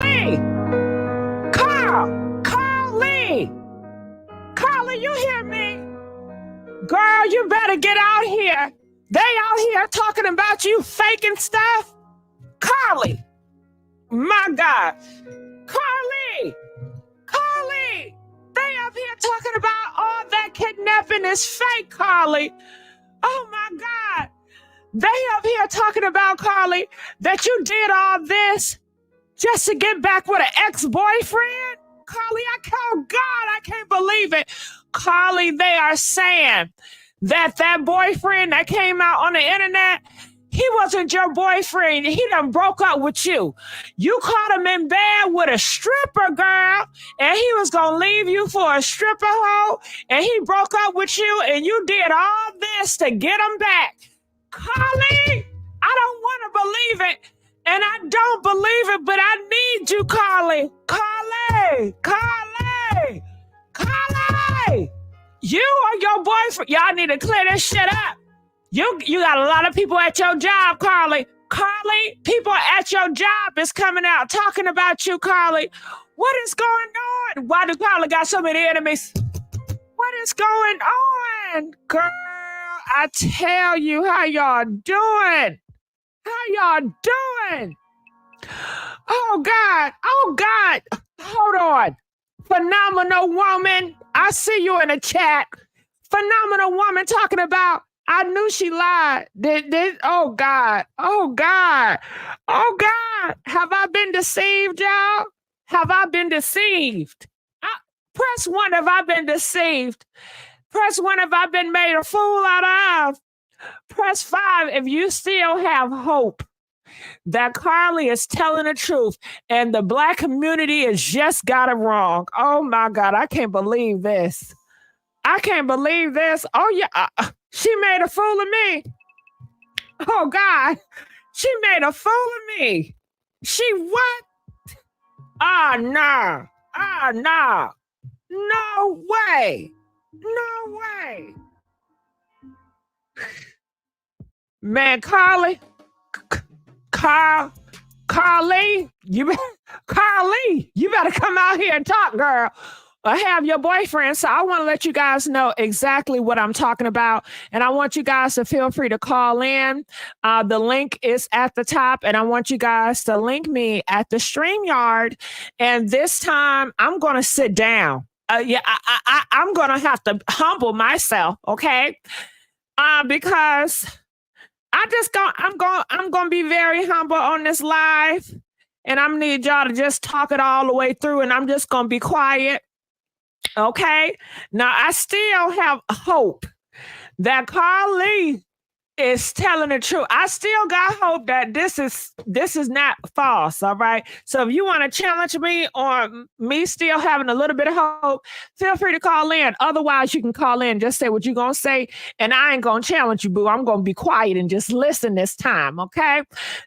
Carlee, you hear me? Girl, you better get out here. They out here talking about you faking stuff. Carlee, my God. Carlee, they up here talking about all that kidnapping is fake, Carlee. Oh my God. They up here talking about, Carlee, that you did all this just to get back with an ex-boyfriend? Carlee, oh God, I can't believe it. Carlee, they are saying that boyfriend that came out on the internet, he wasn't your boyfriend. He done broke up with you. You caught him in bed with a stripper, girl, and he was going to leave you for a stripper hoe, and he broke up with you, and you did all this to get him back. Carlee, I don't want to believe it, and I don't believe it, but I need you, Carlee. Carlee, you or your boyfriend, y'all need to clear this shit up. You got a lot of people at your job, Carlee. Carlee, people at your job is coming out talking about you, Carlee. What is going on? Why does Carlee got so many enemies? What is going on? Girl, I tell you, how y'all doing? Oh God, hold on. Phenomenal woman, I see you in the chat. Phenomenal woman talking about, I knew she lied. Oh God. Have I been deceived, y'all? Have I been deceived? Press 1 if I've been deceived. Press 1 if I've been made a fool out of. Press 5 if you still have hope that Carlee is telling the truth and the Black community has just got it wrong. Oh my God, I can't believe this. Oh yeah, she made a fool of me. Oh God, she made a fool of me. She what? No. No way. Man, Carlee, you better come out here and talk, girl. I have your boyfriend, so I want to let you guys know exactly what I'm talking about, and I want you guys to feel free to call in. The link is at the top, and I want you guys to link me at the StreamYard, and this time I'm going to sit down. I'm going to have to humble myself, okay? Because I'm going to be very humble on this live, and I'm need y'all to just talk it all the way through, and I'm just going to be quiet. Okay. Now I still have hope that Carlee is telling the truth. I still got hope that this is not false. All right. So if you want to challenge me on me still having a little bit of hope, feel free to call in. Otherwise, you can call in, just say what you're going to say, and I ain't going to challenge you, boo. I'm going to be quiet and just listen this time. Okay.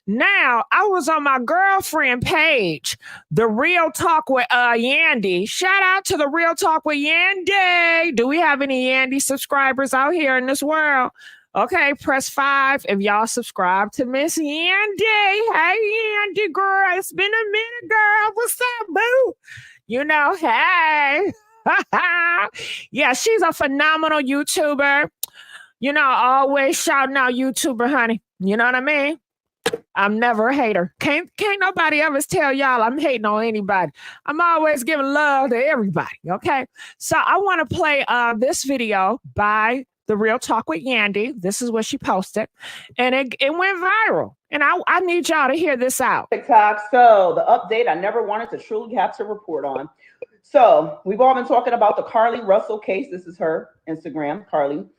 Now, I was on my girlfriend page, The Real Talk with Yandy. Shout out to The Real Talk with Yandy. Do we have any Yandy subscribers out here in this world? Okay, press 5 if y'all subscribe to Miss Yandy. Hey, Yandy, girl. It's been a minute, girl. What's up, boo? You know, hey. Yeah, she's a phenomenal YouTuber. You know, always shouting out YouTuber, honey. You know what I mean? I'm never a hater. Can't nobody ever tell y'all I'm hating on anybody. I'm always giving love to everybody, okay? So I want to play this video by The Real Talk with Yandy. This is what she posted, and it went viral. And I need y'all to hear this out. TikTok. So the update I never wanted to truly have to report on. So we've all been talking about the Carlee Russell case. This is her Instagram, Carlee.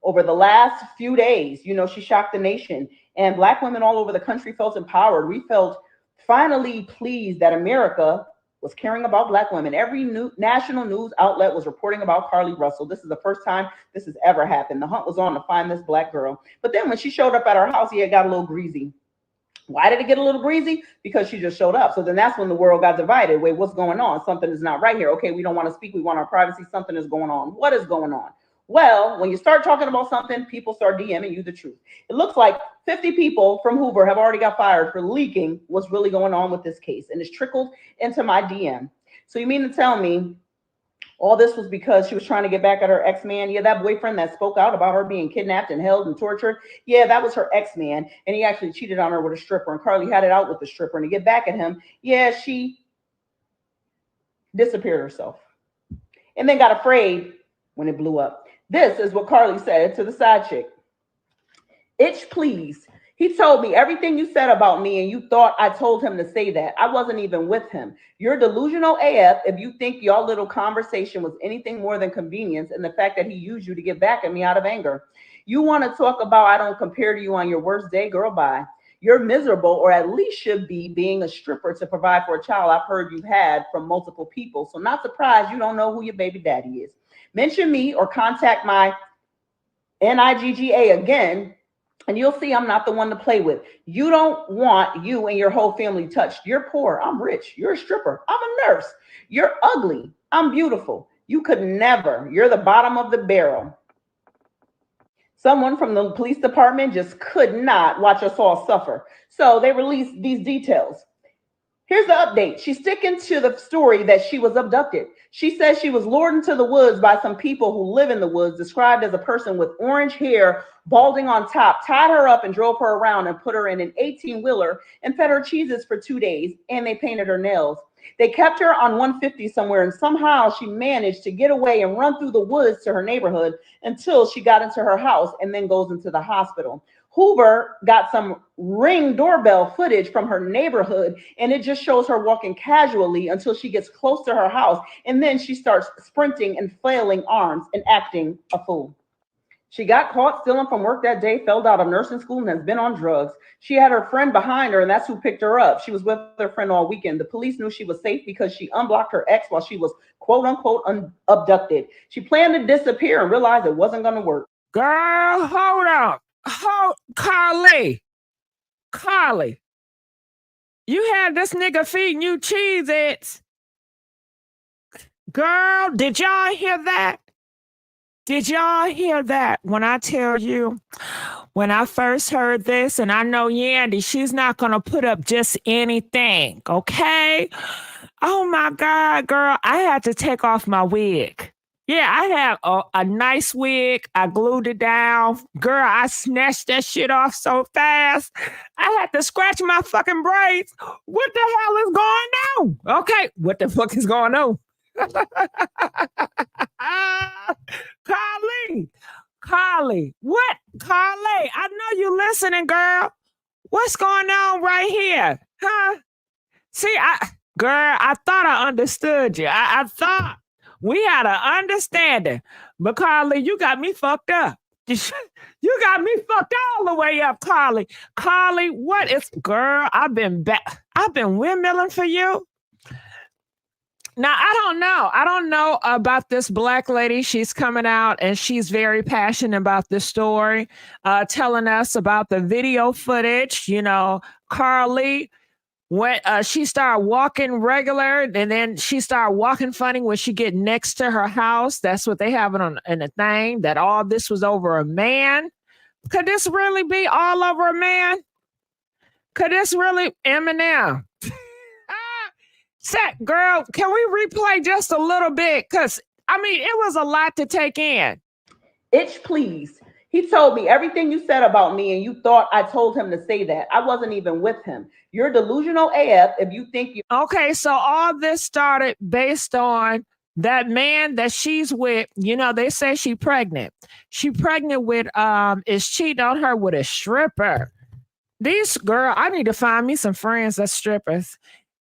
Over the last few days, you know, she shocked the nation, and Black women all over the country felt empowered. We felt finally pleased that America was caring about Black women. Every national news outlet was reporting about Carlee Russell. This is the first time this has ever happened. The hunt was on to find this Black girl. But then when she showed up at our house, it got a little greasy. Why did it get a little greasy? Because she just showed up. So then that's when the world got divided. Wait, what's going on? Something is not right here. Okay, we don't want to speak. We want our privacy. Something is going on. What is going on? Well, when you start talking about something, people start DMing you the truth. It looks like 50 people from Hoover have already got fired for leaking what's really going on with this case, and it's trickled into my DM. So you mean to tell me all this was because she was trying to get back at her ex-man? Yeah, that boyfriend that spoke out about her being kidnapped and held and tortured. Yeah, that was her ex-man, and he actually cheated on her with a stripper, and Carlee had it out with the stripper. And to get back at him, yeah, she disappeared herself and then got afraid when it blew up. This is what Carlee said to the side chick. Itch, please. He told me everything you said about me, and you thought I told him to say that. I wasn't even with him. You're delusional AF if you think y'all little conversation was anything more than convenience and the fact that he used you to get back at me out of anger. You want to talk about I don't compare to you on your worst day? Girl, bye. You're miserable, or at least should be, being a stripper to provide for a child I've heard you've had from multiple people. So not surprised you don't know who your baby daddy is. Mention me or contact my NIGGA again, and you'll see I'm not the one to play with. You don't want you and your whole family touched. You're poor. I'm rich. You're a stripper. I'm a nurse. You're ugly. I'm beautiful. You could never. You're the bottom of the barrel. Someone from the police department just could not watch us all suffer. So they released these details. Here's the update. She's sticking to the story that she was abducted. She says she was lured into the woods by some people who live in the woods, described as a person with orange hair, balding on top, tied her up and drove her around and put her in an 18-wheeler and fed her cheeses for 2 days, and they painted her nails. They kept her on 150 somewhere, and somehow she managed to get away and run through the woods to her neighborhood until she got into her house and then goes into the hospital. Hoover got some Ring doorbell footage from her neighborhood, and it just shows her walking casually until she gets close to her house, and then she starts sprinting and flailing arms and acting a fool. She got caught stealing from work that day, failed out of nursing school, and has been on drugs. She had her friend behind her, and that's who picked her up. She was with her friend all weekend. The police knew she was safe because she unblocked her ex while she was quote unquote abducted. She planned to disappear and realized it wasn't going to work. Girl, hold up. Carlee, you had this nigga feeding you Cheez-Its. Girl, did y'all hear that? Did y'all hear that? When I tell you, when I first heard this, and I know Yandy, she's not going to put up just anything, okay? Oh my God, girl, I had to take off my wig. Yeah, I have a nice wig. I glued it down. Girl, I snatched that shit off so fast. I had to scratch my fucking braids. What the hell is going on? Okay, what the fuck is going on? Carlee, what? Carlee, I know you listening, girl. What's going on right here? Huh? See, I thought I understood you. I thought we had an understanding. But Carlee, you got me fucked up. You got me fucked all the way up, Carlee. Carlee, what is, girl, I've been windmilling for you. Now, I don't know about this black lady. She's coming out and she's very passionate about this story, telling us about the video footage. You know, Carlee, when she started walking regular, and then she started walking funny when she get next to her house. That's what they have it on in the thing, that all this was over a man. Could this really be all over a man? Could this really, Eminem? Set, girl, can we replay just a little bit? Because, I mean, it was a lot to take in. Itch, please. He told me everything you said about me, and you thought I told him to say that. I wasn't even with him. You're delusional AF if you think you... Okay, so all this started based on that man that she's with. You know, they say she's pregnant. She pregnant with, is cheating on her with a stripper. Girl, I need to find me some friends that's strippers.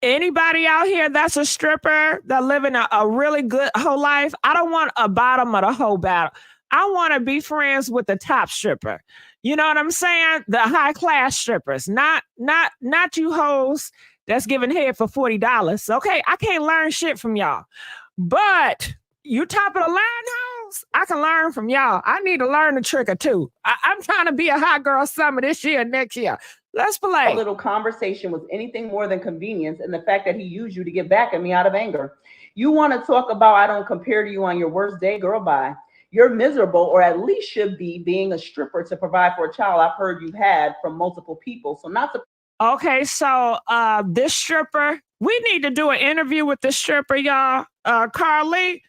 Anybody out here that's a stripper that living a really good whole life, I don't want a bottom of the whole battle. I want to be friends with the top stripper. You know what I'm saying? The high class strippers, not you hoes that's giving head for $40. Okay, I can't learn shit from y'all, but you top of the line hoes, I can learn from y'all. I need to learn a trick or two. I'm trying to be a hot girl summer this year, next year. Let's play. A little conversation was anything more than convenience, and the fact that he used you to get back at me out of anger. You want to talk about I don't compare to you on your worst day? Girl, bye. you're miserable, or at least should be, being a stripper to provide for a child. I've heard you've had from multiple people. So not the Okay, so this stripper, we need to do an interview with this stripper, y'all. Carlee,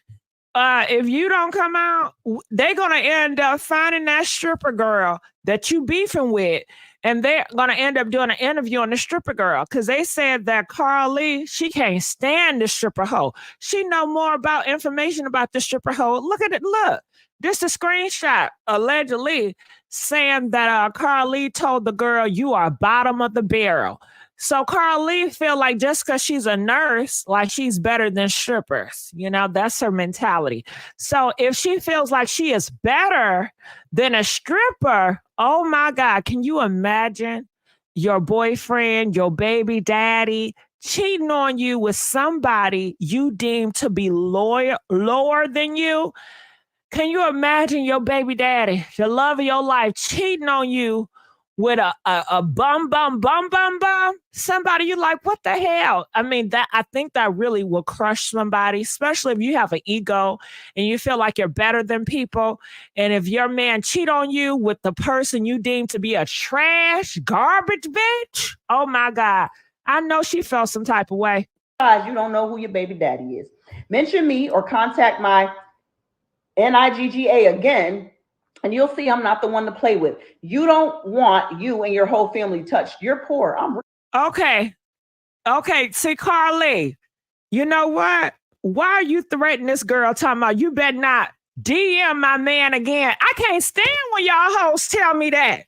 if you don't come out, they're gonna end up finding that stripper girl that you beefing with, and they're gonna end up doing an interview on the stripper girl because they said that Carlee, she can't stand the stripper hoe. She know more about information about the stripper hoe. Look at it. Look, this is a screenshot allegedly saying that Carlee told the girl, "You are bottom of the barrel." So Carlee feel like just because she's a nurse, like she's better than strippers. You know, that's her mentality. So if she feels like she is better than a stripper, oh my God, can you imagine your boyfriend, your baby daddy cheating on you with somebody you deem to be lower than you? Can you imagine your baby daddy, the love of your life, cheating on you with a bum? Somebody you like, what the hell? I mean, that I think that really will crush somebody, especially if you have an ego and you feel like you're better than people. And if your man cheat on you with the person you deem to be a trash, garbage bitch, oh my God. I know she felt some type of way. you don't know who your baby daddy is. Mention me or contact my NIGGA again, and you'll see I'm not the one to play with. You don't want you and your whole family touched. You're poor. Okay. See, Carlee, you know what? Why are you threatening this girl talking about you better not DM my man again? I can't stand when y'all hosts tell me that.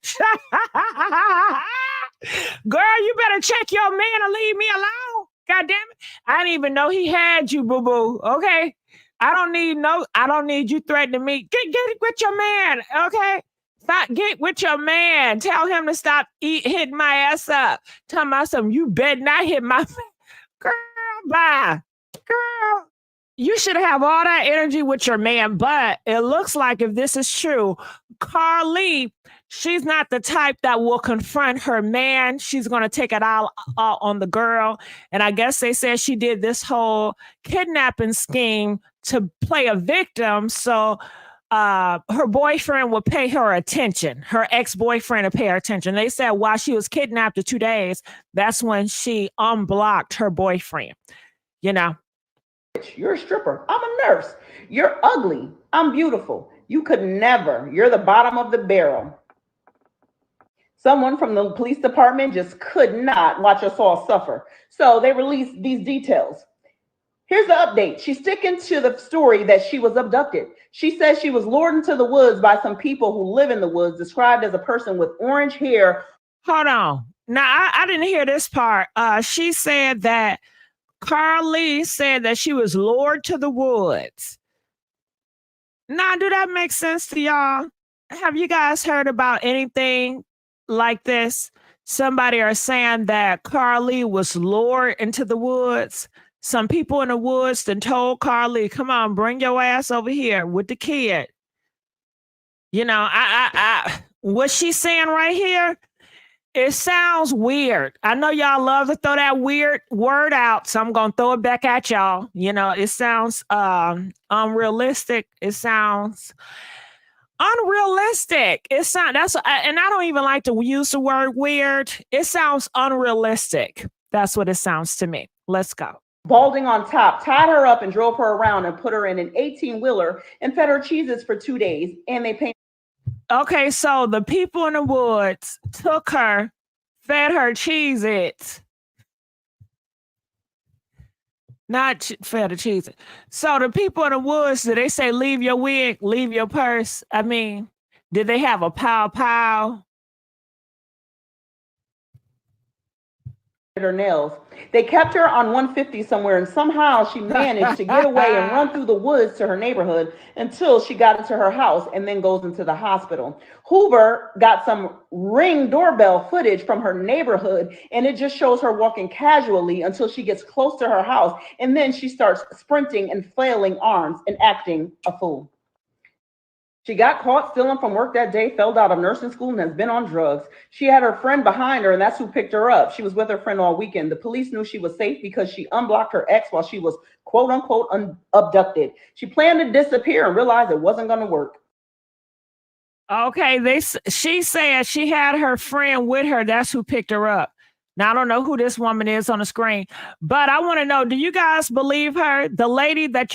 Girl, you better check your man and leave me alone. God damn it. I didn't even know he had you, boo-boo. Okay. I don't need you threatening me. Get with your man, okay? Get with your man. Tell him to stop hitting my ass up. Tell me something. You better not hit my girl. Bye, girl. You should have all that energy with your man, but it looks like if this is true, Carlee, she's not the type that will confront her man. She's going to take it all on the girl. And I guess they said she did this whole kidnapping scheme to play a victim. So her boyfriend would pay her attention. Her ex-boyfriend would pay her attention. They said while she was kidnapped for 2 days, that's when she unblocked her boyfriend. You know? You're a stripper. I'm a nurse. You're ugly. I'm beautiful. You could never. You're the bottom of the barrel. Someone from the police department just could not watch us all suffer. So they released these details. Here's the update. She's sticking to the story that she was abducted. She says she was lured into the woods by some people who live in the woods, described as a person with orange hair. Hold on. Now, I didn't hear this part. She said that Carlee said that she was lured to the woods. Now, do that make sense to y'all? Have you guys heard about anything like this? Somebody are saying that Carlee was lured into the woods. Some people in the woods then told Carlee, come on, bring your ass over here with the kid. You know, what she's saying right here, it sounds weird. I know y'all love to throw that weird word out, so I'm going to throw it back at y'all. You know, it sounds unrealistic. It sounds unrealistic. And I don't even like to use the word weird. It sounds unrealistic. That's what it sounds to me. Let's go. Balding on top, tied her up and drove her around and put her in an 18-wheeler and fed her cheeses for 2 days. And they paid. Okay, so the people in the woods took her, fed her Cheez-Its. Not fed her Cheez-Its. So the people in the woods, did they say, leave your wig, leave your purse? I mean, did they have a pow? Her nails. They kept her on 150 somewhere, and somehow she managed to get away and run through the woods to her neighborhood until she got into her house and then goes into the hospital. Hoover got some Ring doorbell footage from her neighborhood, and it just shows her walking casually until she gets close to her house, and then she starts sprinting and flailing arms and acting a fool. She got caught stealing from work that day, failed out of nursing school, and has been on drugs. She had her friend behind her, and that's who picked her up. She was with her friend all weekend. The police knew she was safe because she unblocked her ex while she was quote unquote abducted. She planned to disappear and realized it wasn't going to work. Okay, she said she had her friend with her. That's who picked her up. Now I don't know who this woman is on the screen, but I want to know: do you guys believe her? The lady that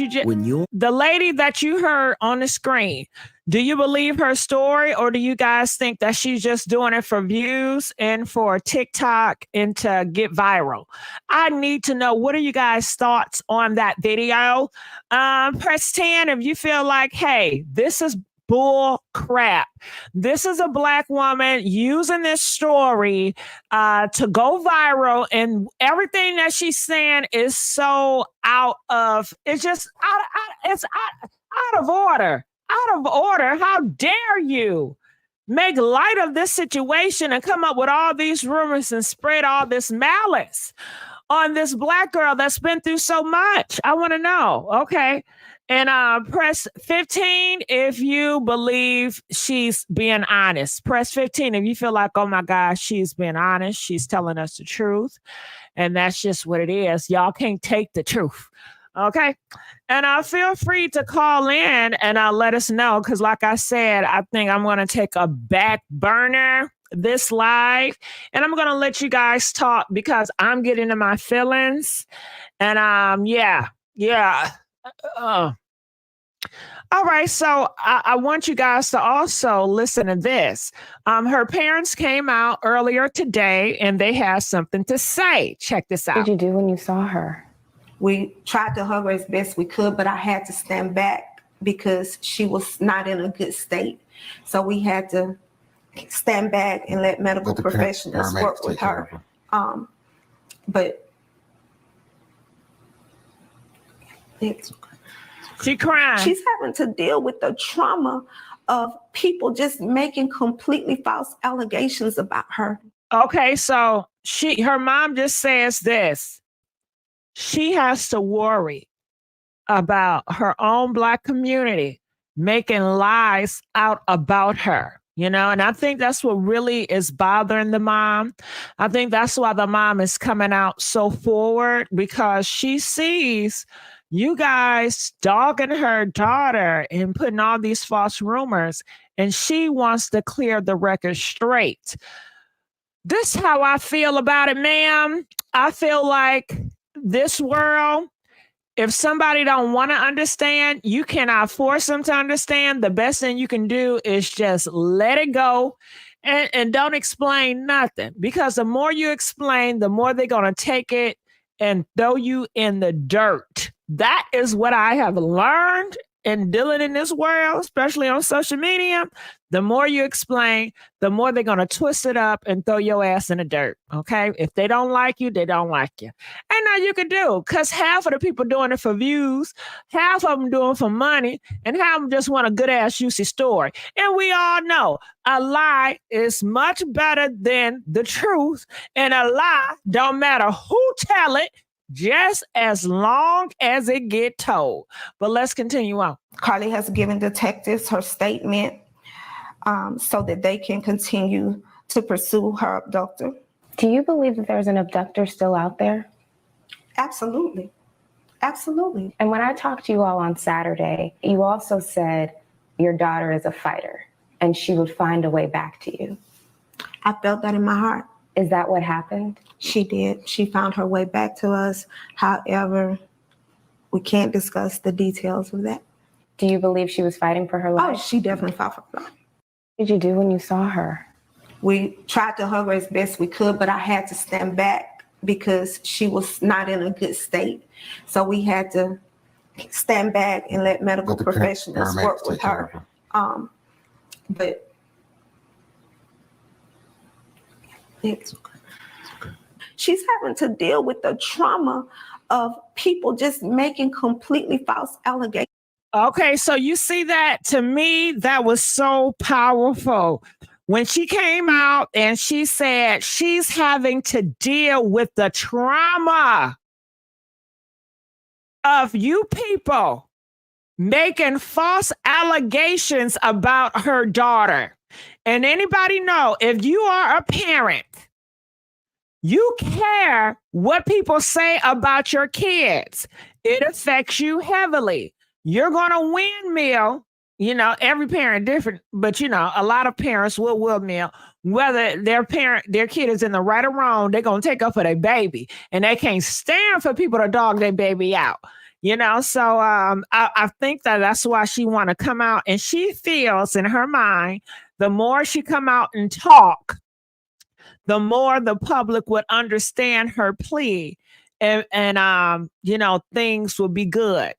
you heard on the screen. Do you believe her story, or do you guys think that she's just doing it for views and for TikTok and to get viral? I need to know, what are you guys' thoughts on that video? Press 10 if you feel like, hey, this is bull crap. This is a Black woman using this story to go viral, and everything that she's saying is so it's just out of order. Out of order. How dare you make light of this situation and come up with all these rumors and spread all this malice on this Black girl that's been through so much? I want to know. Okay. And press 15 if you believe she's being honest. Press 15 if you feel like, oh my gosh, she's being honest. She's telling us the truth. And that's just what it is. Y'all can't take the truth. Okay. And feel free to call in and let us know. Because like I said, I think I'm going to take a back burner this live. And I'm going to let you guys talk because I'm getting into my feelings. And yeah. All right, so I want you guys to also listen to this. Her parents came out earlier today and they had something to say. Check this out. What did you do when you saw her? We tried to hug her as best we could, but I had to stand back because she was not in a good state. So we had to stand back and let medical professionals work with her. But it's she crying. She's having to deal with the trauma of people just making completely false allegations about her. Okay, so her mom just says this. She has to worry about her own Black community making lies out about her, and I think that's what really is bothering the mom. I think that's why the mom is coming out so forward, because she sees you guys dogging her daughter and putting all these false rumors, and she wants to clear the record straight. This is how I feel about it, ma'am. I feel like this world, if somebody don't want to understand, you cannot force them to understand. The best thing you can do is just let it go and don't explain nothing. Because the more you explain, the more they're going to take it and throw you in the dirt. That is what I have learned in dealing in this world, especially on social media. The more you explain, the more they're going to twist it up and throw your ass in the dirt. Okay. If they don't like you, they don't like you. And now you can do, because half of the people doing it for views, half of them doing it for money, and half of them just want a good ass juicy story. And we all know a lie is much better than the truth. And a lie don't matter who tell it, just as long as it get told. But let's continue on. Carlee has given detectives her statement so that they can continue to pursue her abductor. Do you believe that there's an abductor still out there? Absolutely. Absolutely. And when I talked to you all on Saturday, you also said your daughter is a fighter and she would find a way back to you. I felt that in my heart. Is that what happened? She did. She found her way back to us. However, we can't discuss the details of that. Do you believe she was fighting for her life? Oh, she definitely fought for her life. What did you do when you saw her? We tried to hug her as best we could, but I had to stand back because she was not in a good state. So we had to stand back and let medical professionals work with her. But it's okay. She's having to deal with the trauma of people just making completely false allegations. Okay, so you see that? To me, that was so powerful. When she came out and she said she's having to deal with the trauma of you people making false allegations about her daughter. And anybody know, if you are a parent, you care what people say about your kids. It affects you heavily. You're going to windmill, every parent different, but a lot of parents will windmill whether their kid is in the right or wrong. They're going to take up for their baby, and they can't stand for people to dog their baby out. So I think that's why she want to come out, and she feels in her mind, the more she come out and talk, the more the public would understand her plea, and things will be good.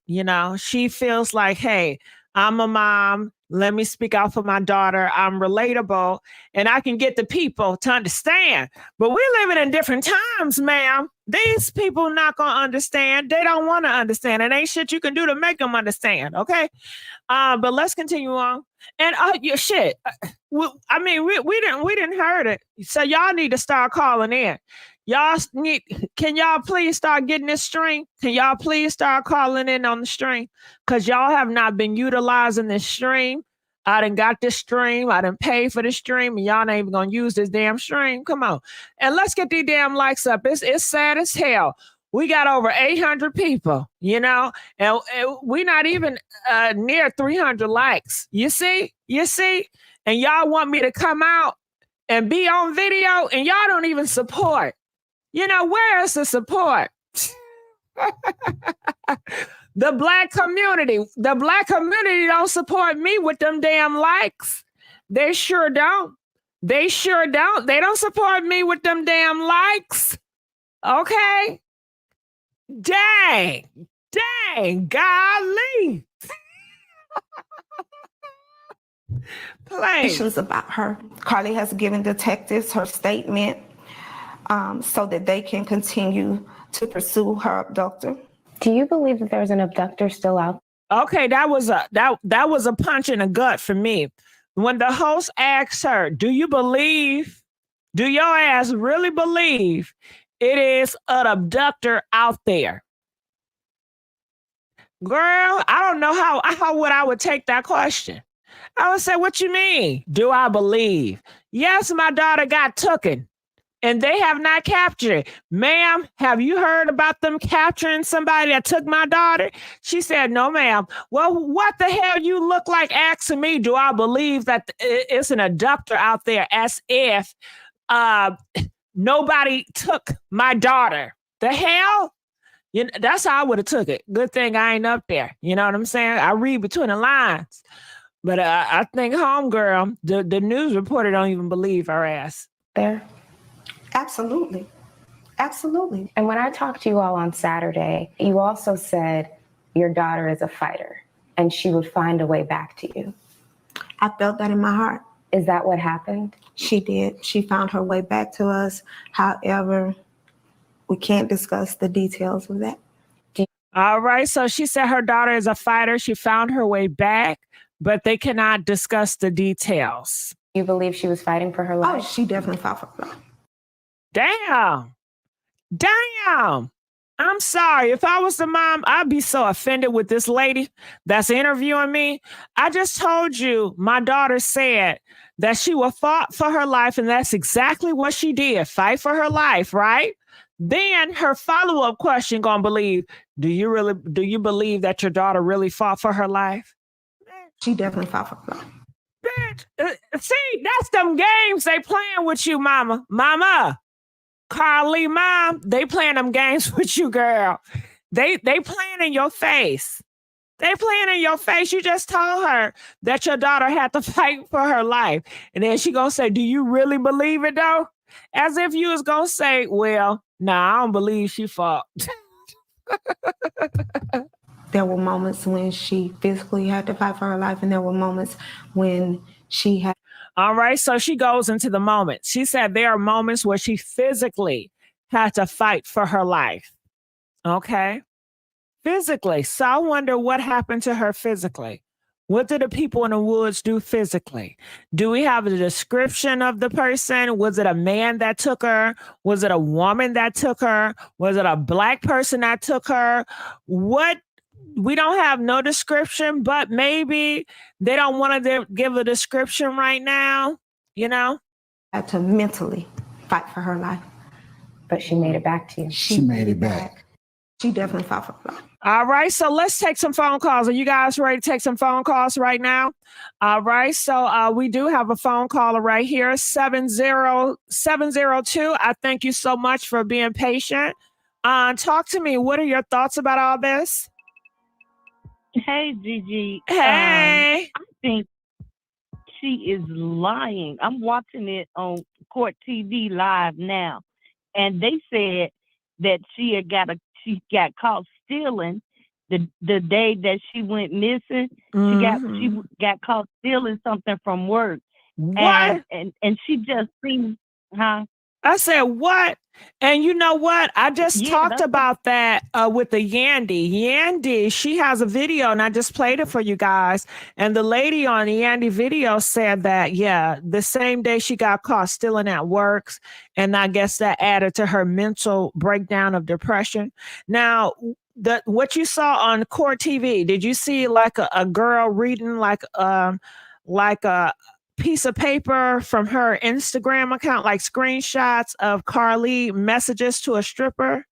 She feels like, hey, I'm a mom. Let me speak out for my daughter. I'm relatable, and I can get the people to understand. But we're living in different times, ma'am. These people not going to understand. They don't want to understand. It ain't shit you can do to make them understand, okay? But let's continue on. And shit. We didn't heard it. So y'all need to start calling in. Can y'all please start getting this stream? Can y'all please start calling in on the stream? Because y'all have not been utilizing this stream. I done got this stream. I done paid for the stream, and y'all ain't even gonna use this damn stream. Come on. And let's get these damn likes up. It's sad as hell. We got over 800 people, and we're not even near 300 likes. You see? And y'all want me to come out and be on video, and y'all don't even support. Where is the support? The black community don't support me with them damn likes. They sure don't. They don't support me with them damn likes. Okay? Dang, golly. About her. Carlee has given detectives her statement so that they can continue to pursue her abductor. Do you believe that there's an abductor still out? Okay, that was a punch in the gut for me. When the host asked her, do your ass really believe it is an abductor out there? Girl, I don't know how I would take that question. I would say, what you mean? Do I believe? Yes, my daughter got taken, and they have not captured it. Ma'am, have you heard about them capturing somebody that took my daughter? She said, no, ma'am. Well, what the hell you look like asking me, do I believe that it's an abductor out there, as if nobody took my daughter? The hell? That's how I would have took it. Good thing I ain't up there. You know what I'm saying? I read between the lines. But I think homegirl, the news reporter don't even believe her ass. There. Absolutely. And when I talked to you all on Saturday, you also said your daughter is a fighter and she would find a way back to you. I felt that in my heart. Is that what happened? She did. She found her way back to us. However, we can't discuss the details of that. All right. So she said her daughter is a fighter. She found her way back, but they cannot discuss the details. You believe she was fighting for her life? Oh, she definitely fought for her life. Damn. I'm sorry. If I was the mom, I'd be so offended with this lady that's interviewing me. I just told you my daughter said that she will fight for her life, and that's exactly what she did. Fight for her life, right? Then her follow-up question gonna believe, do you believe that your daughter really fought for her life? She definitely fought for her life. Bitch, see, that's them games they playing with you, mama. Carlee, mom, they playing them games with you, girl. They playing in your face. They playing in your face. You just told her that your daughter had to fight for her life. And then she gonna say, do you really believe it though? As if you was gonna say, well, nah, I don't believe she fought. There were moments when she physically had to fight for her life, and there were moments when she had. All right, so she goes into the moment. She said there are moments where she physically had to fight for her life. Okay? Physically. So I wonder what happened to her physically. What did the people in the woods do physically? Do we have a description of the person? Was it a man that took her? Was it a woman that took her? Was it a black person that took her? What we don't have no description, but maybe they don't want to give a description right now, you know? Had to mentally fight for her life. But she made it back to you. She made it back. She definitely fought for her life. All right, so let's take some phone calls. Are you guys ready to take some phone calls right now? All right, so we do have a phone caller right here, 70702. I thank you so much for being patient. Talk to me. What are your thoughts about all this? Hey, Gigi. Hey. I think she is lying. I'm watching it on Court TV live now, and they said that she got caught stealing the day that she went missing. She got caught stealing something from work. What? And she just seems, huh? I said, what? And you know what? I just talked about that with the Yandy. Yandy, she has a video, and I just played it for you guys. And the lady on the Yandy video said that, yeah, the same day she got caught stealing at work. And I guess that added to her mental breakdown of depression. Now, what you saw on Court TV, did you see like a girl reading like a piece of paper from her Instagram account, like screenshots of Carlee messages to a stripper?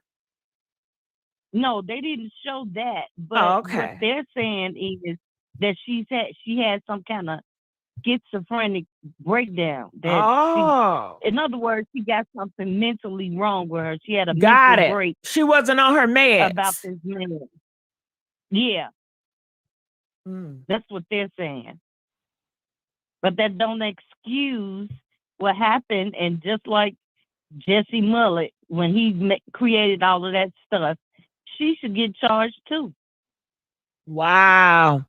No, they didn't show that. But what they're saying is that she had some kind of schizophrenic breakdown. In other words, she got something mentally wrong with her. She had a mental break. She wasn't on her meds about this man. Yeah, that's what they're saying. But that don't excuse what happened. And just like Jesse Mullet, when he created all of that stuff, she should get charged too. Wow.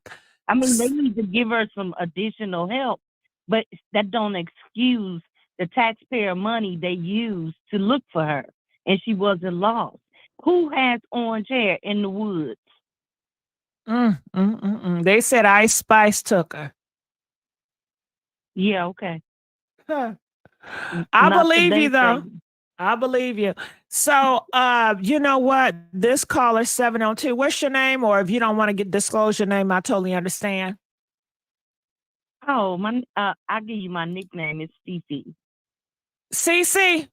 I mean, they need to give her some additional help, but that don't excuse the taxpayer money they used to look for her, and she wasn't lost. Who has orange hair in the woods? They said Ice Spice took her. Yeah, okay. I believe you, though. I believe you. So, you know what? This caller 702, what's your name? Or if you don't want to disclose your name, I totally understand. Oh, I'll give you my nickname. It's Cece. Cece?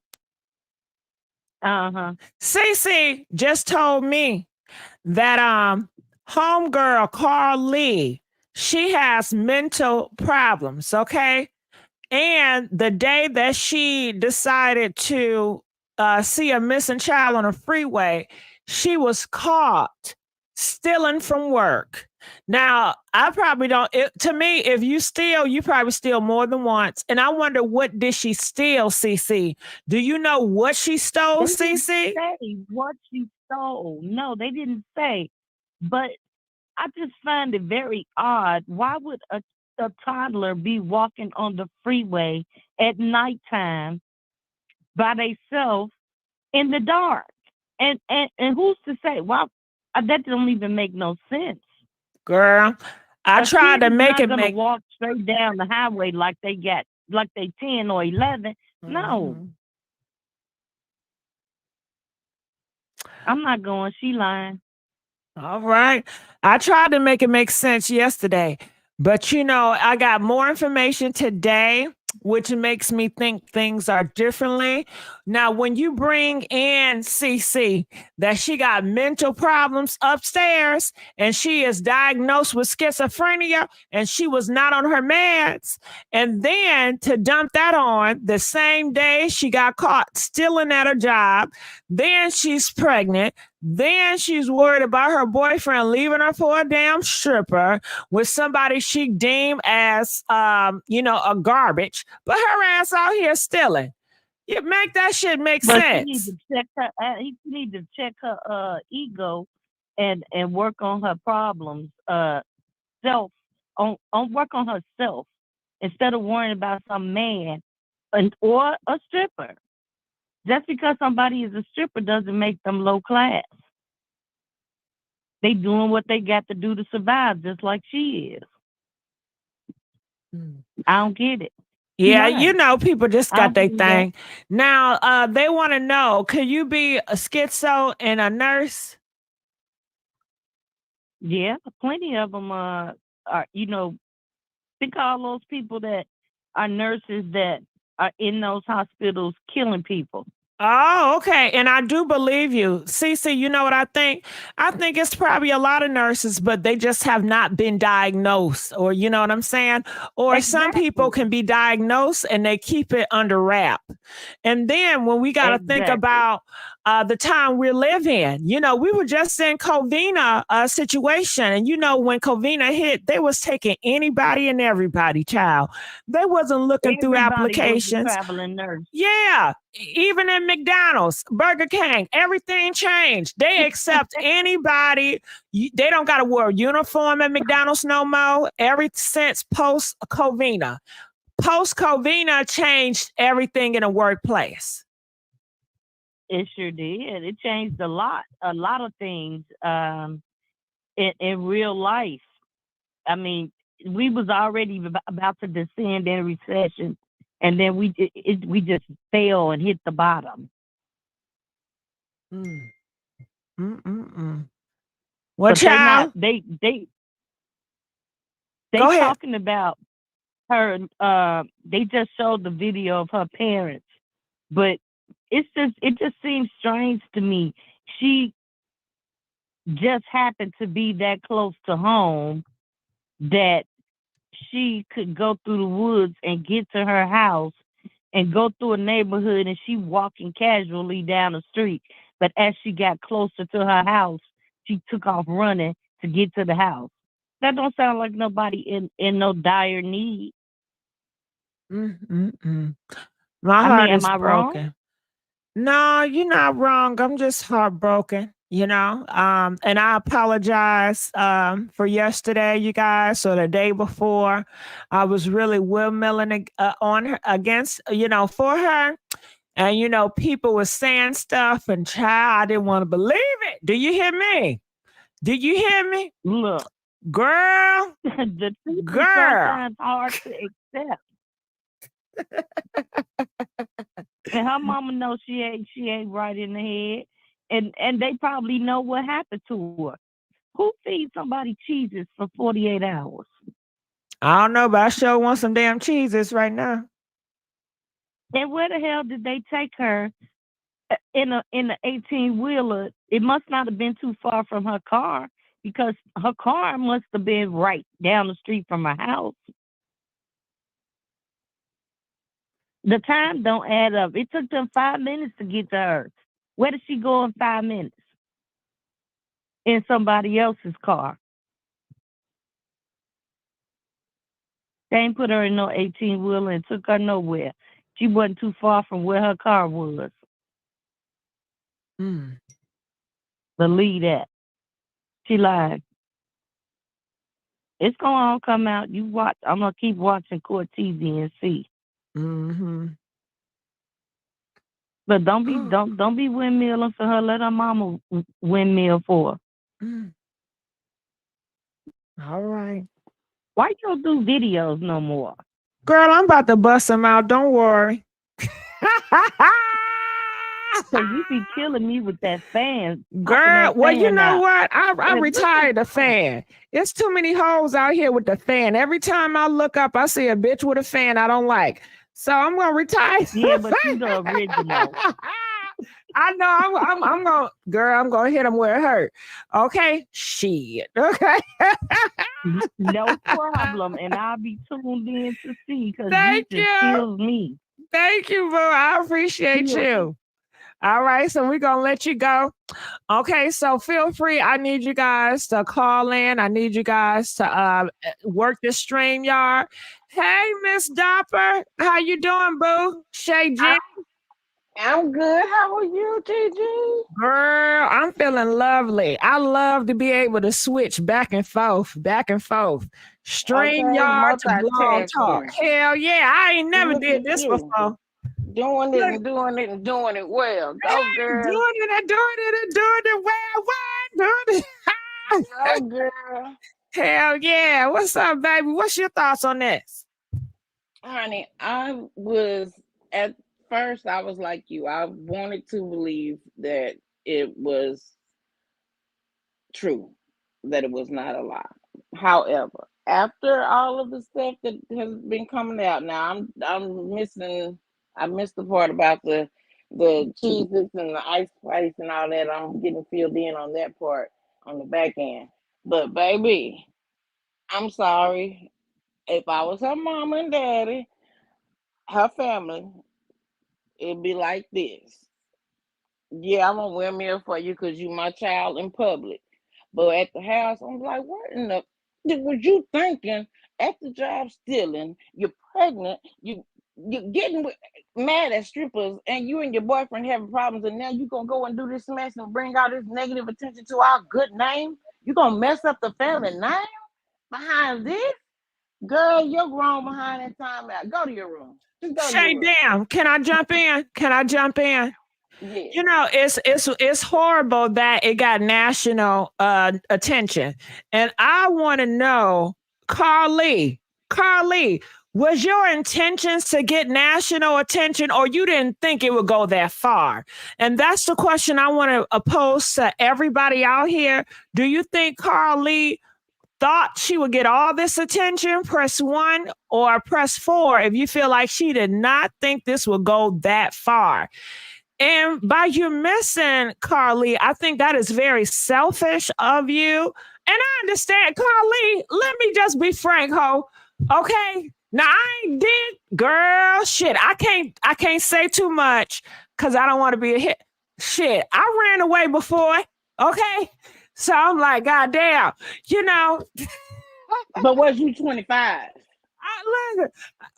Cece just told me that homegirl Carlee, she has mental problems, okay? And the day that she decided to see a missing child on a freeway, she was caught stealing from work. Now, I probably don't, to me, if you steal, you probably steal more than once. And I wonder, what did she steal, CC? Do you know what she stole, CC? They didn't say what she stole. No, they didn't say. But I just find it very odd. Why would a toddler be walking on the freeway at nighttime by themselves in the dark? And who's to say? Well, that don't even make no sense. Girl, I tried to make it make walk straight down the highway like they 10 or 11. No. I'm not going. She lying. All right. I tried to make it make sense yesterday, but you know, I got more information today, which makes me think things are differently. Now, when you bring in CC that she got mental problems upstairs and she is diagnosed with schizophrenia and she was not on her meds, and then to dump that on the same day she got caught stealing at her job, then she's pregnant, then she's worried about her boyfriend leaving her for a damn stripper with somebody she deemed as, a garbage, but her ass out here stealing. You make that shit make sense. He need to check her ego and work on her problems. Work on herself instead of worrying about some man or a stripper. Just because somebody is a stripper doesn't make them low class. They doing what they got to do to survive, just like she is. I don't get it. Yeah, people just got their thing. Now, they want to know, can you be a schizo and a nurse? Yeah, plenty of them are, you know, think of all those people that are nurses that are in those hospitals killing people. Oh, okay. And I do believe you. Cece, you know what I think? I think it's probably a lot of nurses, but they just have not been diagnosed, or you know what I'm saying? Or some people Exactly. can be diagnosed and they keep it under wrap. And then when we got to think Exactly. about the time we live in, you know, we were just in Covina situation. And you know, when Covina hit, they was taking anybody and everybody, child. They wasn't looking through Everybody was a applications. traveling nurse. Yeah, even in McDonald's, Burger King, everything changed. They accept anybody. They don't got to wear a uniform at McDonald's no more. Ever since post Covina, changed everything in a workplace. It sure did. It changed a lot of things in real life. I mean, we was already about to descend in a recession, and then we just fell and hit the bottom. Mm. Well, But child, they go ahead. talking about her. They just showed the video of her parents, but it just seems strange to me. She just happened to be that close to home that she could go through the woods and get to her house and go through a neighborhood, and she walking casually down the street. But as she got closer to her house, she took off running to get to the house. That don't sound like nobody in no dire need. My I heart mean, am is I wrong? broken. No, you're not wrong. I'm just heartbroken, you know. And I apologize for yesterday, you guys, or the day before. I was really windmilling on her against, you know, for her. And you know, people were saying stuff, and child, I didn't want to believe it. Do you hear me? Do you hear me? Look, Girl, the truth is girl. sometimes hard to accept. And her mama knows she ain't right in the head. And they probably know what happened to her. Who feeds somebody cheeses for 48 hours? I don't know, but I sure want some damn cheeses right now. And where the hell did they take her in a 18-wheeler? It must not have been too far from her car, because her car must have been right down the street from her house. The time don't add up. It took them 5 minutes to get to her. Where did she go in 5 minutes? In somebody else's car. They ain't put her in no 18-wheeler and took her nowhere. She wasn't too far from where her car was. Believe that. She lied. It's gonna all come out. You watch. I'm gonna keep watching court TV and see. But don't be windmilling for her. Let her mama windmill for her. All right. Why you don't do videos no more? Girl, I'm about to bust them out. Don't worry. So you be killing me with that fan. Girl, well, you know what? I And retired the fan. It's too many hoes out here with the fan. Every time I look up, I see a bitch with a fan I don't like. So I'm gonna retire. Yeah, but you the original. I know. I'm gonna, girl. I'm gonna hit them where it hurt. Okay, shit. Okay. No problem, and I'll be tuned in to see, because you just you. kills me. Thank you, boo. I appreciate you. All right, so we're gonna let you go. Okay, so feel free. I need you guys to call in. I need you guys to work this StreamYard. Hey, Miss Dopper, how you doing, boo? Shay G. I'm good. How are you, GG? Girl, I'm feeling lovely. I love to be able to switch back and forth. StreamYard to Blog Talk. Hell yeah, I ain't never did this before. Doing it and doing it and doing it well. Go, girl. Doing it and doing it and doing it well. What? Doing it. Go, girl. Hell yeah. What's up, baby? What's your thoughts on this? Honey, I was, at first, I was like you. I wanted to believe that it was true. that it was not a lie. However, after all of the stuff that has been coming out, now I'm missing. I missed the part about the cheeses and the ice spice and all that. I'm getting filled in on that part on the back end. But baby, I'm sorry. If I was her mama and daddy, her family, it'd be like this. Yeah, I'm gonna wear mirror for you because you my child in public. But at the house, I'm like, what in the was you thinking at the job stealing? You're pregnant, you getting mad at strippers, and you and your boyfriend having problems, and now you gonna go and do this mess and bring all this negative attention to our good name? You gonna mess up the family name behind this? Girl, you're grown behind that time out. Go to your room. Just go to your Shay, room. damn, can I jump in? Can I jump in? Yeah. You know, it's horrible that it got national attention. And I want to know, Carlee, was your intentions to get national attention, or you didn't think it would go that far? And that's the question I want to pose to everybody out here. Do you think Carlee thought she would get all this attention? Press 1, or press 4 if you feel like she did not think this would go that far. And by you missing, Carlee, I think that is very selfish of you. And I understand, Carlee, let me just be frank, ho. Okay? Now I ain't did, girl, shit. I can't say too much because I don't want to be a hit. Shit, I ran away before. Okay? So I'm like, God damn, you know. But was you 25?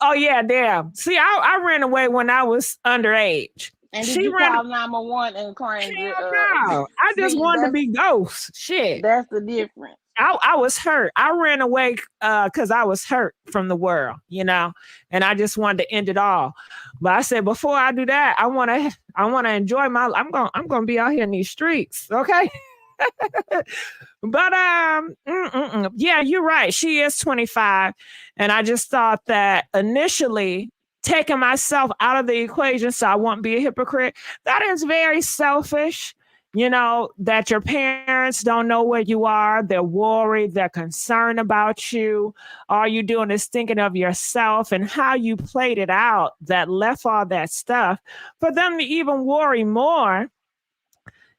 Oh yeah, damn. See, I ran away when I was underage. And did She you ran. call 911 and claim No, I just see, wanted to be ghost. Shit. that's the difference. I was hurt. I ran away because I was hurt from the world, you know, and I just wanted to end it all. But I said before I do that, I want to enjoy my. I'm gonna be out here in these streets, okay? But yeah, you're right. She is 25, and I just thought that initially taking myself out of the equation so I won't be a hypocrite. That is very selfish. You know, that your parents don't know where you are. They're worried. They're concerned about you. All you doing is thinking of yourself and how you played it out that left all that stuff. For them to even worry more,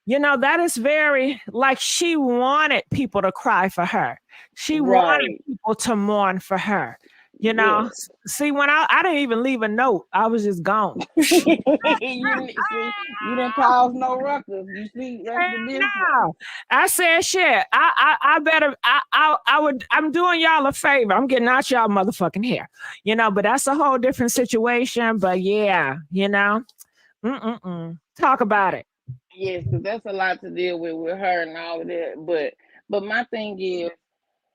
you know, that is very, like, she wanted people to cry for her. She wanted Right. people to mourn for her. You know, Yes. see, when I didn't even leave a note, I was just gone. you see, you didn't cause no ruckus. You see, that's the difference. No, I said, shit. I better. I'm doing y'all a favor. I'm getting out y'all motherfucking hair. You know, but that's a whole different situation. But yeah, you know, talk about it. Yes, because that's a lot to deal with her and all of that. But my thing is,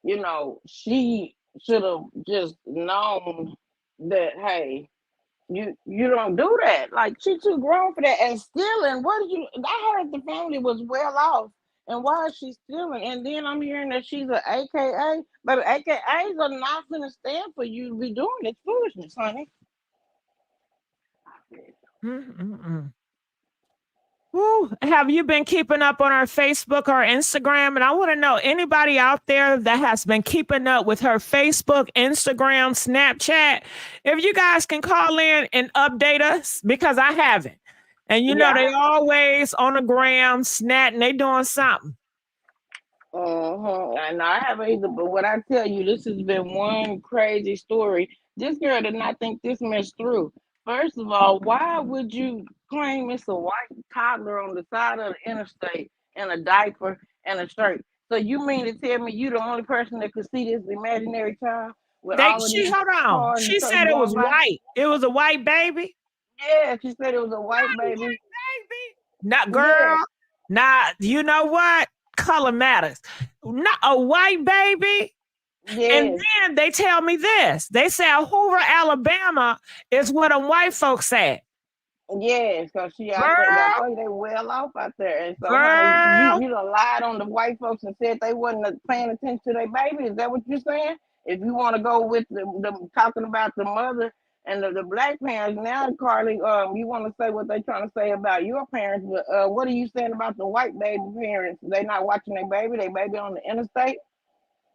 you know, she should have just known that, hey, you don't do that. Like, she too grown for that. And stealing, what did you? I heard the family was well off, and why is she stealing? And then I'm hearing that she's an AKA, but AKAs are not gonna stand for you to be doing this foolishness, honey. Woo. Have you been keeping up on her Facebook or Instagram? And I want to know anybody out there that has been keeping up with her Facebook, Instagram, Snapchat. If you guys can call in and update us, because I haven't. And you know, they always on the gram, snatting, they doing something. And I haven't either, but what I tell you, this has been one crazy story. This girl did not think this mess through. First of all, why would you claim it's a white toddler on the side of the interstate in a diaper and a shirt? So you mean to tell me you the only person that could see this imaginary child with all of these Hold on. cars She and trucks said it was going by? white. It was a white baby. Yeah, she said it was a white baby. Baby. Not girl. Nah, you know what? Color matters. Not a white baby. Yes. And then they tell me this. They say Hoover, Alabama is where the white folks at. Yeah, so she out there. I thought they well off out there. And so honey, you done lied on the white folks and said they wasn't paying attention to their baby. Is that what you're saying? If you want to go with the talking about the mother And the black parents now, Carlee, you want to say what they trying to say about your parents, but what are you saying about the white baby parents? They not watching their baby on the interstate?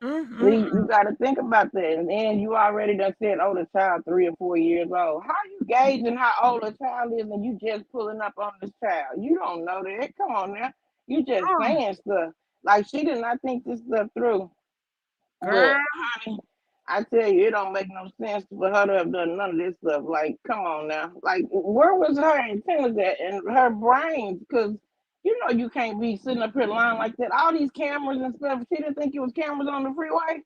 Mm-hmm. See, you got to think about that. And then you already done said, oh, the child 3 or 4 years old. How you gauging how old a child is and you just pulling up on this child? You don't know that. Come on now. You just saying stuff. Like, she did not think this stuff through. Girl. But, honey, I tell you, it don't make no sense for her to have done none of this stuff. Like, come on now. Like, where was her antennas at and her brains? Because you know you can't be sitting up here lying like that. All these cameras and stuff. She didn't think it was cameras on the freeway.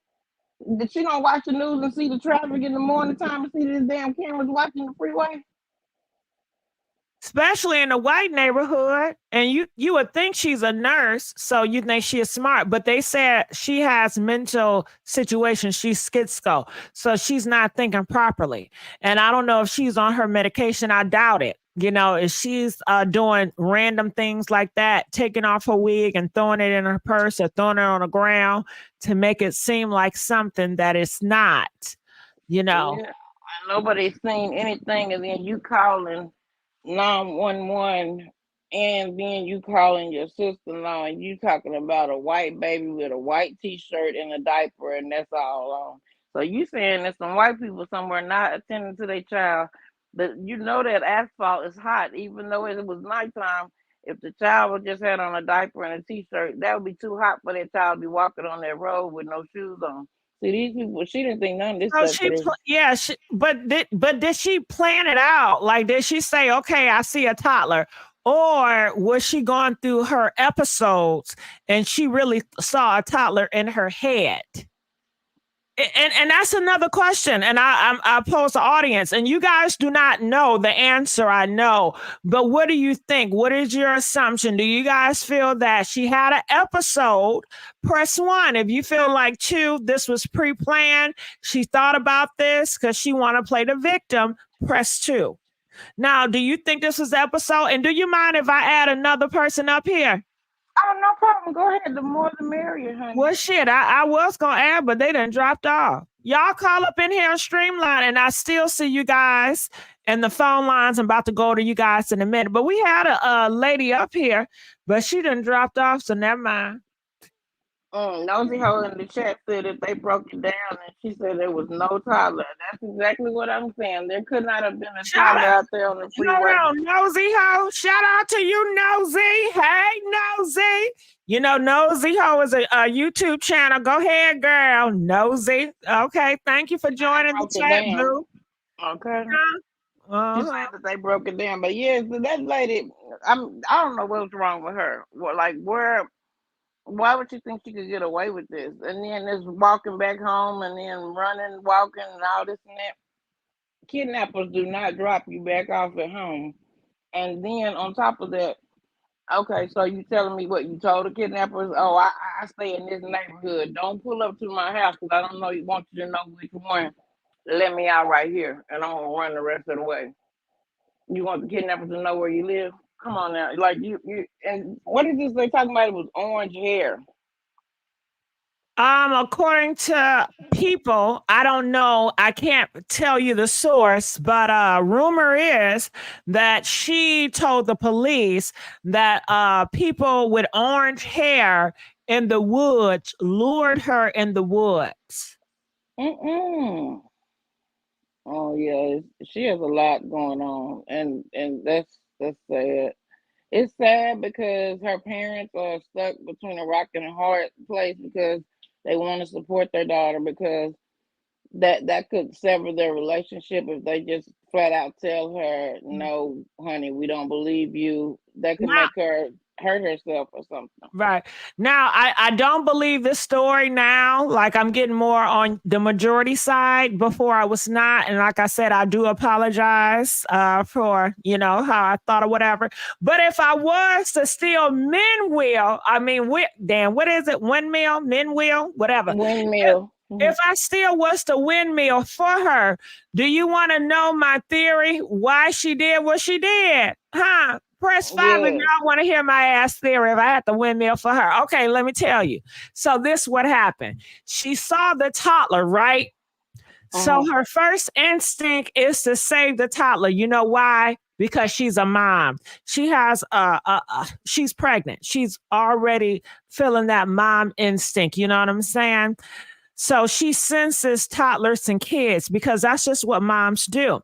Did she don't watch the news and see the traffic in the morning time and see these damn cameras watching the freeway? Especially in a white neighborhood. And you would think she's a nurse, so you think she is smart. But they said she has mental situations. She's schizo. So she's not thinking properly. And I don't know if she's on her medication. I doubt it. You know, if she's doing random things like that, taking off her wig and throwing it in her purse or throwing it on the ground to make it seem like something that it's not, you know. Yeah. Nobody's seen anything, and then you calling 911, and then you calling your sister-in-law, and you talking about a white baby with a white t-shirt and a diaper, and that's all on. So you saying there's some white people somewhere not attending to their child, but you know that asphalt is hot, even though it was nighttime. If the child would just had on a diaper and a t-shirt, that would be too hot for that child to be walking on that road with no shoes on. See, these people, she didn't think none of this So stuff. but did she plan it out? Like, did she say, okay, I see a toddler? Or was she going through her episodes and she really saw a toddler in her head? And that's another question. And I pose the audience, and you guys do not know the answer, I know. But what do you think? What is your assumption? Do you guys feel that she had an episode? Press 1. If you feel like 2, this was pre-planned, she thought about this because she want to play the victim, press 2. Now, do you think this was episode? And do you mind if I add another person up here? Oh, no problem. Go ahead. The more the merrier, honey. Well, shit, I was going to add, but they done dropped off. Y'all call up in here and streamline, and I still see you guys and the phone lines. I'm about to go to you guys in a minute. But we had a lady up here, but she done dropped off, so never mind. Nosy Ho in the chat said that they broke it down, and she said there was no toddler. That's exactly what I'm saying. There could not have been a toddler out there on the freeway. No, Nosy Ho. Shout out to you, Nosy. Hey, Nosy. You know, Nosy Ho is a YouTube channel. Go ahead, girl. Nosy. Okay, thank you for joining the chat, boo. Okay. She said that they broke it down, but yeah, so that lady, I don't know what's wrong with her. Why would you think she could get away with this? And then this walking back home and then running, walking, and all this and that. Kidnappers do not drop you back off at home. And then on top of that, okay, so you telling me what you told the kidnappers? Oh, I stay in this neighborhood. Don't pull up to my house because I don't know. You want you to know which one. Let me out right here, and I'm gonna run the rest of the way. You want the kidnappers to know where you live? Come on now, like you and what is this they talking about? It was orange hair. According to people, I don't know, I can't tell you the source, but rumor is that she told the police that people with orange hair in the woods lured her in the woods. Oh yeah, she has a lot going on, and that's sad. It's sad because her parents are stuck between a rock and a hard place because they want to support their daughter because that could sever their relationship if they just flat out tell her, no, honey, we don't believe you. That could make her hurt herself or something. Right. Now, I don't believe this story now. Like, I'm getting more on the majority side. Before I was not. And like I said, I do apologize for, you know, how I thought or whatever. But if I was to steal Minwheel, I mean, what is it? Windmill? Minwheel? Whatever. Windmill. If I still was the windmill for her, do you want to know my theory why she did what she did? Huh? Press 5 if y'all want to hear my ass theory if I had the windmill for her. Okay, let me tell you. So this what happened. She saw the toddler, right? So her first instinct is to save the toddler. You know why? Because she's a mom. She has she's pregnant. She's already feeling that mom instinct. You know what I'm saying? So she senses toddlers and kids because that's just what moms do.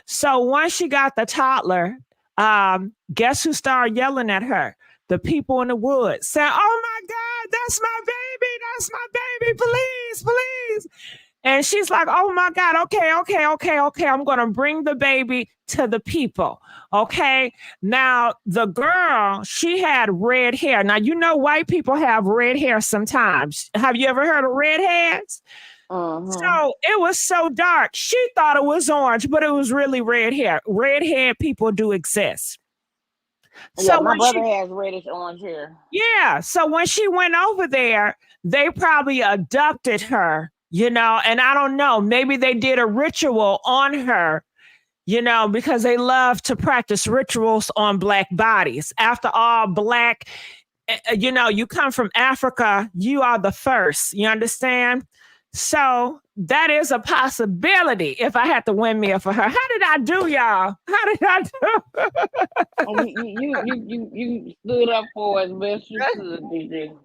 So once she got the toddler, guess who started yelling at her? The people in the woods saying, "Oh my God, that's my baby. That's my baby. Please, please." And she's like, "Oh my God, okay. I'm going to bring the baby to the people." Okay. Now, the girl, she had red hair. Now, you know, white people have red hair sometimes. Have you ever heard of redheads? So it was so dark. She thought it was orange, but it was really red hair. Redhead people do exist. Yeah, my brother has reddish orange hair. Yeah. So when she went over there, they probably abducted her, you know, and I don't know, maybe they did a ritual on her, you know, because they love to practice rituals on Black bodies. After all, Black, you know, you come from Africa, you are the first, you understand? So that is a possibility if I had to windmill for her. How did I do, y'all? How did I do? You stood up for as best you could, DJ.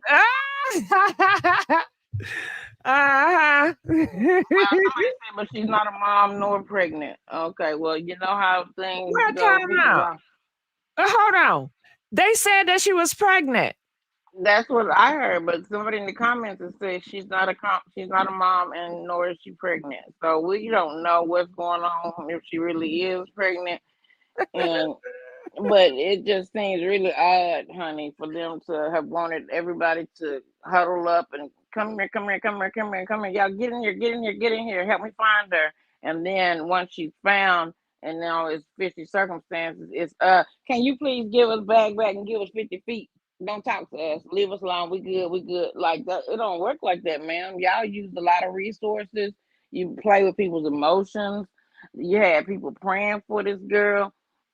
Uh-huh. But she's not a mom nor pregnant. Okay, well, you know how things go. Hold on. They said that she was pregnant. That's what I heard, but somebody in the comments has said she's not a mom, and nor is she pregnant. So we don't know what's going on, if she really is pregnant. And but it just seems really odd, honey, for them to have wanted everybody to huddle up and come here. Y'all get in here, help me find her. And then once she's found, and now it's 50 circumstances, it's can you please give us back and give us 50 feet? Don't talk to us. Leave us alone. We good. Like that. It don't work like that, ma'am. Y'all use a lot of resources. You play with people's emotions. You had people praying for this girl.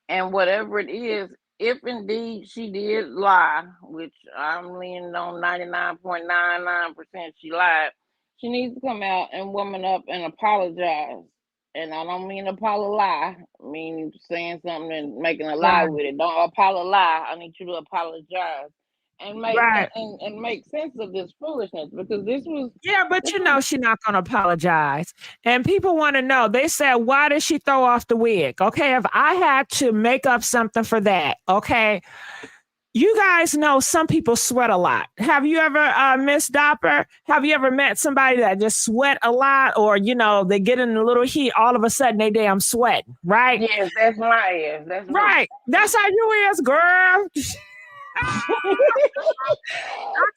And whatever it is, if indeed she did lie, which I'm leaning on 99.99% she lied, she needs to come out and woman up and apologize. And I don't mean apologize, I mean saying something and making a lie with it. Don't apologize. I need you to apologize and make sense of this foolishness, because this was but you know she's not gonna apologize. And people want to know, they said, why did she throw off the wig? Okay, if I had to make up something for that, okay. You guys know some people sweat a lot. Have you ever, Miss Dopper, have you ever met somebody that just sweat a lot, or, you know, they get in a little heat, all of a sudden they damn sweating, right? Yes, that's my ass. That's right. That's how you is, girl. I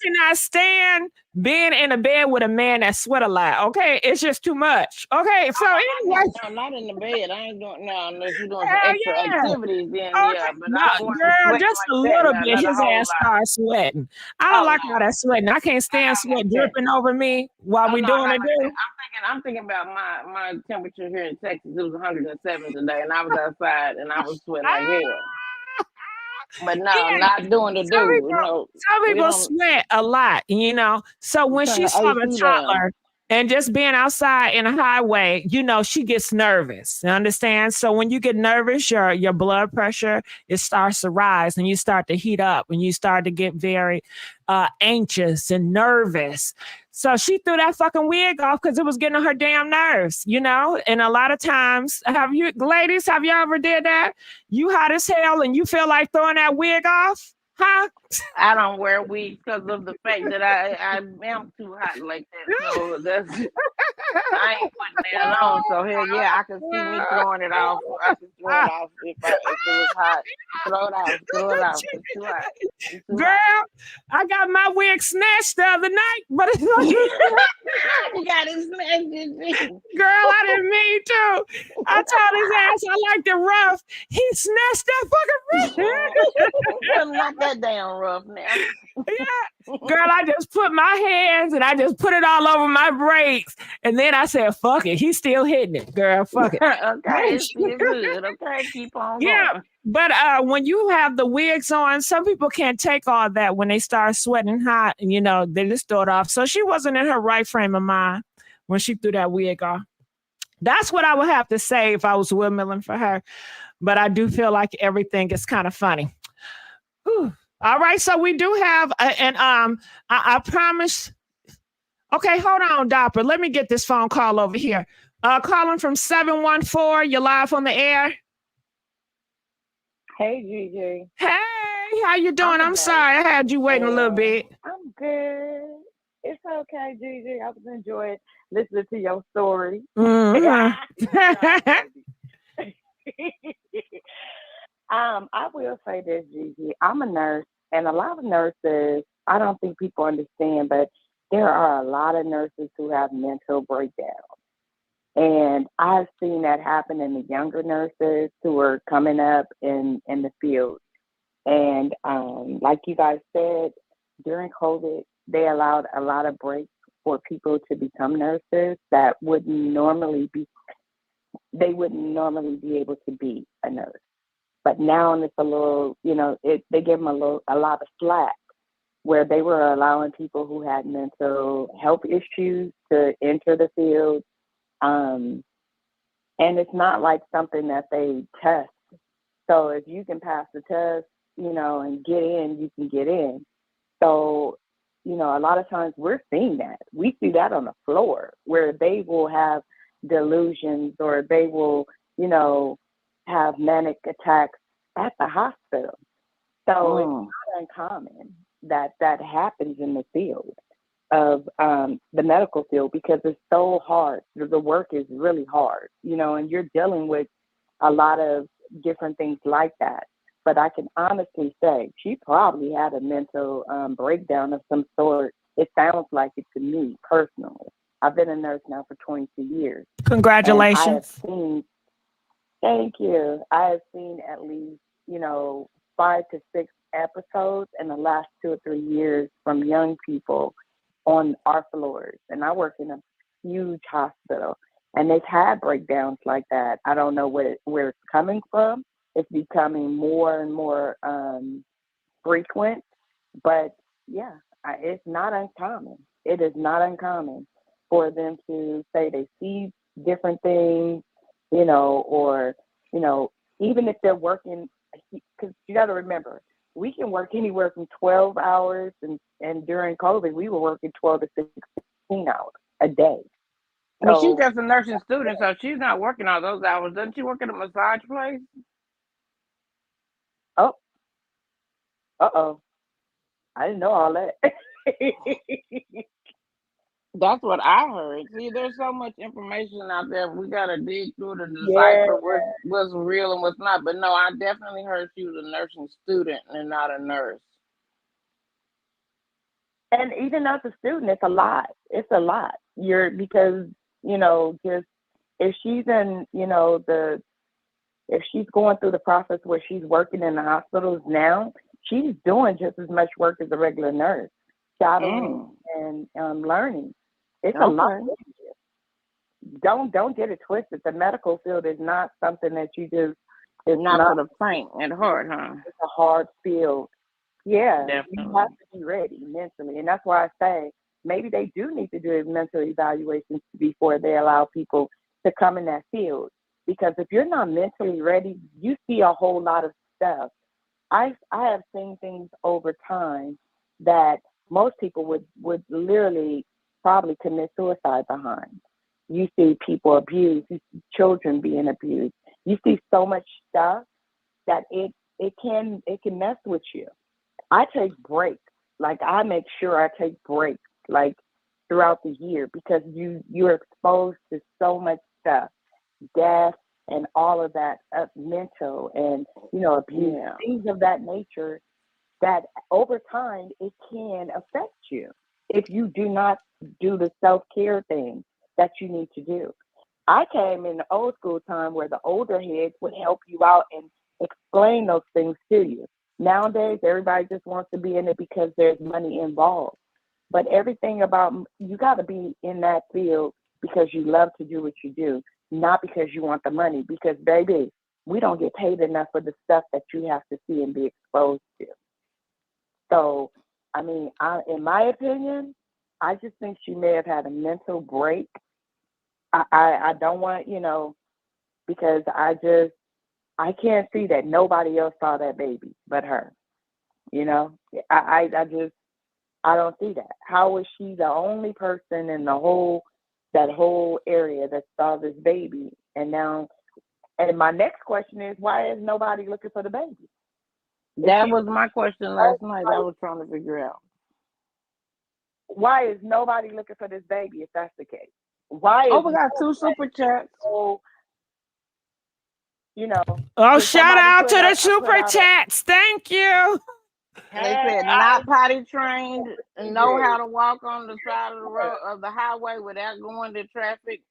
cannot stand being in a bed with a man that sweat a lot. Okay, it's just too much. Okay, so anyway, I'm not in the bed. I ain't doing no unless you're doing some extra activities. Then yeah, but no, girl, just like a little bit. His ass starts sweating. I don't like all that sweating. I can't stand sweat dripping over me while we doing it. I'm thinking about my temperature here in Texas. It was 107 today, and I was outside and I was sweating like hell. But no, not doing the do. Some people sweat a lot, you know. So when she saw the toddler and just being outside in a highway, you know, she gets nervous. You understand? So when you get nervous, your blood pressure, it starts to rise and you start to heat up and you start to get very anxious and nervous. So she threw that fucking wig off because it was getting on her damn nerves, you know? And a lot of times, have you ever did that? You hot as hell and you feel like throwing that wig off? Huh? I don't wear wigs because of the fact that I am too hot like that. So that's I ain't putting that on. So hell yeah, I can see me throwing it off. I can throw it off if it was hot. Throw it off. It's too hot. Girl, I got my wig snatched the other night, but it's like you got it snatched. Girl, I didn't mean to. I told his ass I liked it rough. He snatched that fucking rough. Not that damn rough now. Yeah. Girl, I just put my hands and I just put it all over my brakes. And then I said, fuck it. He's still hitting it, girl. Fuck it. Okay, it's still good. Okay, keep on going. Yeah. But when you have the wigs on, some people can't take all that when they start sweating hot and, you know, they just throw it off. So she wasn't in her right frame of mind when she threw that wig off. That's what I would have to say if I was windmilling for her. But I do feel like everything is kind of funny. Whew. All right, so we do have, I promise. Okay, hold on, Dopper. Let me get this phone call over here. Calling from 714. You're live on the air. Hey, Gigi. Hey, how you doing? I'm sorry, I had you waiting a little bit. I'm good. It's okay, Gigi. I was enjoying listening to your story. I will say this, Gigi. I'm a nurse, and a lot of nurses, I don't think people understand, but there are a lot of nurses who have mental breakdowns. And I've seen that happen in the younger nurses who are coming up in the field. And like you guys said, during COVID, they allowed a lot of breaks for people to become nurses that wouldn't normally be able to be a nurse. But now it's a little, they give them a lot of slack where they were allowing people who had mental health issues to enter the field. And it's not like something that they test. So if you can pass the test, and get in, you can get in. So, a lot of times we're seeing that. We see that on the floor where they will have delusions or they will, have manic attacks at the hospital. So it's not uncommon that happens in the field of the medical field because it's so hard. The work is really hard, and you're dealing with a lot of different things like that. But I can honestly say she probably had a mental breakdown of some sort. It sounds like it to me personally. I've been a nurse now for 22 years. Congratulations. Thank you. I have seen at least, 5 to 6 episodes in the last 2 or 3 years from young people on our floors. And I work in a huge hospital, and they've had breakdowns like that. I don't know where it's coming from. It's becoming more and more frequent, but yeah, it's not uncommon. It is not uncommon for them to say they see different things, or, even if they're working, because you got to remember, we can work anywhere from 12 hours, and during COVID, we were working 12 to 16 hours a day. Well, she's just a nursing student, so she's not working all those hours. Doesn't she work at a massage place? Oh, uh-oh. I didn't know all that. That's what I heard. See, there's so much information out there. We got to dig through to decipher what's real and what's not. But no, I definitely heard she was a nursing student and not a nurse. And even as a student, it's a lot. It's a lot. Because, just if she's in, if she's going through the process where she's working in the hospitals now, she's doing just as much work as a regular nurse, shadowing and learning. It's a lot. Don't get it twisted. The medical field is not something that you just. It's not for the faint and hard, huh? It's a hard field. Yeah, definitely. You have to be ready mentally, and that's why I say maybe they do need to do mental evaluations before they allow people to come in that field. Because if you're not mentally ready, you see a whole lot of stuff. I have seen things over time that most people would literally probably commit suicide behind. You see people abused, you see children being abused. You see so much stuff that it can mess with you. I take breaks. Like I make sure I take breaks like throughout the year because you're exposed to so much stuff, death and all of that, mental and abuse, things of that nature. That over time it can affect you if you do not do the self-care thing that you need to do. I came in the old school time where the older heads would help you out and explain those things to you. Nowadays, everybody just wants to be in it because there's money involved. But everything about you got to be in that field because you love to do what you do, not because you want the money. Because, baby, we don't get paid enough for the stuff that you have to see and be exposed to. So, I mean, in my opinion, I just think she may have had a mental break I don't want, because I can't see that nobody else saw that baby but her. I don't see that. How is she the only person in that whole area that saw this baby? And my next question is, why is nobody looking for the baby? That was my question last night. I was trying to figure out. Why is nobody looking for this baby if that's the case? Why? Oh, we got 2 super chats. So, Oh, shout out to the super chats. Thank you. They said not potty trained, know how to walk on the side of the road of the highway without going to traffic.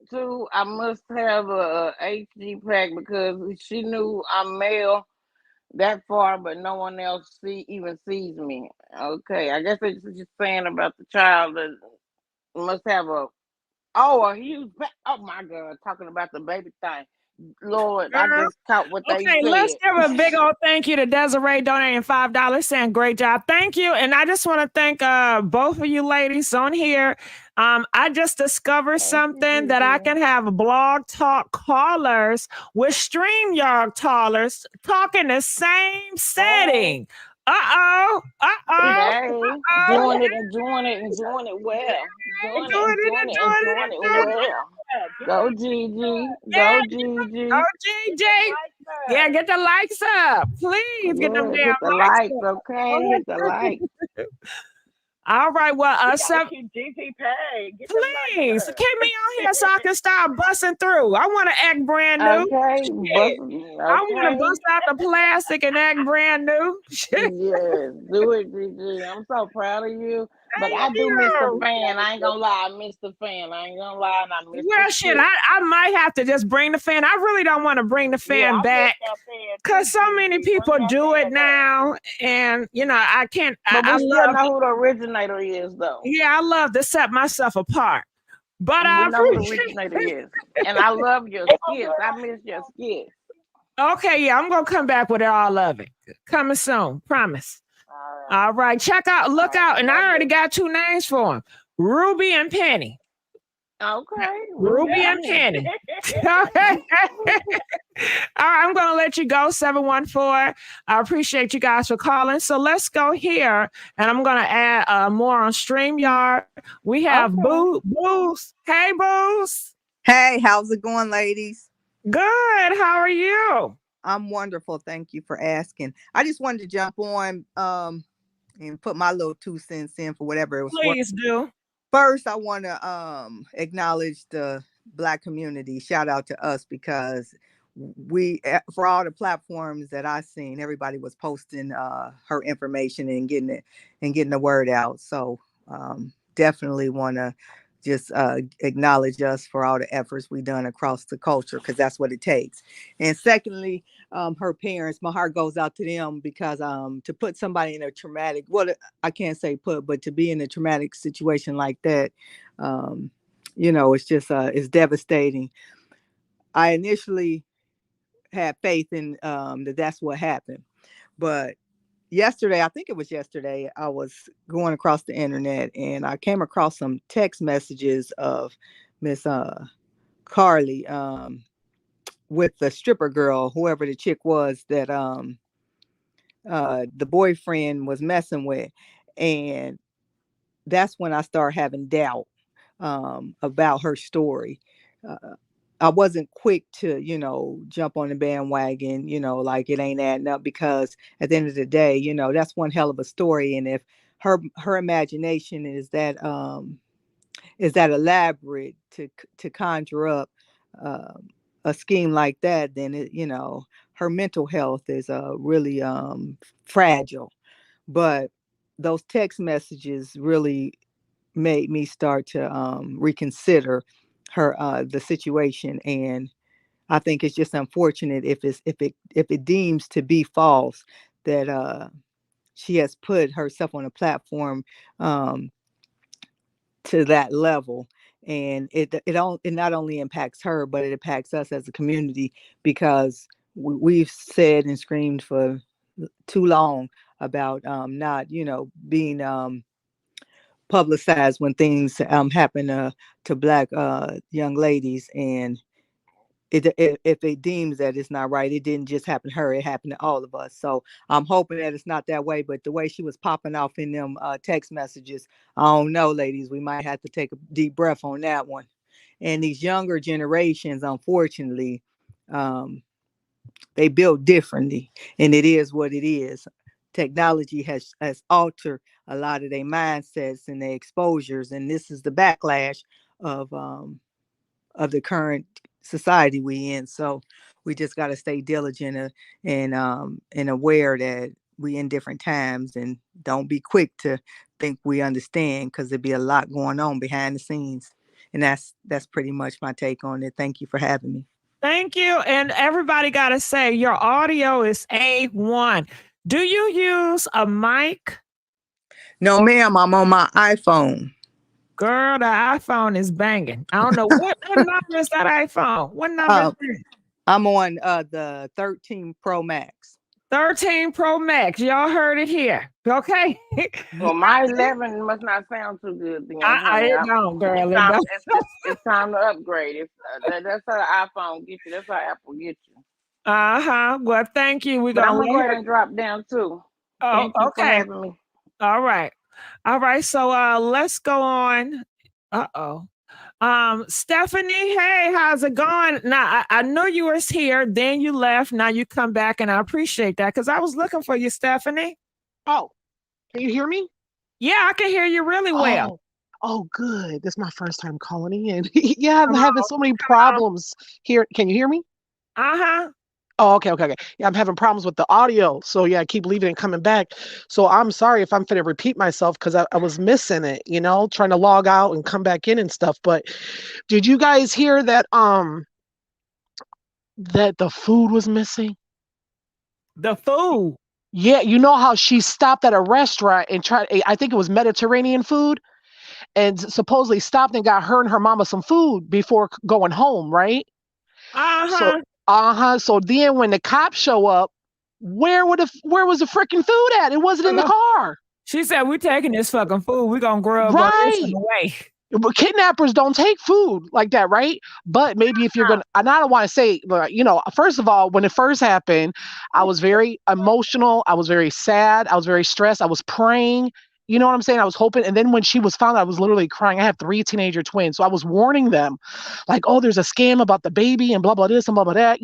2, I must have a HG pack because she knew I'm male that far, but no one else even sees me. Okay, I guess it's just saying about the child that must have a huge back. Oh my God, talking about the baby thing. Lord, I just caught what they said. Let's give a big old thank you to Desiree donating $5, saying great job. Thank you. And I just want to thank both of you ladies on here. I just discovered something that I can have blog talk callers with StreamYard callers talking the same setting. Doing it well. Go GIGI. Go GIGI. Go GIGI. Yeah, get the likes up. Please get them damn hit the likes, okay? Hit the likes. All right, well, keep GG paid. Please keep me on here so I can start busting through. I want to act brand new. Okay. I want to bust out the plastic and act brand new. Yes, do it, GG. I'm so proud of you. But I do miss the fan. I ain't gonna lie, I miss the fan. I ain't gonna lie, and I miss the shit. I might have to just bring the fan. I really don't want to bring the fan back because so many people do it now, and I can't. But we still know who the originator is, though. Yeah, I love to set myself apart. But I know who the originator is, and I love your skits. I miss your skits. Okay, yeah, I'm gonna come back with all of it. Coming soon, promise. All right, look out, and I already got 2 names for them: Ruby and Penny. Okay, Ruby and Penny. Okay. All right, I'm gonna let you go. 714. I appreciate you guys for calling. So let's go here, and I'm gonna add more on StreamYard. We have Booze. Hey, Booze. Hey, how's it going, ladies? Good. How are you? I'm wonderful. Thank you for asking. I just wanted to jump on and put my little 2 cents in for whatever it was. Please do. First, I want to acknowledge the Black community. Shout out to us because for all the platforms that I've seen, everybody was posting her information and getting the word out. So definitely want to just acknowledge us for all the efforts we've done across the culture, because that's what it takes. And secondly, her parents, my heart goes out to them, because to put somebody in a traumatic, I can't say but to be in a traumatic situation like that, it's just it's devastating. I initially had faith in that's what happened, but I think it was yesterday, I was going across the internet and I came across some text messages of Miss Carlee with the stripper girl, whoever the chick was that the boyfriend was messing with. And that's when I started having doubt about her story. I wasn't quick to, jump on the bandwagon, like it ain't adding up, because at the end of the day, that's one hell of a story. And if her imagination is that elaborate to conjure up a scheme like that, then her mental health is really fragile. But those text messages really made me start to reconsider the situation. And I think it's just unfortunate if it deems to be false that she has put herself on a platform to that level. And it not only impacts her, but it impacts us as a community, because we've said and screamed for too long about not being publicized when things happen to Black young ladies, and if it deems that it's not right, it didn't just happen to her, it happened to all of us. So I'm hoping that it's not that way, but the way she was popping off in them text messages, I don't know, ladies, we might have to take a deep breath on that one. And these younger generations, unfortunately, they build differently, and it is what it is. Technology has altered a lot of their mindsets and their exposures, and this is the backlash of the current society we in. So we just got to stay diligent and aware that we in different times, and don't be quick to think we understand, because there'd be a lot going on behind the scenes. And that's pretty much my take on it. Thank you for having me. Thank you. And everybody got to say your audio is A1. Do you use a mic? No, ma'am. I'm on my iPhone. Girl, the iPhone is banging. I don't know what number is that iPhone. What number is it? I'm on the 13 Pro Max. 13 Pro Max. Y'all heard it here. Okay. Well, my 11 must not sound too good. Then, I don't, girl. It's time to upgrade. That's how the iPhone gets you. That's how Apple gets you. Well, thank you. I'm gonna go ahead and drop down too. Oh, Thank you okay. for having me. All right. So let's go on. Stephanie, hey, how's it going? Now I know you were here, then you left, now you come back, and I appreciate that, because I was looking for you, Stephanie. Oh, can you hear me? Yeah, I can hear you really well. Oh, good. This is my first time calling in. Yeah, I'm having so many problems here. Can you hear me? Oh, okay. Yeah, I'm having problems with the audio. So yeah, I keep leaving and coming back. So I'm sorry if I'm going to repeat myself, because I was missing it, trying to log out and come back in and stuff. But did you guys hear that that the food was missing? The food? Yeah, you know how she stopped at a restaurant and I think it was Mediterranean food, and supposedly stopped and got her and her mama some food before going home, right? So then when the cops show up, where was the freaking food at? It wasn't in the car. She said, "We're taking this fucking food. We're gonna grub this away." But kidnappers don't take food like that, right? But maybe if you're gonna, and I don't want to say, first of all, when it first happened, I was very emotional. I was very sad. I was very stressed. I was praying. You know what I'm saying? I was hoping. And then when she was found, I was literally crying. I have 3 teenager twins. So I was warning them like, oh, there's a scam about the baby and blah, blah, this and blah, blah, that,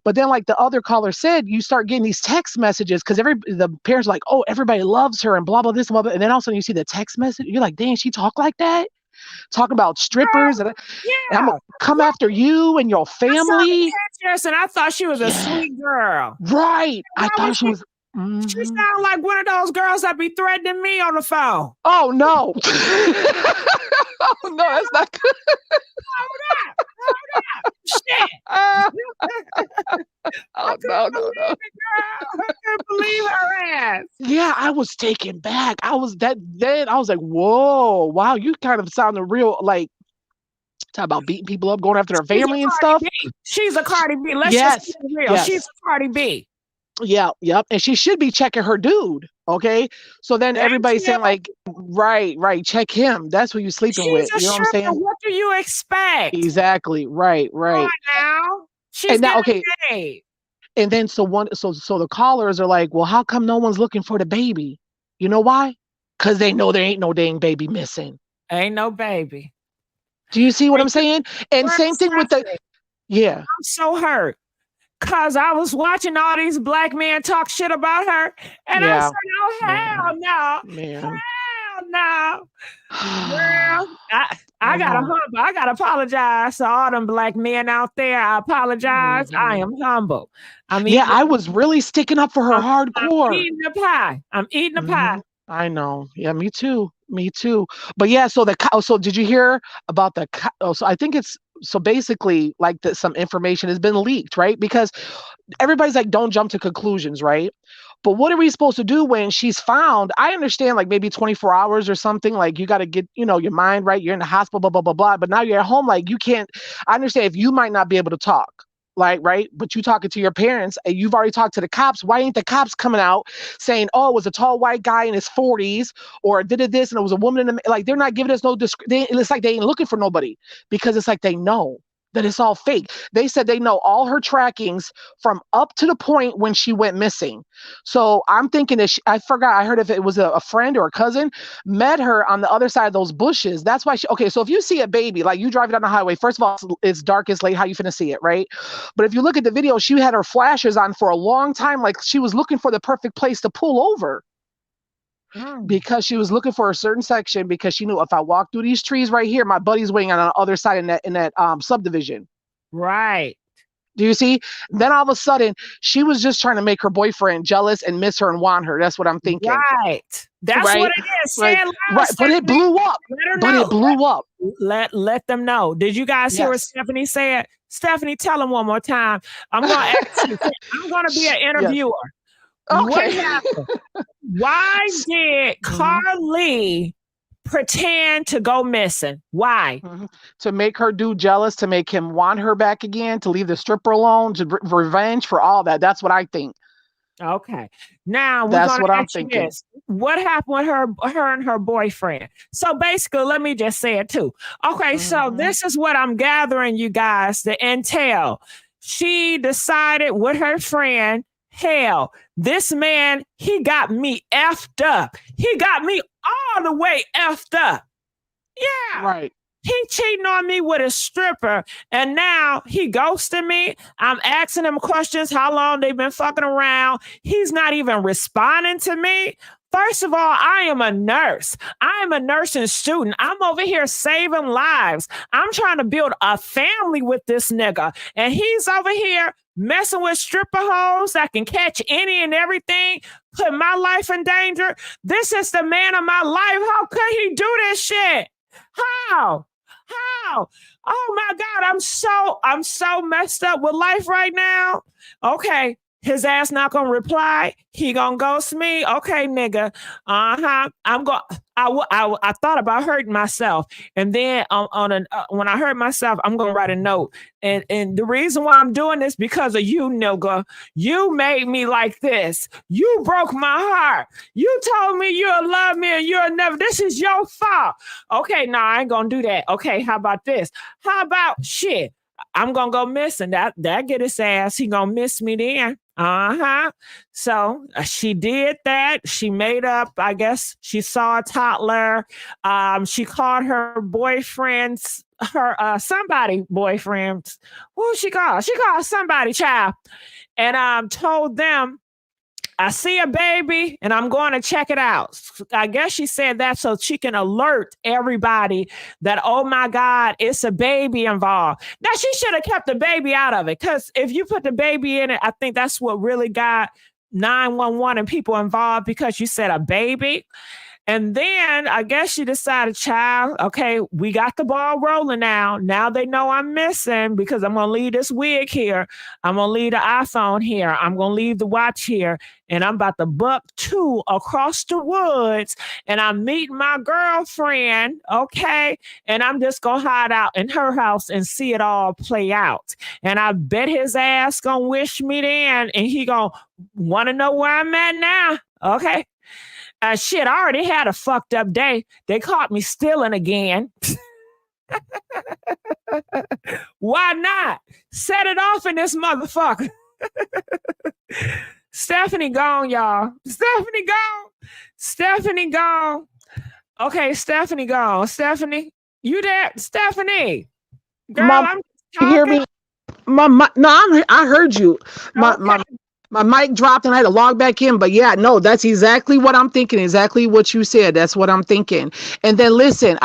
But then like the other caller said, you start getting these text messages because the parents are like, oh, everybody loves her and blah, blah, this and blah, blah. And then all of a sudden you see the text message. You're like, dang, she talk like that? Talking about strippers and I'm going to come after you and your family. And I thought she was a sweet girl. Right. I thought she was. Mm-hmm. She sounded like one of those girls that be threatening me on the phone. Oh no. Oh no, that's not good. Hold up. Shit. Oh no. I can't believe her ass. Yeah, I was taken back. I was like, whoa, wow, you kind of sounded real like talk about beating people up, going after their family and stuff. She's a Cardi B. Let's just be real. Yes. She's a Cardi B. Yeah, yep. And she should be checking her dude. Okay. So then everybody's saying like, right, check him. That's who you're sleeping with. You know what I'm saying? What do you expect? Exactly. Right. Now. She's and now, okay. Paid. And then so the callers are like, well, how come no one's looking for the baby? You know why? Because they know there ain't no dang baby missing. Ain't no baby. Do you see what I'm saying? And same thing with yeah. I'm so hurt. Cause I was watching all these black men talk shit about her, and I said, "Oh hell no, hell no, girl!" I gotta apologize to all them black men out there. I apologize. I am humble. I was really sticking up for her hardcore. I'm eating the pie. I know. Yeah, me too. But yeah, so did you hear about so I think it's. So basically, like some information has been leaked, right? Because everybody's like, don't jump to conclusions, right? But what are we supposed to do when she's found? I understand like maybe 24 hours or something, like you got to get, your mind right. You're in the hospital, blah, blah, blah, blah. But now you're at home, like you can't, I understand if you might not be able to talk. like, right? But you talking to your parents and you've already talked to the cops. Why ain't the cops coming out saying, oh, it was a tall white guy in his 40s or did it this and it was a woman in the, like, they're not giving us no, it's like they ain't looking for nobody because it's like they know that it's all fake. They said they know all her trackings from up to the point when she went missing. So I'm thinking that I forgot, I heard if it was a friend or a cousin met her on the other side of those bushes. That's why okay, so if you see a baby, like you drive down the highway, first of all, it's dark, it's late, how you finna see it, right? But if you look at the video, she had her flashers on for a long time, like she was looking for the perfect place to pull over. Because she was looking for a certain section because she knew if I walk through these trees right here, my buddy's waiting on the other side in that subdivision. Right. Do you see? Then all of a sudden, she was just trying to make her boyfriend jealous and miss her and want her. That's what I'm thinking. Right. That's right? what it is. Like, Say it loud, right. But it blew up. But it blew up. Let them know. Did you guys hear what Stephanie said? Stephanie, tell them one more time. I'm going to ask you. I'm going to be an interviewer. Okay. What happened? Why did Carlee pretend to go missing? Why? To make her dude jealous, to make him want her back again, to leave the stripper alone, to revenge for all that. That's what I think. Okay. Now that's what I'm thinking. What happened with her and her boyfriend? So basically, let me just say it too. Okay, so this is what I'm gathering, you guys, the intel. She decided with her friend, hell, this man, he got me effed up. He got me all the way effed up. Yeah. Right. He cheating on me with a stripper, and now he ghosted me. I'm asking him questions, how long they've been fucking around. He's not even responding to me. First of all, I am a nurse. I am a nursing student. I'm over here saving lives. I'm trying to build a family with this nigga, and he's over here messing with stripper hoes that can catch any and everything, put my life in danger. This is the man of my life. How could he do this shit? How? Oh my God, I'm so messed up with life right now. Okay, his ass not gonna reply. He gonna ghost me. Okay, nigga. I thought about hurting myself, and then when I hurt myself, I'm gonna write a note. And the reason why I'm doing this because of you, nigga. You made me like this. You broke my heart. You told me you'll love me and you'll never. This is your fault. Okay, no, I ain't gonna do that. Okay, how about this? How about shit? I'm gonna go missing. That get his ass. He gonna miss me then. So she did that. She made up. I guess she saw a toddler. She called her boyfriends. Somebody boyfriends. Who she called? She called somebody child, and told them, I see a baby and I'm going to check it out. I guess she said that so she can alert everybody that, oh my God, it's a baby involved. Now she should have kept the baby out of it, because if you put the baby in it, I think that's what really got 911 and people involved, because you said a baby. And then I guess she decided, child, okay, we got the ball rolling now. Now they know I'm missing because I'm going to leave this wig here. I'm going to leave the iPhone here. I'm going to leave the watch here. And I'm about to buck 2 across the woods. And I'm meeting my girlfriend, okay? And I'm just going to hide out in her house and see it all play out. And I bet his ass going to wish me then. And he going to want to know where I'm at now, okay? Shit, I already had a fucked up day. They caught me stealing again. Why not? Set it off in this motherfucker. Stephanie gone, y'all. Stephanie gone. Okay, Stephanie gone. Stephanie, you there? Stephanie. Girl, I'm you hear me? I heard you. My mic dropped and I had to log back in. But yeah, no, that's exactly what I'm thinking. Exactly what you said. That's what I'm thinking. And then listen,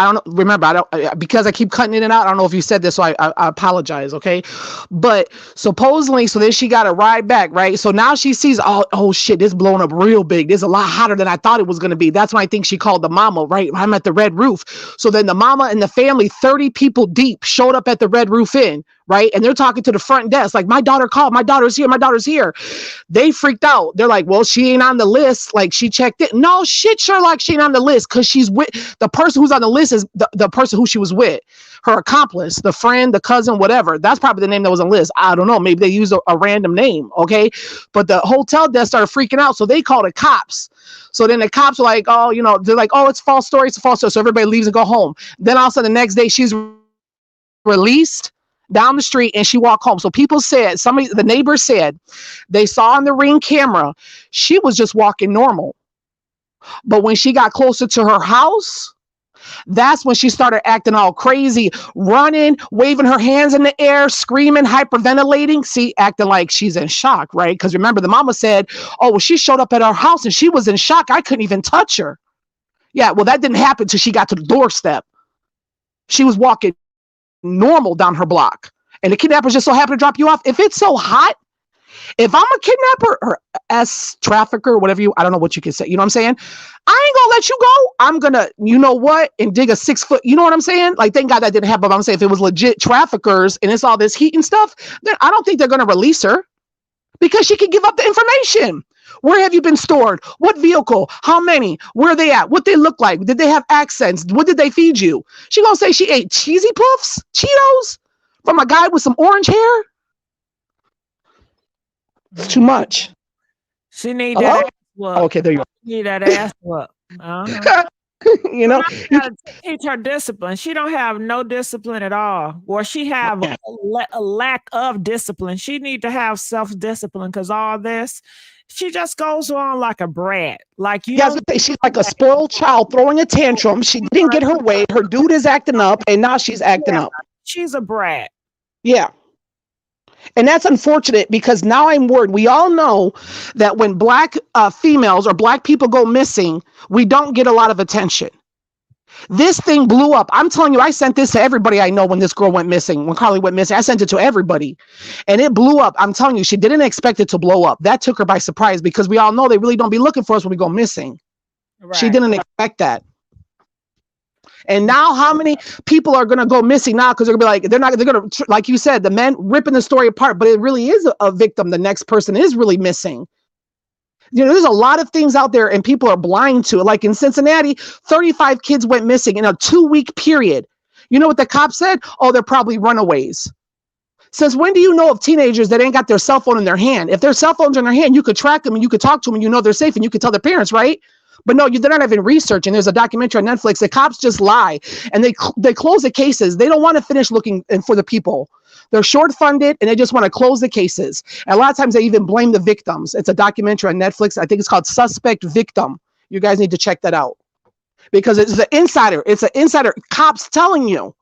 because I keep cutting in and out. I don't know if you said this, so I apologize. Okay. But supposedly, so then she got a ride back, right? So now she sees, oh shit, this blowing up real big. This is a lot hotter than I thought it was going to be. That's why I think she called the mama, right? I'm at the Red Roof. So then the mama and the family, 30 people deep, showed up at the Red Roof Inn. right? And they're talking to the front desk, like, my daughter called, my daughter's here, my daughter's here. They freaked out. They're like, well, she ain't on the list. Like, she checked it. No shit, Sherlock, she ain't on the list, because she's with the person who's on the list is the person who she was with, her accomplice, the friend, the cousin, whatever. That's probably the name that was on the list. I don't know. Maybe they used a random name. Okay. But the hotel desk started freaking out. So they called the cops. So then the cops were like, oh, you know, they're like, oh, it's a false story. It's a false story. So everybody leaves and go home. Then all of a sudden the next day she's released down the street and she walked home. So people said, the neighbors said they saw on the Ring camera, she was just walking normal. But when she got closer to her house, that's when she started acting all crazy, running, waving her hands in the air, screaming, hyperventilating. See, acting like she's in shock, right? Because remember, the mama said, oh, well, she showed up at our house and she was in shock. I couldn't even touch her. Yeah, well, that didn't happen till she got to the doorstep. She was walking normal down her block. And the kidnappers just so happen to drop you off. If it's so hot, if I'm a kidnapper or trafficker, whatever I don't know what you can say. You know what I'm saying? I ain't gonna let you go. I'm gonna, you know what? And dig a 6 foot, you know what I'm saying? Like, thank God that didn't happen. But I'm saying if it was legit traffickers and it's all this heat and stuff, then I don't think they're gonna release her because she could give up the information. Where have you been stored? What vehicle? How many? Where are they at? What they look like? Did they have accents? What did they feed you? She gonna say she ate cheesy puffs, Cheetos from a guy with some orange hair? It's too much. She need that ass whoop. Okay, there you go. She need that ass whoop. You know, you gotta teach her discipline. She don't have no discipline at all, or she have a lack of discipline. She need to have self-discipline because all this, she just goes on like a brat. Like you, she's like a spoiled child throwing a tantrum. She didn't get her way. Her dude is acting up, and now she's acting up. She's a brat. Yeah. And that's unfortunate because now I'm worried. We all know that when Black females or Black people go missing, we don't get a lot of attention. This thing blew up. I'm telling you, I sent this to everybody I know when this girl went missing, when Carlee went missing. I sent it to everybody and it blew up. I'm telling you, she didn't expect it to blow up. That took her by surprise because we all know they really don't be looking for us when we go missing. Right. She didn't expect that. And now how many people are going to go missing now? Because they're going to be like, they're going to, like you said, the men ripping the story apart, but it really is a victim. The next person is really missing. You know, there's a lot of things out there and people are blind to it. Like in Cincinnati, 35 kids went missing in a 2-week period. You know what the cops said? Oh, they're probably runaways. Since when do you know of teenagers that ain't got their cell phone in their hand? If their cell phone's in their hand, you could track them and you could talk to them and you know they're safe and you could tell their parents, right? But no, they're not even researching. There's a documentary on Netflix. The cops just lie and they close the cases. They don't want to finish looking for the people. They're short funded and they just want to close the cases. And a lot of times they even blame the victims. It's a documentary on Netflix. I think it's called Suspect Victim. You guys need to check that out because it's an insider. It's an insider. Cops telling you.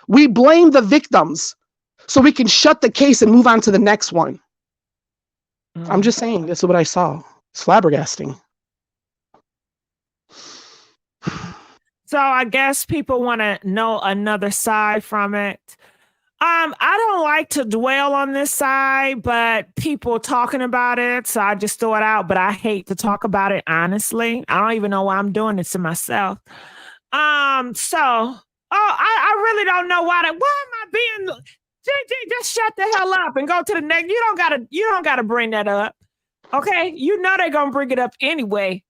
We blame the victims so we can shut the case and move on to the next one. I'm just saying, this is what I saw. It's flabbergasting. So I guess people want to know another side from it. I don't like to dwell on this side, but people talking about it, so I just throw it out. But I hate to talk about it, honestly. I don't even know why I'm doing it to myself. I really don't know why am I being GG, just shut the hell up and go to the next. You don't gotta bring that up. Okay? You know they're gonna bring it up anyway.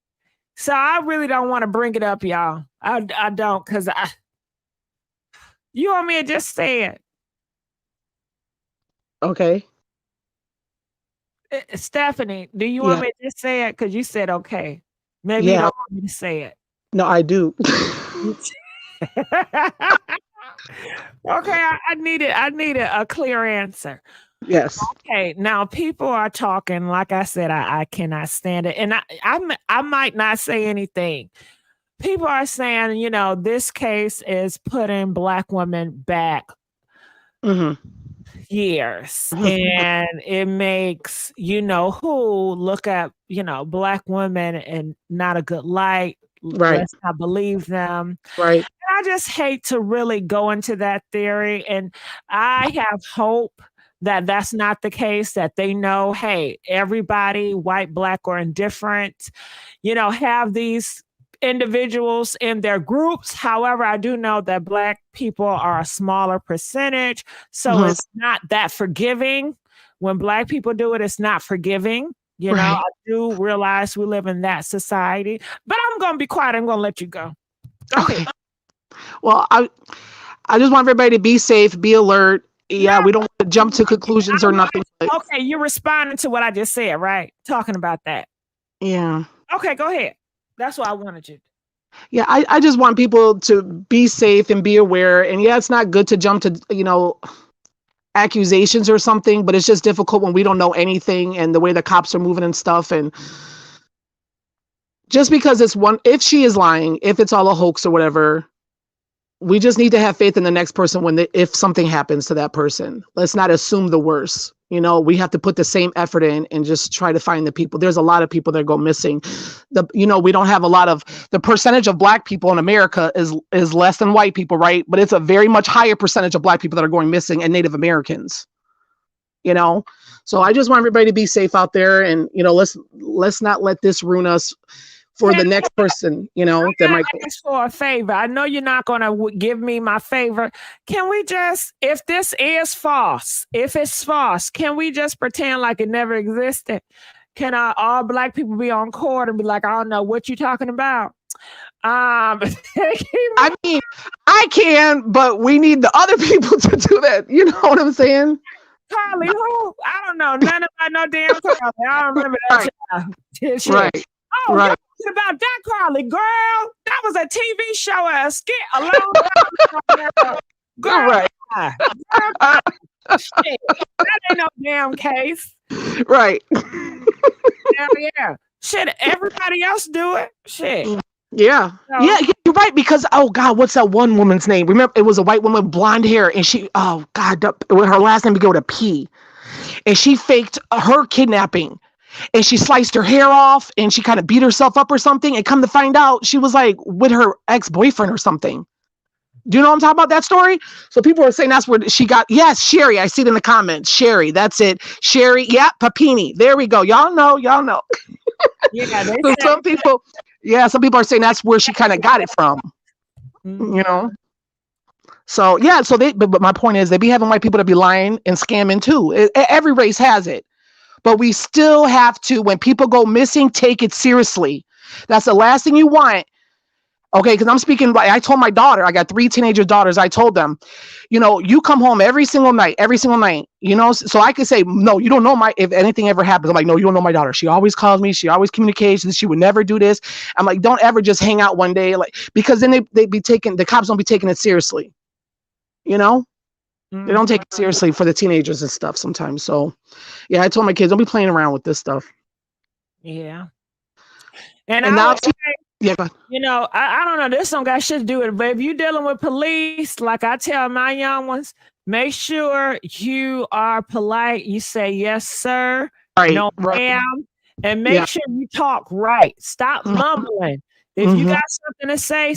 So I really don't want to bring it up, y'all. I don't, because you want me to just say it. Okay. Stephanie, do you want me to just say it? Because you said okay. Maybe you don't want me to say it. No, I do. Okay, I needed a clear answer. Yes. Okay, now people are talking. Like I said, I cannot stand it. And I might not say anything. People are saying, you know, this case is putting Black women back years. And it makes, you know, who look at, you know, Black women in not a good light. Right. Let's not believe them. Right. And I just hate to really go into that theory. And I have hope that that's not the case, that they know, hey, everybody, white, Black, or indifferent, you know, have these individuals in their groups. However, I do know that Black people are a smaller percentage. So it's not that forgiving. When Black people do it, it's not forgiving. You know, I do realize we live in that society. But I'm going to be quiet. I'm going to let you go. Go ahead. Well, I just want everybody to be safe, be alert. Yeah, we don't want to jump to conclusions or nothing. Okay, you're responding to what I just said, right? Talking about that. Yeah. Okay, go ahead. That's what I wanted you to. Yeah, I just want people to be safe and be aware. And yeah, it's not good to jump to, you know, accusations or something, but it's just difficult when we don't know anything and the way the cops are moving and stuff. And just because it's one, if she is lying, if it's all a hoax or whatever, we just need to have faith in the next person if something happens to that person. Let's not assume the worst. You know, we have to put the same effort in and just try to find the people. There's a lot of people that go missing. We don't have a lot of, the percentage of Black people in America is less than white people, right? But it's a very much higher percentage of Black people that are going missing and Native Americans, you know? So I just want everybody to be safe out there, and, you know, let's not let this ruin us for the next person, you know, that might ask for a favor. I know you're not going to give me my favor. Can we just, if this is false, if it's false, can we just pretend like it never existed? Can all Black people be on court and be like, I don't know what you're talking about? I mean, I can, but we need the other people to do that. You know what I'm saying? Carlee, who? I don't know. None of I know damn Carlee. I don't remember that. Right. Oh, right. About that, Carlee, girl, that was a TV show, a skit a long time ago. Girl, right. Girl, shit, that ain't no damn case. Right. Hell yeah. Shit, everybody else do it. Shit. Yeah. So, yeah, you're right, because, oh God, what's that one woman's name? Remember, it was a white woman with blonde hair, and she, oh God, her last name began with a P, and she faked her kidnapping. And she sliced her hair off and she kind of beat herself up or something. And come to find out, she was like with her ex-boyfriend or something. Do you know what I'm talking about, that story? So people are saying that's where she got, yes, Sherry. I see it in the comments. Sherry, that's it. Sherry, yeah, Papini. There we go. Y'all know. Yeah, so some people are saying that's where she kind of got it from. You know? So yeah, but my point is they be having white people to be lying and scamming too. Every race has it. But we still have to, when people go missing, take it seriously. That's the last thing you want. Okay, because I'm speaking, I told my daughter, I got 3 teenager daughters. I told them, you know, you come home every single night, you know, so I could say, no, you don't know if anything ever happens. I'm like, no, you don't know my daughter. She always calls me. She always communicates. She would never do this. I'm like, don't ever just hang out one day. Because then the cops don't be taking it seriously. You know? They don't take it seriously for the teenagers and stuff sometimes. So, yeah, I told my kids, don't be playing around with this stuff. Yeah. And now, you know, I don't know, this don't got shit to do with it, but if you're dealing with police, like I tell my young ones, make sure you are polite. You say, yes, sir. Right. No, ma'am. And make sure you talk right. Stop mumbling. If you got something to say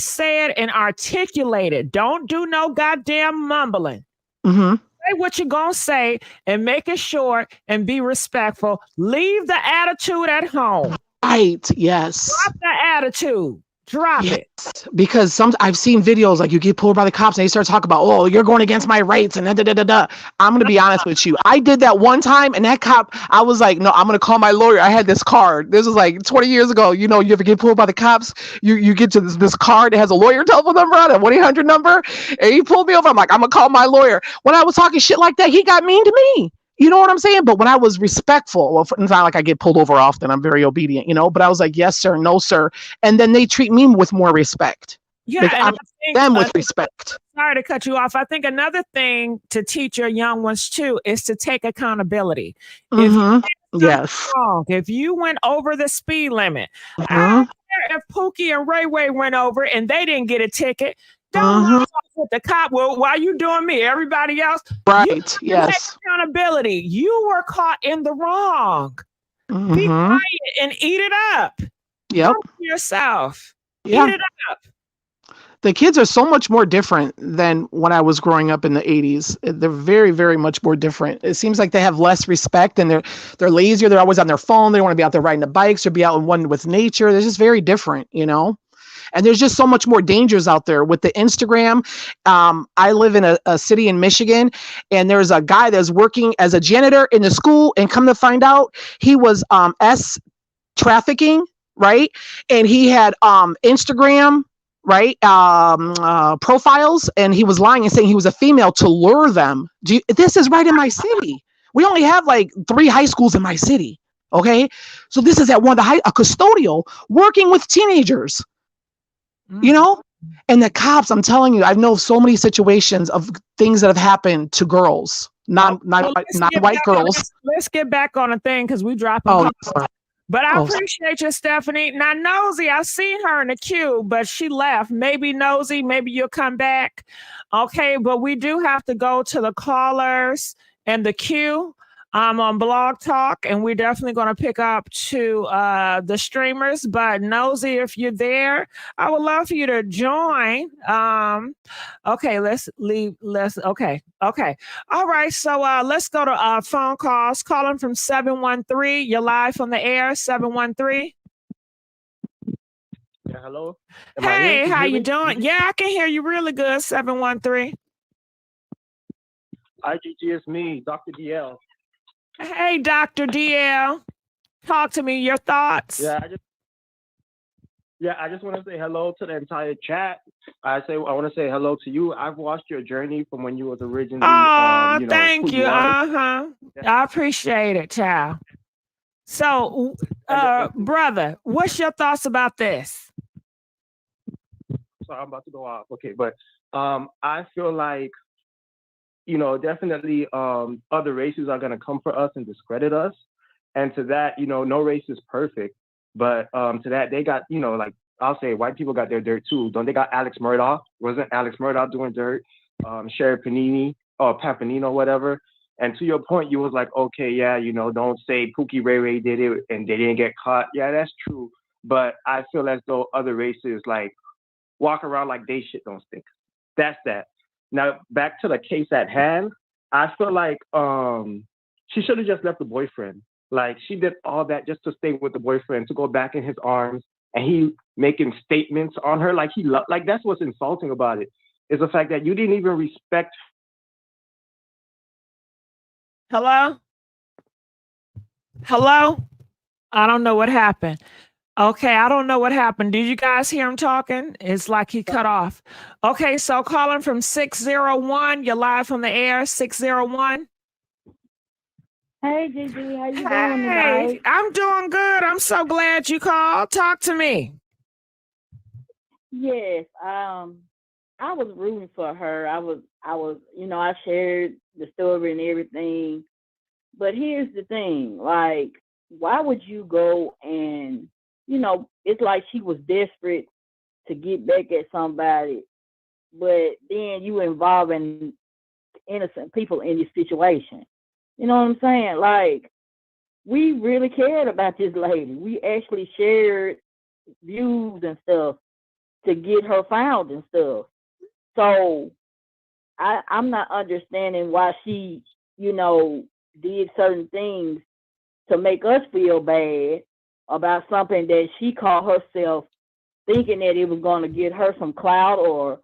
it and articulate it. Don't do no goddamn mumbling. Say what you're going to say and make it short and be respectful. Leave the attitude at home. Right. Yes. Drop the attitude. Drop it. Because I've seen videos like you get pulled by the cops and they start talking about, oh, you're going against my rights and da. I'm going to be honest with you. I did that one time and that cop, I was like, no, I'm going to call my lawyer. I had this card. This was like 20 years ago. You know, you ever get pulled by the cops, you get to this card that has a lawyer telephone number on it, 1-800 number. And he pulled me over. I'm like, I'm going to call my lawyer. When I was talking shit like that, he got mean to me. You know what I'm saying? But when I was respectful, well, it's not like I get pulled over often. I'm very obedient, you know, but I was like, yes, sir, no, sir. And then they treat me with more respect. Yeah. Like, and them with respect. Sorry to cut you off. I think another thing to teach your young ones too is to take accountability. If you went over the speed limit, I don't care if Pookie and Ray Ray went over and they didn't get a ticket. Don't talk with the cop. Well, why are you doing me? Everybody else. Right. Yes. Take accountability. You were caught in the wrong. Be quiet and eat it up. Yep. Talk to yourself. Yeah. Eat it up. The kids are so much more different than when I was growing up in the 80s. They're very, very much more different. It seems like they have less respect and they're lazier. They're always on their phone. They don't want to be out there riding the bikes or be out in one with nature. They're just very different, you know? And there's just so much more dangers out there with the Instagram. I live in a city in Michigan, and there's a guy that's working as a janitor in the school, and come to find out, he was trafficking, right? And he had Instagram, right, profiles, and he was lying and saying he was a female to lure them. This is right in my city. We only have like 3 high schools in my city. Okay, so this is at one of the a custodial working with teenagers, you know, and the cops. I'm telling you, I know so many situations of things that have happened to girls, not white girls. Let's get back on the thing because we dropping. Oh, but I appreciate you, Stephanie. Now, Nosy, I seen her in the queue, but she left. Maybe Nosy, maybe you'll come back. Okay, but we do have to go to the callers and the queue. I'm on Blog Talk, and we're definitely going to pick up to the streamers. But Nosy, if you're there, I would love for you to join. Okay, let's leave. Okay. All right, so let's go to phone calls. Calling from 713. You're live on the air, 713. Yeah, hello. Hey, how you doing? Yeah, I can hear you really good, 713. Hi, GG, it's me, Dr. DL. Hey, Dr. DL, talk to me. Your thoughts? Yeah, I just want to say hello to the entire chat. I want to say hello to you. I've watched your journey from when you was originally. Oh, thank you. I appreciate it, child. So, brother, what's your thoughts about this? Sorry, I'm about to go off. Okay, but I feel like, definitely other races are going to come for us and discredit us. And to that, no race is perfect. But to that, they got, like, I'll say white people got their dirt too. Don't they got Alex Murdaugh? Wasn't Alex Murdaugh doing dirt? Sherry Panini or Pampanino, whatever. And to your point, you was like, okay, yeah, don't say Pookie Ray Ray did it and they didn't get caught. Yeah, that's true. But I feel as though other races like walk around like they shit don't stink. That's that. Now, back to the case at hand, I feel like she should have just left the boyfriend. Like, she did all that just to stay with the boyfriend, to go back in his arms, and he making statements on her like like that's what's insulting about it, is the fact that you didn't even respect. Hello? I don't know what happened. Okay, I don't know what happened. Did you guys hear him talking? It's like he cut off. Okay, so calling from 601. You're live on the air, 601. Hey, Gigi, how you doing Hey, tonight? I'm doing good. I'm so glad you called. Talk to me. Yes, I was rooting for her. I was, I shared the story and everything. But here's the thing, like, why would you go and, it's like she was desperate to get back at somebody, but then you involving innocent people in this situation. You know what I'm saying? Like, we really cared about this lady. We actually shared views and stuff to get her found and stuff. So I'm not understanding why she, did certain things to make us feel bad about something that she called herself thinking that it was going to get her some clout or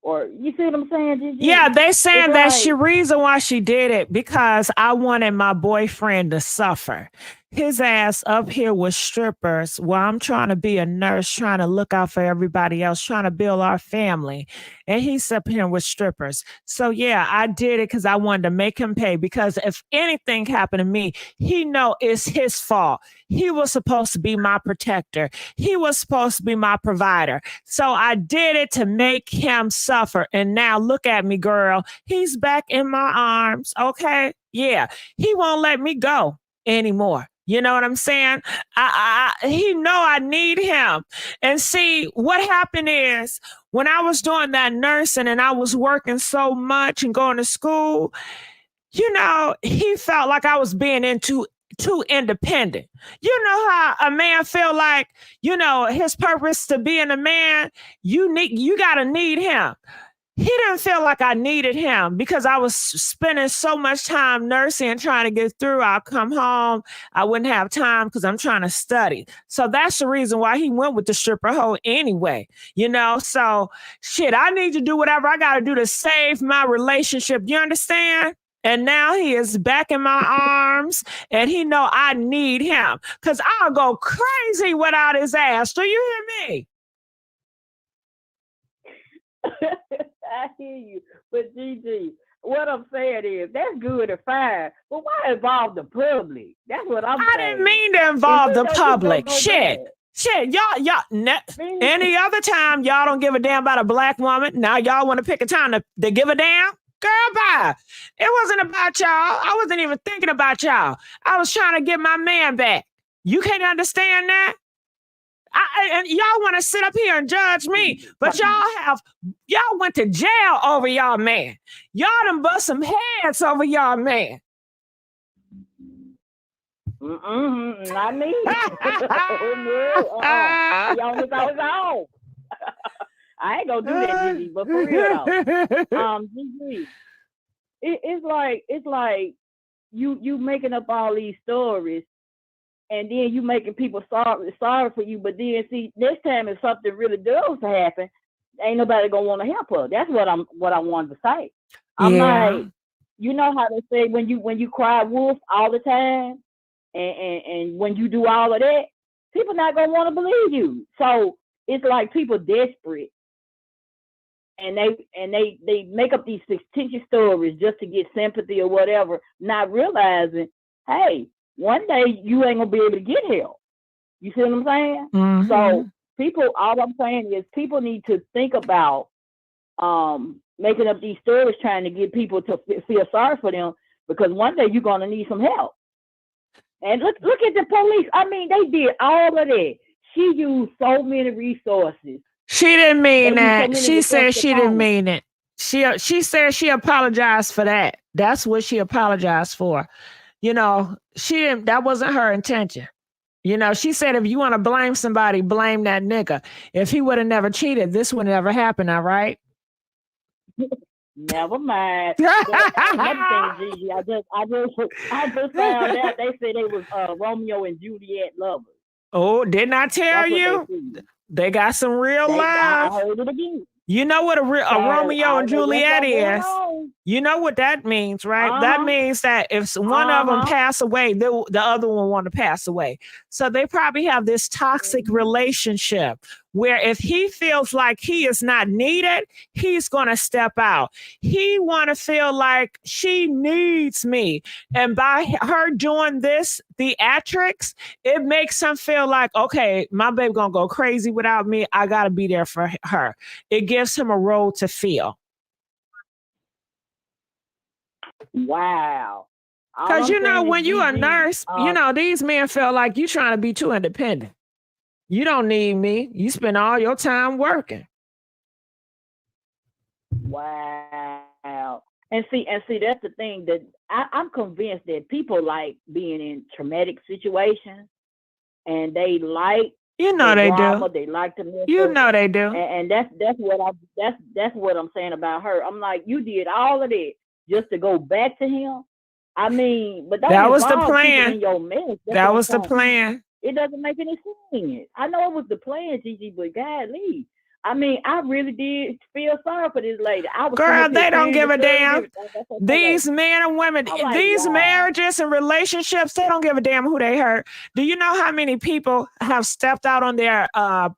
you see what I'm saying, Gigi? Yeah, they saying that's the reason why she did it, because I wanted my boyfriend to suffer. His ass up here with strippers while I'm trying to be a nurse, trying to look out for everybody else, trying to build our family. And he's up here with strippers. So yeah, I did it because I wanted to make him pay, because if anything happened to me, he know it's his fault. He was supposed to be my protector. He was supposed to be my provider. So I did it to make him suffer. And now look at me, girl. He's back in my arms. Okay. Yeah. He won't let me go anymore. You know what I'm saying? He know I need him. And see, what happened is when I was doing that nursing and I was working so much and going to school, he felt like I was being too independent. You know how a man feel like, his purpose to being a man, you got to need him. he didn't feel like I needed him because I was spending so much time nursing and trying to get through. I'll come home, I wouldn't have time because I'm trying to study. So that's the reason why he went with the stripper hoe anyway, you know? So shit, I need to do whatever I got to do to save my relationship. You understand? And now he is back in my arms and he know I need him because I'll go crazy without his ass. Do you hear me? I hear you, but GG, what I'm saying is that's good and fine, but why involve the public? That's what I'm saying. I didn't mean to involve the public. Shit, y'all. Any other time y'all don't give a damn about a black woman. Now y'all want to pick a time to give a damn. Girl, bye. It wasn't about y'all. I wasn't even thinking about y'all. I was trying to get my man back. You can't understand that? And y'all want to sit up here and judge me, but y'all went to jail over y'all man. Y'all done bust some heads over y'all man. Not me. Y'all was on. I ain't gonna do that, Gigi, but for real though. Gigi, it's like you making up all these stories. And then you making people sorry for you, but then see next time if something really does happen, ain't nobody gonna want to help her. That's what I wanted to say. I'm like, you know how they say when you cry wolf all the time, and when you do all of that, people not gonna want to believe you. So it's like people desperate, and they make up these fictitious stories just to get sympathy or whatever, not realizing, hey, one day you ain't gonna be able to get help. You see what I'm saying? Mm-hmm. So people, all I'm saying is people need to think about making up these stories trying to get people to feel sorry for them, because one day you're gonna need some help. And look at the police. I mean, they did all of that. She used so many resources. She didn't mean that. She said she didn't mean it. She said she apologized for that. That's what she apologized for. You know, that wasn't her intention. You know, she said, if you want to blame somebody, blame that nigga. If he would have never cheated, this would never happen, all right? Never mind. Another thing, Gigi, I just found out they said they was Romeo and Juliet lovers. Oh, didn't I tell you? They got some real love. I heard it again. You know what a Romeo and Juliet is? You know what that means, right? That means that if one of them pass away, the other one want to pass away. So they probably have this toxic relationship where if he feels like he is not needed, he's going to step out. He want to feel like she needs me. And by her doing this theatrics, it makes him feel like, okay, my baby going to go crazy without me. I got to be there for her. It gives him a role to fill. Wow. Because, you know, when you're a nurse, you know, these men feel like you're trying to be too independent. You don't need me. You spend all your time working. Wow. And see, that's the thing that I'm convinced that people like being in traumatic situations, and they like, you know, they drama, do. They like to, you know, they do. And that's what I'm saying about her. I'm like, you did all of that just to go back to him. I mean, but that was the plan. In your mess. That was the plan. It doesn't make any sense. I know it was the plan, Gigi, but golly. I mean, I really did feel sorry for this lady. Girl, they don't give a damn. These men and women, these marriages and relationships, they don't give a damn who they hurt. Do you know how many people have stepped out on their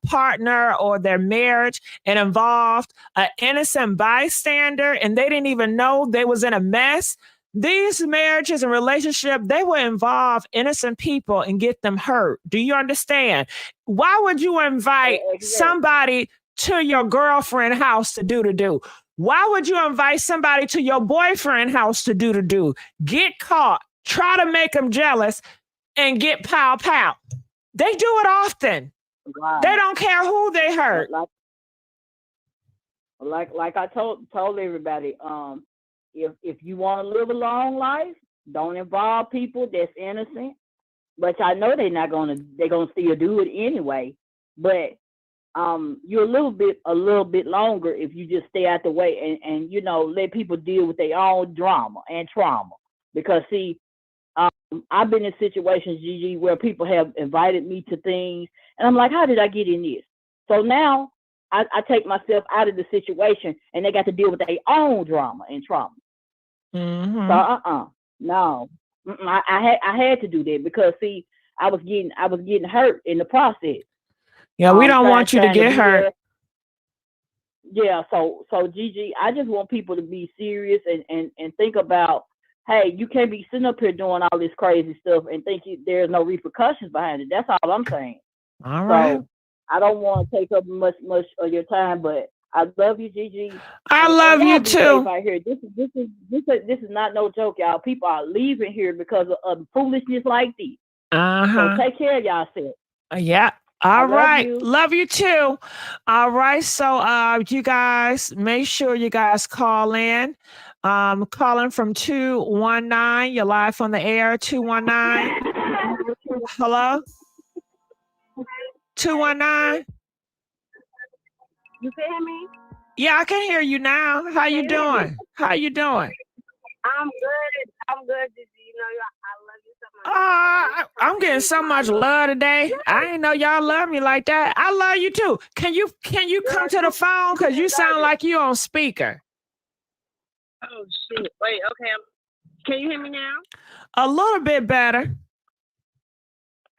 partner or their marriage and involved an innocent bystander, and they didn't even know they was in a mess? These marriages and relationships, they will involve innocent people and get them hurt. Do you understand? Why would you invite somebody to your girlfriend house to do? Why would you invite somebody to your boyfriend house to do? Get caught, try to make them jealous, and get pow. They do it often. Wow. They don't care who they hurt. Like I told everybody, if you want to live a long life, don't involve people that's innocent. But I know they're gonna still do it anyway. But you're a little bit longer if you just stay out the way and you know, let people deal with their own drama and trauma. Because see, I've been in situations, Gigi, where people have invited me to things, and I'm like, how did I get in this? So now I take myself out of the situation, and they got to deal with their own drama and trauma. Mm-hmm. So no, I had to do that because see, I was getting hurt in the process. Yeah, we don't want you to get hurt. There. Yeah, so Gigi, I just want people to be serious and think about, hey, you can't be sitting up here doing all this crazy stuff and think there's no repercussions behind it. That's all I'm saying. All right. So I don't want to take up much of your time, but I love you, Gigi. I love you too. Right here. This is not no joke, y'all. People are leaving here because of foolishness like this. So take care of yourself. Yeah. All right. Love you too. All right. So you guys, make sure you guys call in. Calling from 219. You're live on the air. 219. Hello? 219. You can hear me? Yeah, I can hear you now. How you doing? How you doing? I'm good. I'm good. You know, I love you so much. I'm getting so much love today. I didn't know y'all love me like that. I love you too. Can you come to the phone? Because you sound like you on speaker. Oh shit. Wait, okay. Can you hear me now? A little bit better.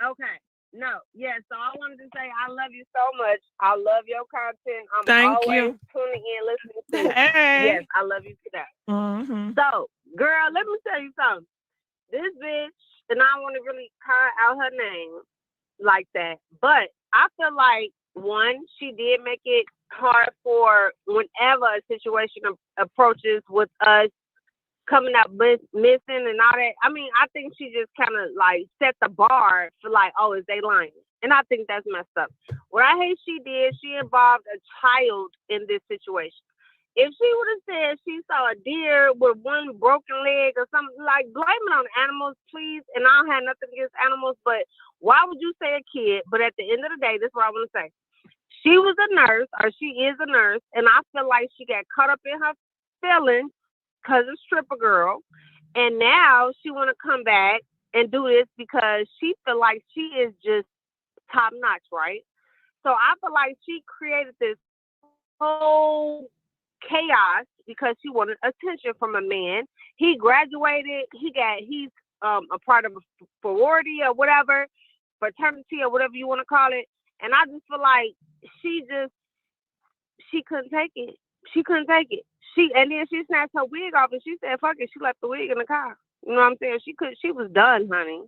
Okay. No, yeah, so I wanted to say I love you so much. I love your content. I'm Thank always you. tuning in, listening to it. Hey. Yes, I love you for that. Mm-hmm. So, girl, let me tell you something. This bitch, and I don't want to really call out her name like that, but I feel like, one, she did make it hard for whenever a situation approaches with us coming up missing and all that. I mean, I think she just kind of like set the bar for like, oh, is they lying? And I think that's messed up. What I hate she did, she involved a child in this situation. If she would have said she saw a deer with one broken leg or something, like, blame it on animals, please. And I don't have nothing against animals, but why would you say a kid? But at the end of the day, this is what I want to say. She was a nurse, or she is a nurse, and I feel like she got caught up in her feelings because of stripper girl, and now she want to come back and do this because she feel like she is just top notch, right? So I feel like she created this whole chaos because she wanted attention from a man. He graduated. He's a part of a sorority or whatever, fraternity or whatever you want to call it. And I just feel like she couldn't take it. She couldn't take it. And then she snatched her wig off and she said, fuck it, she left the wig in the car. You know what I'm saying? She was done, honey.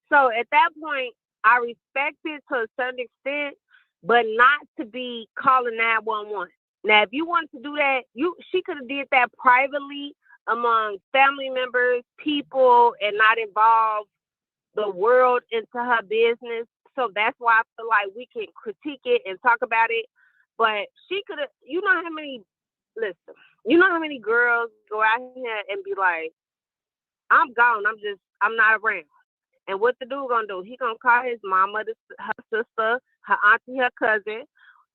So at that point, I respect it to a certain extent, but not to be calling 911. Now, if you wanted to do that, she could have did that privately among family members, people, and not involve the world into her business. So that's why I feel like we can critique it and talk about it. But she could have, you know how many girls go out here and be like, I'm gone, I'm not around. And what the dude gonna do? He gonna call his mama, her sister, her auntie, her cousin.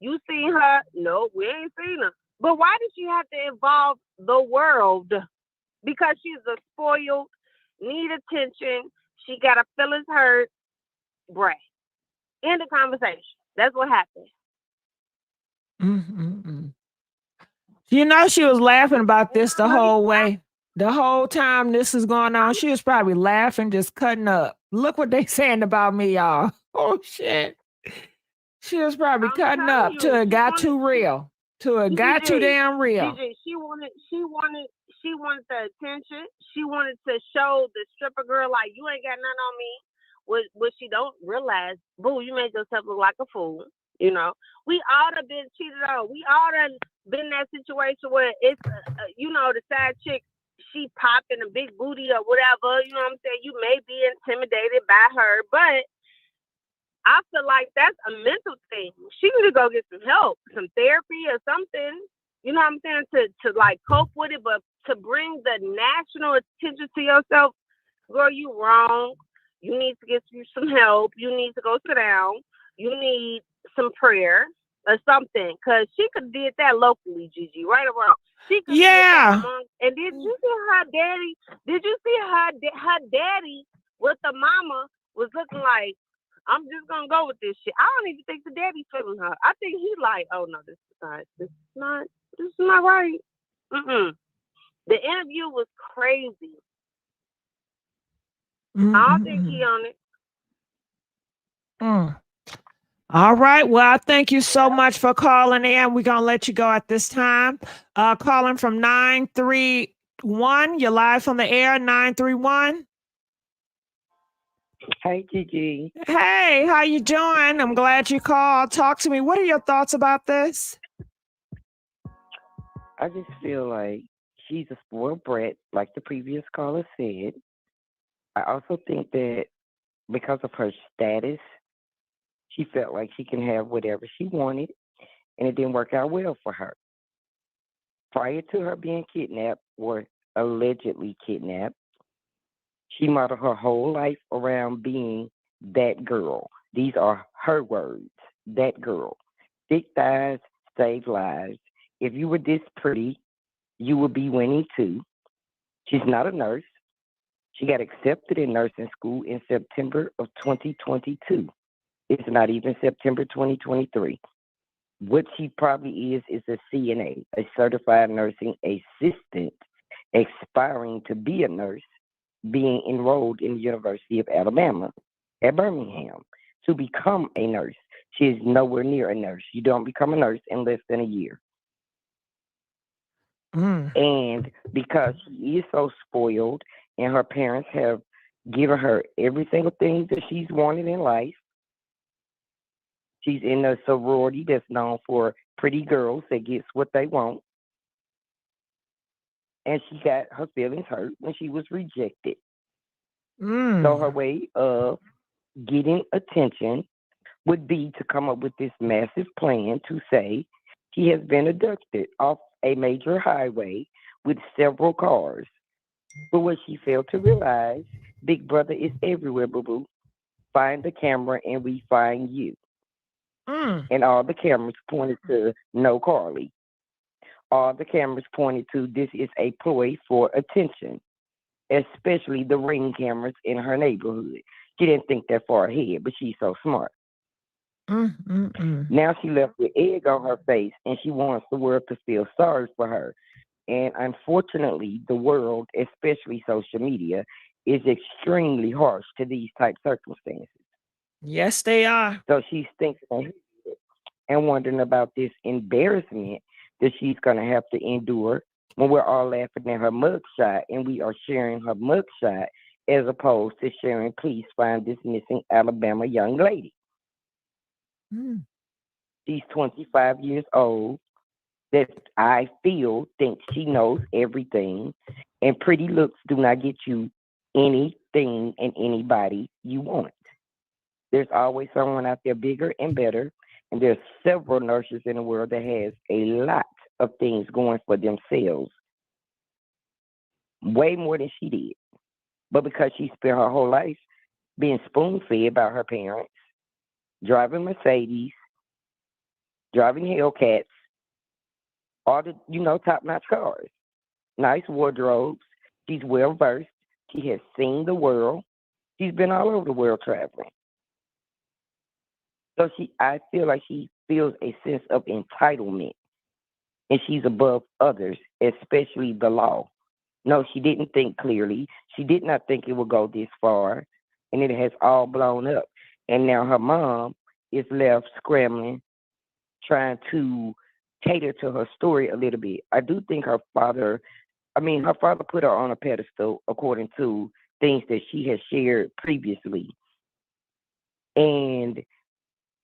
You seen her? No, we ain't seen her. But why did she have to involve the world? Because she's a spoiled, need attention, she got her feelings hurt, brat. End of conversation. That's what happened. Mm-hmm. You know, she was laughing about this the whole way. The whole time this is going on, she was probably laughing, just cutting up. Look what they saying about me, y'all. Oh, shit. She was probably cutting up till it got too real. Till it got too damn real. GG, she wanted the attention. She wanted to show the stripper girl, like, you ain't got nothing on me. What she don't realize, boo, you made yourself look like a fool. You know, we all have been cheated on. We all done been in that situation where it's, the side chick, she popping a big booty or whatever. You know what I'm saying? You may be intimidated by her, but I feel like that's a mental thing. She need to go get some help, some therapy or something. You know what I'm saying? To like cope with it, but to bring the national attention to yourself, girl, you wrong. You need to get you some help. You need to go sit down. You need some prayer. or something, because she could have did that locally, Gigi, right or wrong. She could have did Yeah. that among. And did you see her daddy? Did you see her daddy with the mama was looking like, I'm just gonna go with this shit. I don't even think the daddy's feeling her. I think he's like, oh no, this is not right. The interview was crazy. I don't think he on it. All right. Well, I thank you so much for calling in. We're going to let you go at this time. Calling from 931. You're live on the air, 931. Hey, Gigi. Hey, how you doing? I'm glad you called. Talk to me. What are your thoughts about this? I just feel like she's a spoiled brat, like the previous caller said. I also think that because of her status, she felt like she can have whatever she wanted, and it didn't work out well for her. Prior to her being kidnapped, or allegedly kidnapped, she modeled her whole life around being that girl. These are her words, that girl. Thick thighs save lives. If you were this pretty, you would be winning too. She's not a nurse. She got accepted in nursing school in September of 2022. It's not even September 2023. What she probably is a CNA, a certified nursing assistant, aspiring to be a nurse, being enrolled in the University of Alabama at Birmingham to become a nurse. She is nowhere near a nurse. You don't become a nurse in less than a year. And because she is so spoiled and her parents have given her every single thing that she's wanted in life, she's in a sorority that's known for pretty girls that gets what they want. And she got her feelings hurt when she was rejected. So her way of getting attention would be to come up with this massive plan to say she has been abducted off a major highway with several cars. But what she failed to realize, Big Brother is everywhere, boo-boo. Find the camera and we find you. And all the cameras pointed to no Carlee. All the cameras pointed to this is a ploy for attention, especially the ring cameras in her neighborhood. She didn't think that far ahead, but she's so smart. Now she left with egg on her face and she wants the world to feel sorry for her. And unfortunately, the world, especially social media, is extremely harsh to these type circumstances. Yes, they are. So she's thinking and wondering about this embarrassment that she's going to have to endure when we're all laughing at her mugshot and we are sharing her mugshot as opposed to sharing, please find this missing Alabama young lady. She's 25 years old. That I feel thinks she knows everything, and pretty looks do not get you anything and anybody you want. There's always someone out there bigger and better, and there's several nurses in the world that has a lot of things going for themselves, way more than she did. But because she spent her whole life being spoon-fed by her parents, driving Mercedes, driving Hellcats, all the, top-notch cars, nice wardrobes. She's well-versed. She has seen the world. She's been all over the world traveling. So I feel like she feels a sense of entitlement, and she's above others, especially the law. No, she didn't think clearly. She did not think it would go this far, and it has all blown up. And now her mom is left scrambling, trying to cater to her story a little bit. I do think her father put her on a pedestal according to things that she has shared previously. And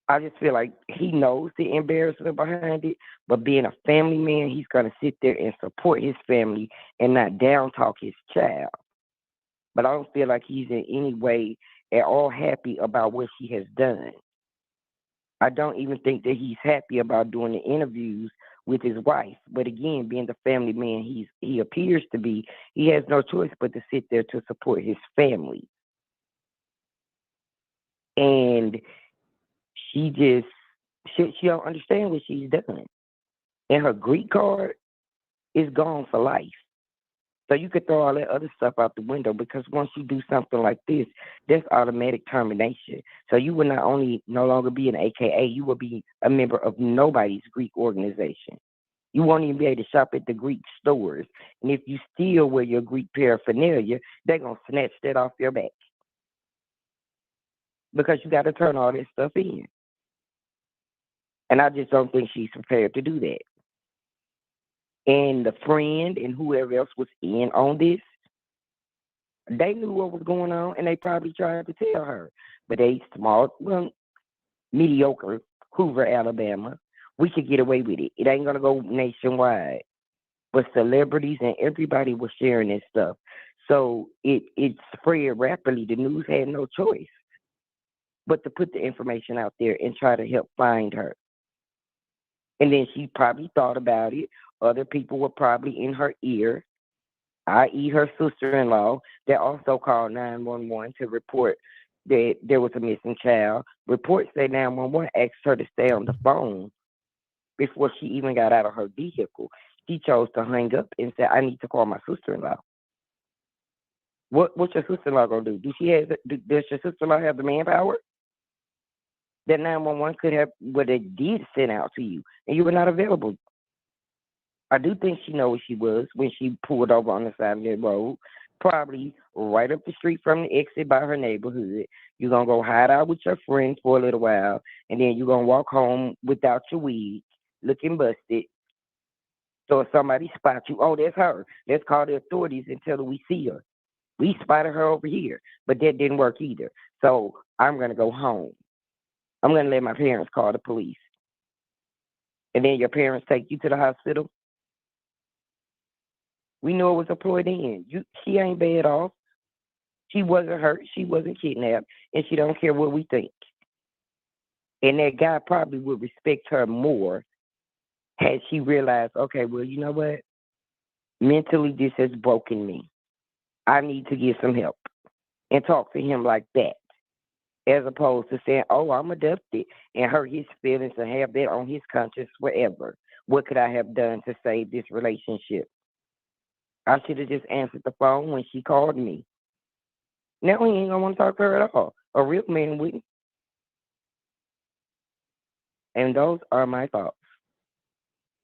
I just feel like he knows the embarrassment behind it, but being a family man, he's going to sit there and support his family and not down talk his child. But I don't feel like he's in any way at all happy about what she has done. I don't even think that he's happy about doing the interviews with his wife. But again, being the family man he appears to be, he has no choice but to sit there to support his family. And she just She don't understand what she's done. And her Greek card is gone for life. So you could throw all that other stuff out the window, because once you do something like this, that's automatic termination. So you will not only no longer be an AKA, you will be a member of nobody's Greek organization. You won't even be able to shop at the Greek stores. And if you still wear your Greek paraphernalia, they're going to snatch that off your back, because you got to turn all this stuff in. And I just don't think she's prepared to do that. And the friend and whoever else was in on this, they knew what was going on, and they probably tried to tell her. But they mediocre Hoover, Alabama. We could get away with it. It ain't going to go nationwide. But celebrities and everybody was sharing this stuff. So it spread rapidly. The news had no choice but to put the information out there and try to help find her. And then she probably thought about it. Other people were probably in her ear, i.e. her sister-in-law, that also called 911 to report that there was a missing child. Reports say 911 asked her to stay on the phone before she even got out of her vehicle. She chose to hang up and say, I need to call my sister-in-law. What's your sister-in-law going to do? Does your sister-in-law have the manpower that 911 could have, what it did send out to you, and you were not available? I do think she knows where she was when she pulled over on the side of the road, probably right up the street from the exit by her neighborhood. You're going to go hide out with your friends for a little while, and then you're going to walk home without your wig, looking busted. So if somebody spots you, oh, that's her. Let's call the authorities and tell her we see her. We spotted her over here, but that didn't work either. So I'm going to go home. I'm going to let my parents call the police. And then your parents take you to the hospital. We know it was a ploy then. She ain't bad off. She wasn't hurt. She wasn't kidnapped. And she don't care what we think. And that guy probably would respect her more had she realized, okay, well, you know what? Mentally, this has broken me. I need to get some help. And talk to him like that. As opposed to saying, oh, I'm abducted, and hurt his feelings and have that on his conscience forever. What could I have done to save this relationship? I should have just answered the phone when she called me. Now he ain't gonna want to talk to her at all. A real man wouldn't. And those are my thoughts.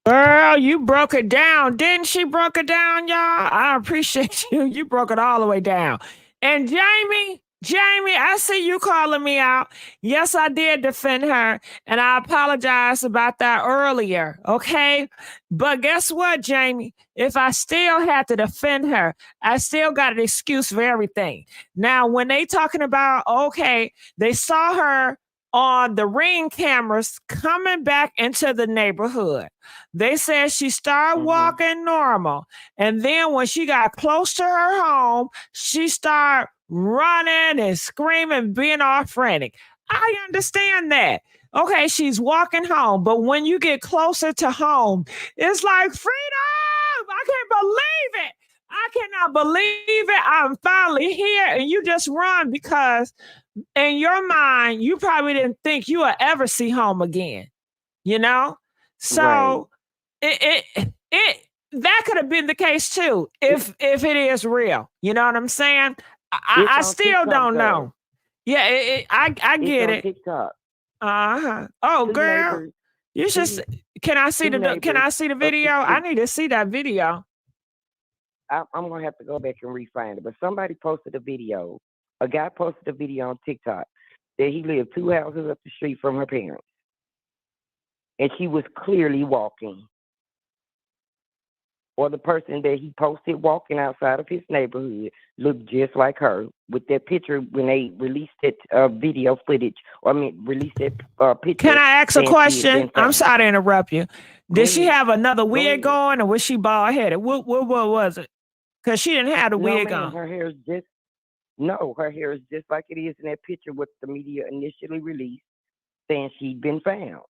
Girl, you broke it down. Didn't she broke it down, y'all? I appreciate you. You broke it all the way down. And Jamie, I see you calling me out. Yes, I did defend her, and I apologize about that earlier, okay? But guess what, Jamie? If I still had to defend her, I still got an excuse for everything. Now, when they talking about, okay, they saw her on the Ring cameras coming back into the neighborhood. They said she started walking normal. And then when she got close to her home, she started running and screaming, being all frantic. I understand that. Okay, she's walking home. But when you get closer to home, it's like freedom. I can't believe it. I cannot believe it. I'm finally here. And you just run because in your mind, you probably didn't think you would ever see home again, you know? So it that could have been the case too, if it is real. You know what I'm saying? I still don't know. Yeah, I get it. TikTok. Oh, girl, you should. Can I see the video? I need to see that video. I'm gonna have to go back and re-find it. But somebody posted a video. A guy posted a video on TikTok that he lived 2 houses up the street from her parents. And she was clearly walking. Or the person that he posted walking outside of his neighborhood looked just like her with that picture when they released that video footage. Released that picture. Can I ask a question? I'm sorry to interrupt you. Did she have another wig on, or was she bald headed? What was it? Because she didn't have the wig on. Her hair is her hair is just like it is in that picture what the media initially released, saying she'd been found.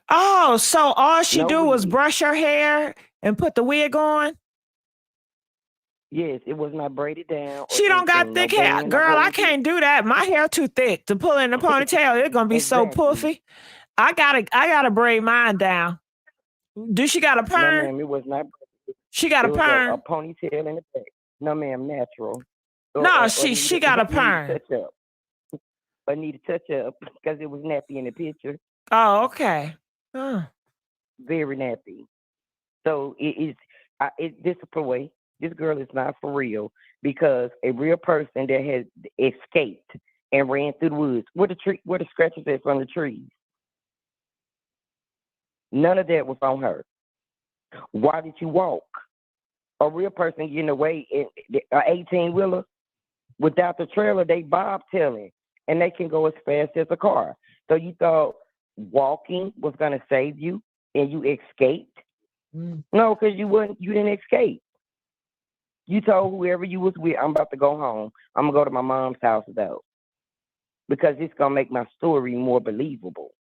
Oh, so all she do was brush her hair and put the wig on? Yes, it was not braided down. She don't got thick hair. Girl, I can't do that. My hair too thick to pull in the ponytail. It's going to be so puffy. I gotta bring mine down. Do she got a No, perm? ma'am, it was not. She got It a was perm. a ponytail in the back. No, ma'am, natural. No, she got a perm. Touch up. I need to touch up because it was nappy in the picture. Oh, okay. Huh. Very nappy. So it is. This ploy. This girl is not for real because a real person that has escaped and ran through the woods. Where the scratches at from the trees? None of that was on her. Why did you walk? A real person getting away in an 18-wheeler without the trailer, they bobtailing and they can go as fast as a car. So you thought walking was gonna save you and you escaped? No, because you didn't escape. You told whoever you was with, I'm about to go home. I'm gonna go to my mom's house though. Because it's gonna make my story more believable.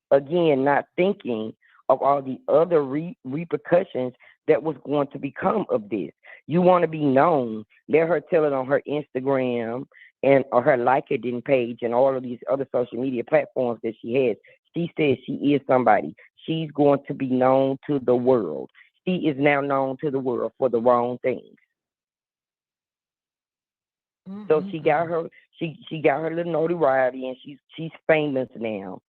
Again, not thinking of all the other repercussions that was going to become of this. You want to be known. Let her tell it on her Instagram and or her LinkedIn page and all of these other social media platforms that she has. She says she is somebody. She's going to be known to the world. She is now known to the world for the wrong things. So she got her little notoriety and she's famous now,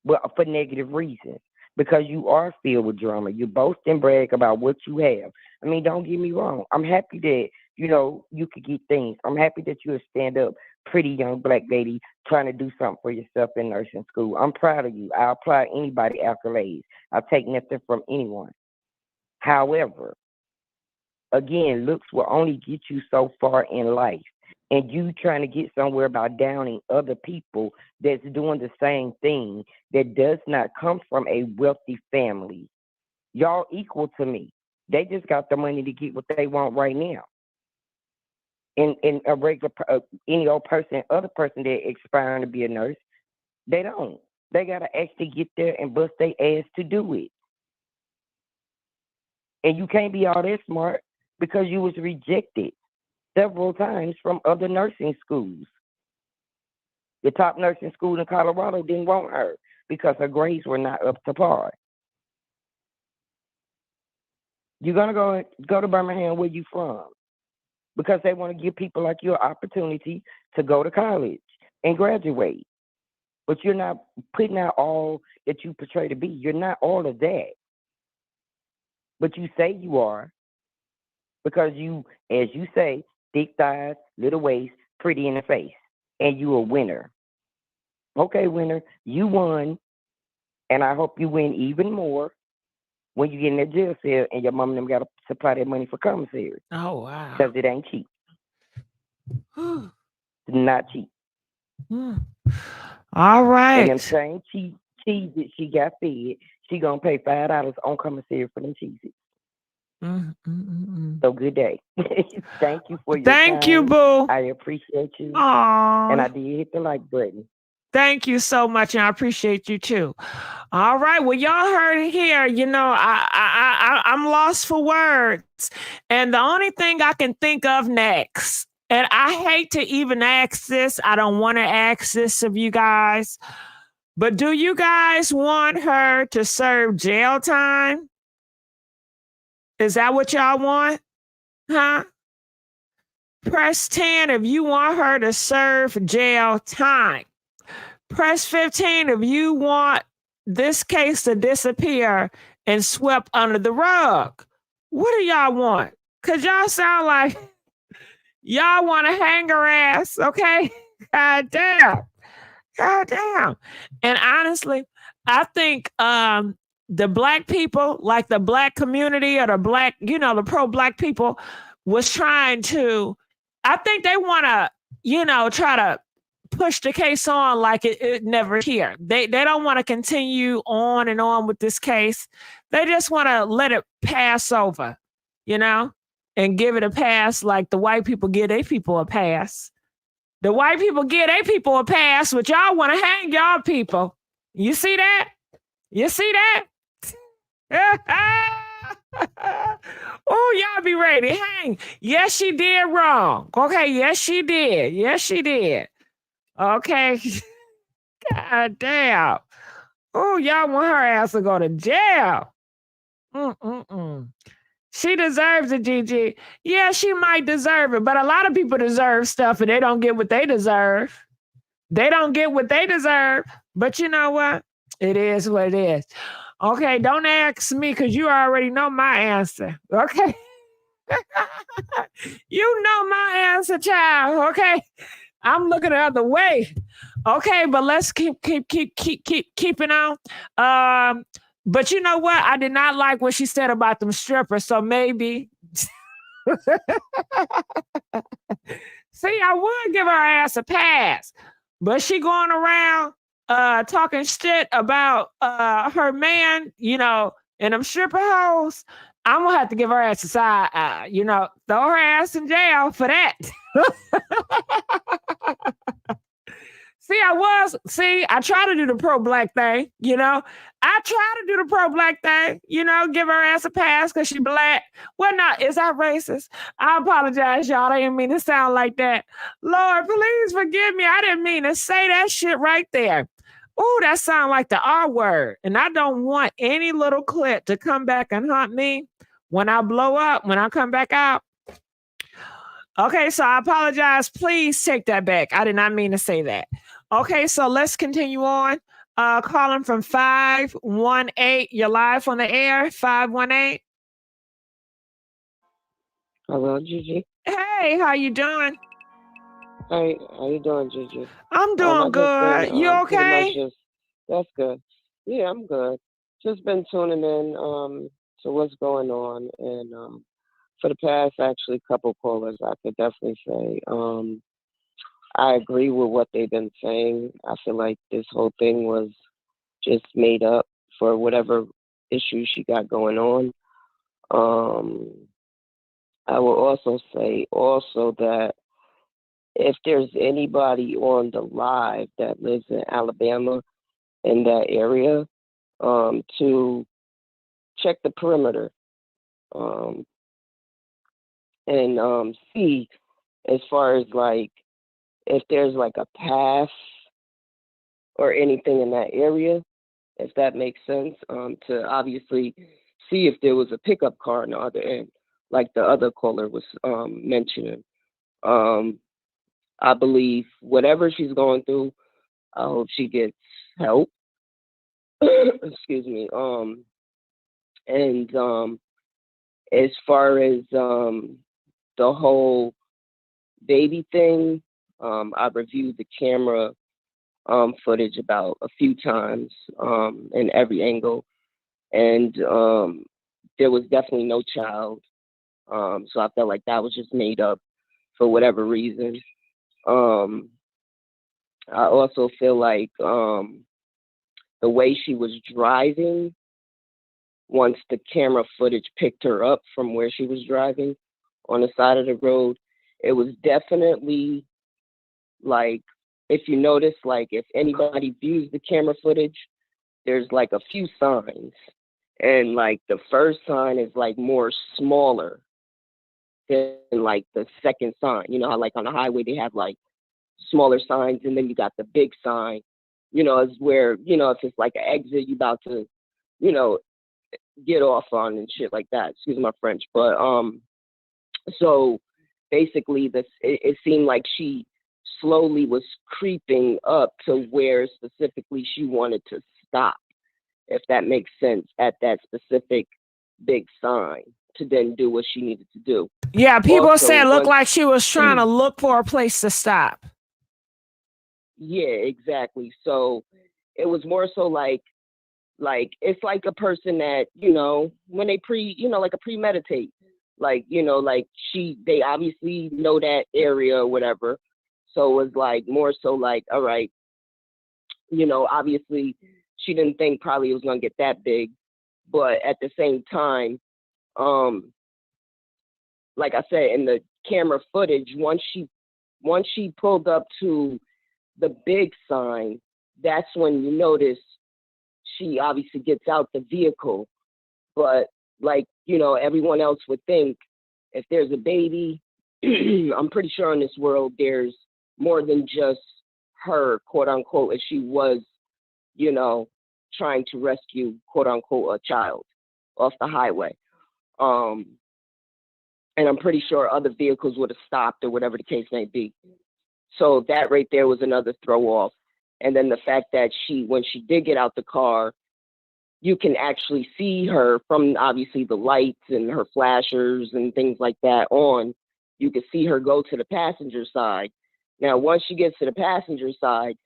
but for negative reasons. Because you are filled with drama. You boast and brag about what you have. I mean, don't get me wrong. I'm happy that, you could get things. I'm happy that you're a stand-up, pretty young black lady trying to do something for yourself in nursing school. I'm proud of you. I'll apply anybody accolades. I'll take nothing from anyone. However, again, looks will only get you so far in life. And you trying to get somewhere by downing other people that's doing the same thing that does not come from a wealthy family. Y'all equal to me. They just got the money to get what they want right now. And a regular, any old person, other person that aspiring to be a nurse, they don't. They got to actually get there and bust their ass to do it. And you can't be all that smart because you was rejected several times from other nursing schools. The top nursing school in Colorado didn't want her because her grades were not up to par. You're gonna go to Birmingham, where you from, because they want to give people like you an opportunity to go to college and graduate. But you're not putting out all that you portray to be. You're not all of that. But you say you are because you, as you say, thick thighs, little waist, pretty in the face, and you a winner. Okay, winner, you won, and I hope you win even more when you get in that jail cell and your mom and them got to supply that money for commissary. Oh, wow. Because it ain't cheap. It's not cheap. All right. And them same cheese that she got fed, she going to pay $5 on commissary for them cheeses. So good day. Thank you for your time. Thank you, boo. I appreciate you. Aww. And I did hit the like button. Thank you so much, and I appreciate you too. All right, well, y'all heard it here. I'm lost for words, and the only thing I can think of next, and I hate to even ask this. I don't want to ask this of you guys, but do you guys want her to serve jail time? Is that what y'all want? Huh? Press 10 if you want her to serve jail time. Press 15 if you want this case to disappear and swept under the rug. What do y'all want? Because y'all sound like y'all want to hang her ass, okay? God damn. God damn. And honestly, I think the black people, like the black community or the black, the pro-black people was trying to, I think they want to, try to push the case on like it never here. They don't want to continue on and on with this case. They just want to let it pass over, and give it a pass like the white people give their people a pass. The white people give their people a pass, but y'all want to hang y'all people. You see that? You see that? Oh, y'all be ready. Hang. Yes, she did wrong. Okay, yes, she did. Yes, she did. Okay. God God damn. Oh, y'all want her ass to go to jail. She deserves it, Gigi. Yeah, she might deserve it, but a lot of people deserve stuff and they don't get what they deserve. They don't get what they deserve. But you know what? It is what it is. Okay, don't ask me because you already know my answer. Okay. You know my answer, child. Okay. I'm looking the other way. Okay, but let's keeping on. But you know what? I did not like what she said about them strippers, so maybe. See, I would give her ass a pass, but she going around talking shit about her man, you know, and them stripper hoes. I'm gonna have to give her ass a side, you know, throw her ass in jail for that. I try to do the pro-black thing, you know. I try to do the pro-black thing, you know, give her ass a pass because she black. Well, not, is that racist? I apologize, y'all. I didn't mean to sound like that. Lord, please forgive me. I didn't mean to say that shit right there. Oh, that sound like the R word. And I don't want any little clip to come back and haunt me when I blow up, when I come back out. Okay, so I apologize. Please take that back. I did not mean to say that. Okay, so let's continue on. Calling from 518. You're live on the air. 518. Hello, Gigi. Hey, how you doing? Hey, how you doing, Gigi? I'm doing good. You okay? That's good. Yeah, I'm good. Just been tuning in to what's going on, and for the past actually couple callers, I could definitely say I agree with what they've been saying. I feel like this whole thing was just made up for whatever issues she got going on. I will also say that if there's anybody on the live that lives in Alabama in that area, to check the perimeter and see as far as like if there's like a path or anything in that area, if that makes sense, to obviously see if there was a pickup car on the other end, like the other caller was mentioning. I believe whatever she's going through, I hope she gets help. Excuse me. And as far as the whole baby thing, I reviewed the camera footage about a few times in every angle, and there was definitely no child. So I felt like that was just made up for whatever reason. I also feel like the way she was driving, once the camera footage picked her up from where she was driving on the side of the road, it was definitely like, if you notice, like if anybody views the camera footage, there's like a few signs. And like the first sign is like more smaller than like the second sign. You know how like on the highway they have like smaller signs, and then you got the big sign, you know, is where, you know, if it's like an exit you about to, you know, get off on and shit like that. Excuse my French. But so basically it seemed like she slowly was creeping up to where specifically she wanted to stop, if that makes sense, at that specific big sign to then do what she needed to do. Yeah, people Also, said it looked like she was trying to look for a place to stop. Yeah, exactly. So it was more so like it's like a person that, you know, when they like a premeditate, like, you know, like they obviously know that area or whatever. So it was like more so like, all right, you know, obviously she didn't think probably it was gonna get that big, but at the same time, like I said, in the camera footage, once she pulled up to the big sign, that's when you notice she obviously gets out the vehicle. But like, you know, everyone else would think if there's a baby, I'm pretty sure in this world there's more than just her, quote unquote, as she was you know, trying to rescue, quote unquote, a child off the highway. And I'm pretty sure other vehicles would have stopped or whatever the case may be. So that right there was another throw off. And then the fact that when she did get out the car, you can actually see her from obviously the lights and her flashers and things like that on. You can see her go to the passenger side. Now, once she gets to the passenger side,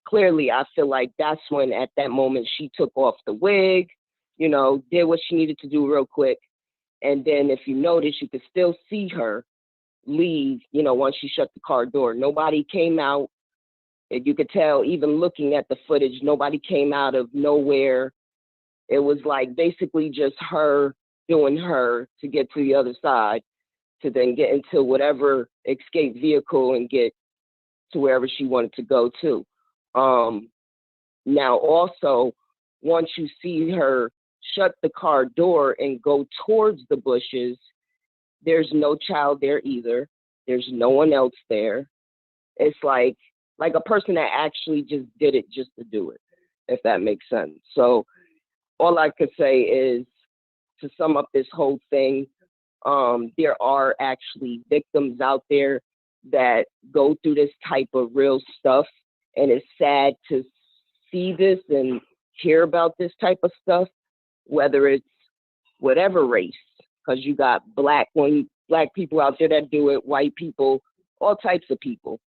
clearly I feel like that's when at that moment she took off the wig, you know, did what she needed to do real quick. And then if you notice, you could still see her leave, you know, once she shut the car door. Nobody came out. And you could tell, even looking at the footage, nobody came out of nowhere. It was like basically just her doing her to get to the other side, to then get into whatever escape vehicle and get to wherever she wanted to go to. Now also, once you see her shut the car door and go towards the bushes, there's no child there either. There's no one else there. It's like a person that actually just did it just to do it, if that makes sense. So all I could say is, to sum up this whole thing, there are actually victims out there that go through this type of real stuff, and it's sad to see this and hear about this type of stuff, whether it's whatever race, because you got black people out there that do it, white people, all types of people.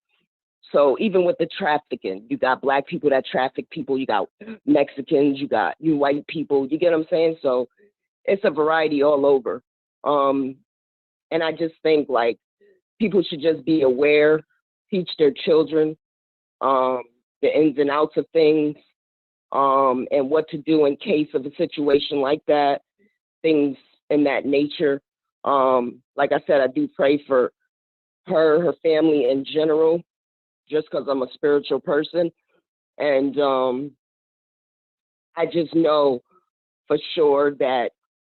So even with the trafficking, you got black people that traffic people, you got Mexicans, you got white people, you get what I'm saying? So it's a variety all over. And I just think like people should just be aware, teach their children the ins and outs of things, and what to do in case of a situation like that, things in that nature. Like I said, I do pray for her family in general, just because I'm a spiritual person. And I just know for sure that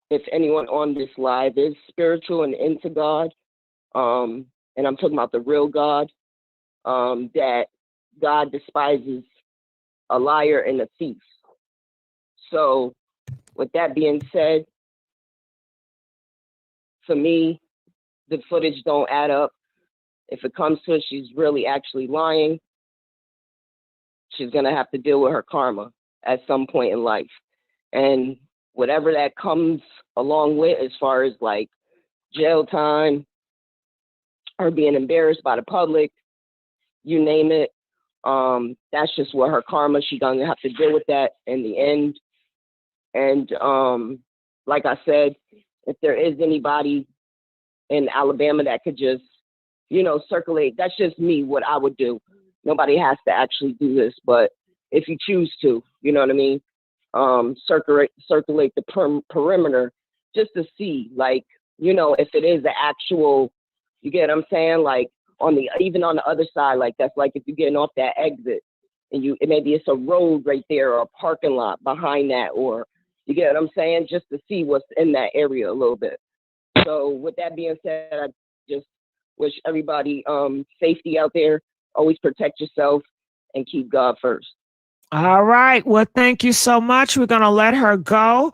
if anyone on this live is spiritual and into God, and I'm talking about the real God, that God despises a liar and a thief. So with that being said, for me, the footage don't add up. If it comes to it, she's really actually lying. She's going to have to deal with her karma at some point in life. And whatever that comes along with, as far as like jail time, her being embarrassed by the public, you name it, that's just what her karma, she's going to have to deal with that in the end. And like I said, if there is anybody in Alabama that could just, you know, circulate, that's just me, what I would do. Nobody has to actually do this, but if you choose to, you know what I mean? Circulate the perimeter just to see, like, you know, if it is the actual, you get what I'm saying? Like even on the other side, like that's like if you're getting off that exit and maybe it's a road right there or a parking lot behind that, or you get what I'm saying? Just to see what's in that area a little bit. So with that being said, I just wish everybody safety out there. Always protect yourself and keep God first. All right. Well, thank you so much. We're going to let her go.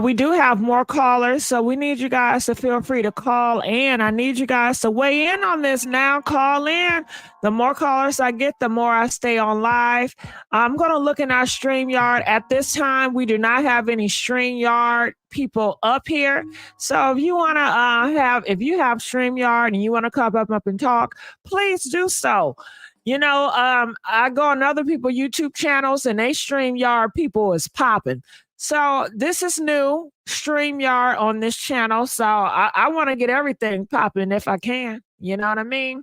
We do have more callers, so we need you guys to feel free to call in. I need you guys to weigh in on this now. Call in. The more callers I get, the more I stay on live. I'm going to look in our StreamYard. At this time, we do not have any StreamYard people up here. So if you want to if you have StreamYard and you want to come up and talk, please do so. You know, I go on other people's YouTube channels and they StreamYard people is popping. So this is new, StreamYard on this channel. So I want to get everything popping if I can. You know what I mean?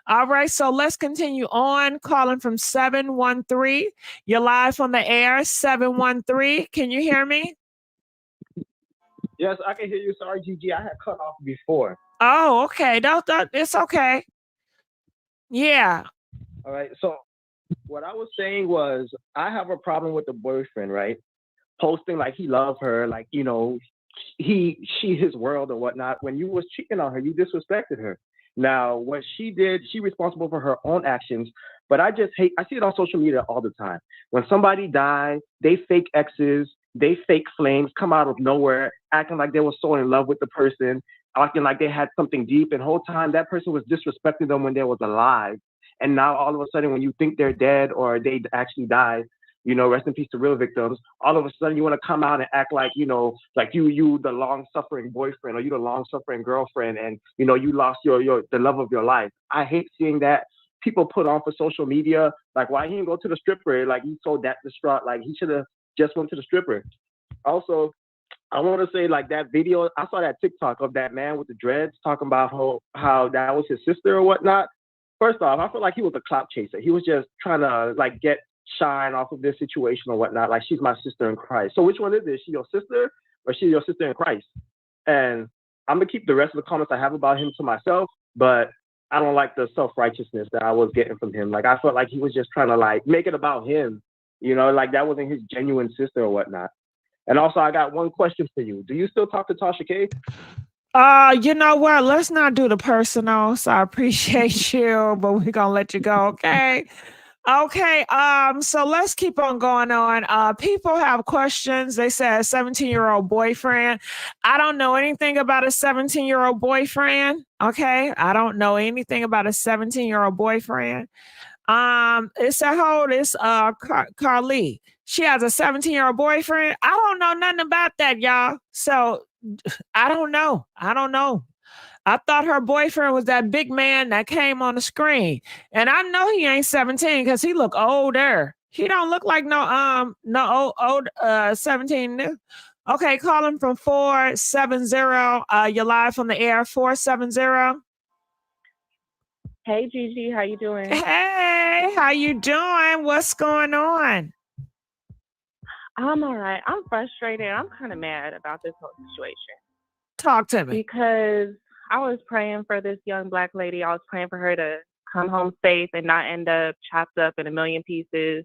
All right, so let's continue on. Calling from 713. You're live on the air, 713. Can you hear me? Yes, I can hear you. Sorry, Gigi, I had cut off before. Oh, okay. It's okay. Yeah. All right, so what I was saying was I have a problem with the boyfriend, right? Posting like he loved her, like, you know, she his world or whatnot. When you was cheating on her, you disrespected her. Now, what she did, she responsible for her own actions. But I just hate, I see it on social media all the time. When somebody dies, they fake exes, they fake flames, come out of nowhere, acting like they were so in love with the person, acting like they had something deep. And the whole time that person was disrespecting them when they was alive. And now all of a sudden, when you think they're dead or they actually died, you know, rest in peace to real victims, all of a sudden you want to come out and act like, you know, like you the long suffering boyfriend or you the long suffering girlfriend, and you know, you lost the love of your life. I hate seeing that people put on for social media, like why he didn't go to the stripper, like he's so that distraught, like he should have just went to the stripper. Also, I want to say, like, that video, I saw that TikTok of that man with the dreads talking about how that was his sister or whatnot. First off, I feel like he was a clout chaser. He was just trying to like get shine off of this situation or whatnot. Like, she's my sister in Christ. So which one is this? She your sister or she your sister in Christ? And I'm gonna keep the rest of the comments I have about him to myself, but I don't like the self-righteousness that I was getting from him. Like, I felt like he was just trying to like make it about him, you know, like that wasn't his genuine sister or whatnot. And also, I got one question for you. Do you still talk to Tasha K? You know what? Let's not do the personal. So I appreciate you, but we're gonna let you go, okay? Okay, so let's keep on going on. People have questions. They said 17-year-old boyfriend. I don't know anything about a 17-year-old boyfriend. Okay, I don't know anything about a 17-year-old boyfriend. It said, hold this, Carlee. She has a 17-year-old boyfriend. I don't know nothing about that, y'all. So I don't know. I thought her boyfriend was that big man that came on the screen. And I know he ain't 17 because he look older. He don't look like no old 17. Okay, call him from 470. You're live on the air, 470. Hey Gigi, how you doing? Hey, how you doing? What's going on? I'm all right. I'm frustrated. I'm kind of mad about this whole situation. Talk to me. Because I was praying for this young Black lady. I was praying for her to come home safe and not end up chopped up in a million pieces.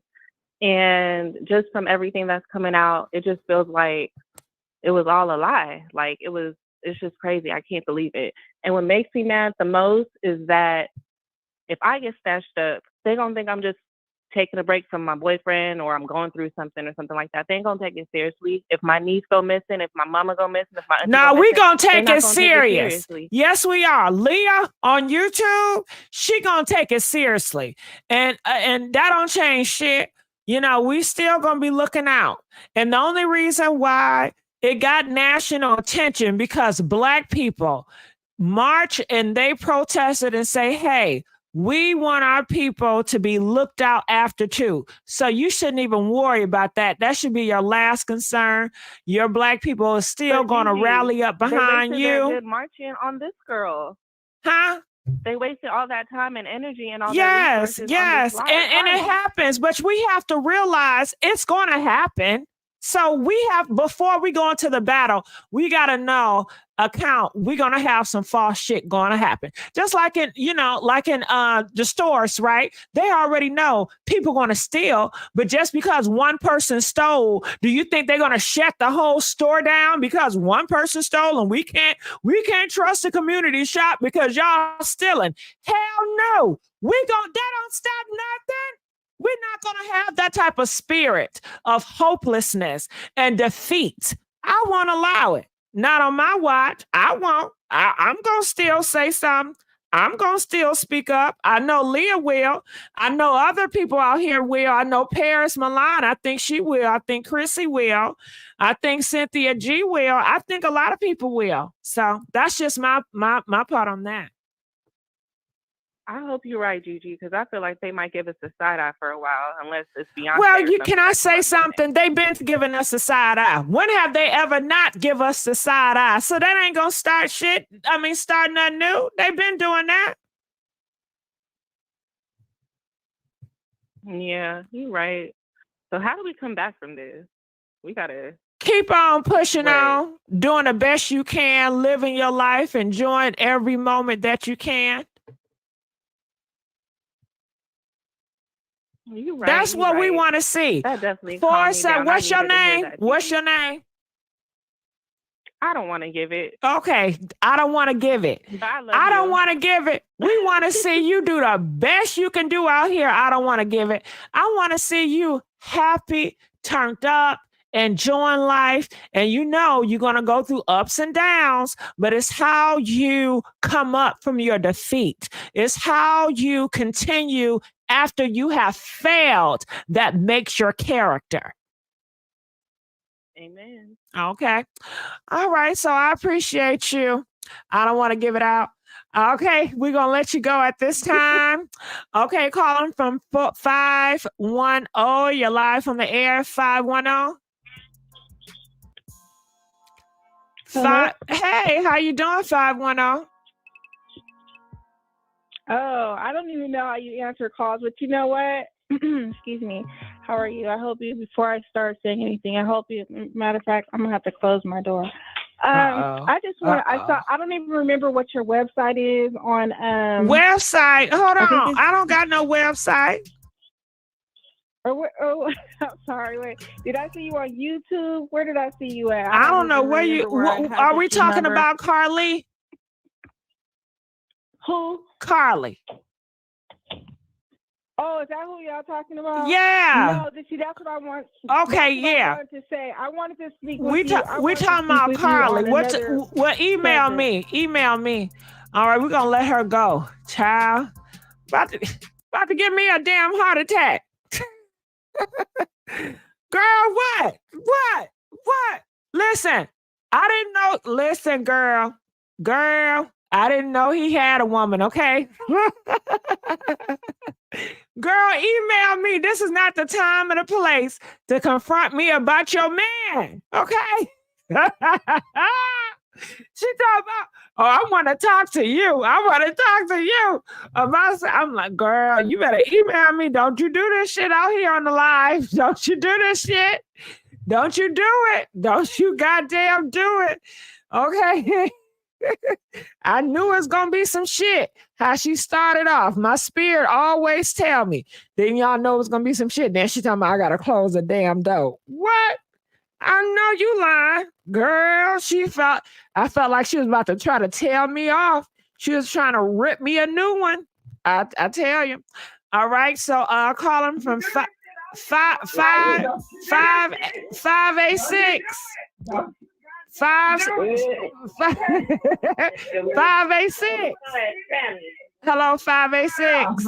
And just from everything that's coming out, it just feels like it was all a lie. Like it's just crazy. I can't believe it. And what makes me mad the most is that if I get snatched up, they're going to think I'm just taking a break from my boyfriend or I'm going through something or something like that. They ain't going to take it seriously. If my niece go missing, if my mama go missing, if my auntie No, go we missing, gonna take they're not it gonna serious. seriously. Yes, we are. Leah on YouTube, she gonna take it seriously, and that don't change shit. You know, we still gonna be looking out. And the only reason why it got national attention because Black people march and they protested and say, "Hey, we want our people to be looked out after too." So you shouldn't even worry about that. That should be your last concern. Your Black people are still going to rally up behind they wasted their you. good marching on this girl. Huh? They wasted all that time and energy and all that Yes, resources yes. on this And it happens, but we have to realize it's going to happen. So before we go into the battle, we got to know we're going to have some false shit going to happen. Just like in the stores, right? They already know people going to steal, but just because one person stole, do you think they're going to shut the whole store down because one person stole and we can't trust the community shop because y'all stealing? Hell no. That don't stop nothing. We're not going to have that type of spirit of hopelessness and defeat. I won't allow it. Not on my watch. I won't. I'm going to still say something. I'm going to still speak up. I know Leah will. I know other people out here will. I know Paris Milan. I think she will. I think Chrissy will. I think Cynthia G will. I think a lot of people will. So that's just my part on that. I hope you're right, Gigi, because I feel like they might give us a side eye for a while, unless it's Beyonce. Well, can I say something? They've been giving us a side eye. When have they ever not give us the side eye? So that ain't gonna start shit. Start nothing new. They've been doing that. Yeah, you're right. So how do we come back from this? We gotta keep on pushing on, doing the best you can, living your life, enjoying every moment that you can. You're right. That's what we want to see. That definitely What's your name? What's your name? I don't want to give it. Okay, I don't want to give it. But I love I don't you. want to give it. But I love I don't you. want to give it. We want to see you do the best you can do out here. I don't want to give it. I want to see you happy, turned up, enjoying life. And you know you're going to go through ups and downs, but it's how you come up from your defeat. It's how you continue after you have failed that makes your character. Amen. Okay. All right. So I appreciate you. I don't want to give it out. Okay. We're going to let you go at this time. Okay. Calling from 510. You're live on the air. 510. Hey, how you doing, 510? Oh, I don't even know how you answer calls, but you know what? Excuse me. How are you? I hope you, before I start saying anything, I hope you, matter of fact, I'm going to have to close my door. I just want I don't even remember what your website is on. Website? Hold on. I don't got no website. Oh, I'm sorry. Wait, did I see you on YouTube? Where did I see you at? I don't know where you, are we talking about Carlee? Who? Carlee. Oh, is that who y'all talking about? Yeah. No, see, that's what I want. Okay, yeah. I wanted to say. I wanted to speak with you. We're talking about Carlee. Well, email me. Email me. All right, we're gonna let her go. Child. About to give me a damn heart attack. Girl, what? Listen, I didn't know. Listen, girl, I didn't know he had a woman, okay? Girl, email me. This is not the time or the place to confront me about your man, okay? She talking about, oh, I want to talk to you. I'm like, girl, you better email me. Don't you do this shit out here on the live. Don't you do this shit. Don't you do it. Don't you goddamn do it. Okay? I knew it was gonna be some shit. How she started off. My spirit always tell me. Then y'all know it's gonna be some shit. Then she talking about I gotta close the damn door. What? I know you lying. Girl, I felt like she was about to try to tell me off. She was trying to rip me a new one. I tell you. All right, so call him from 586. 586. Hello, 586.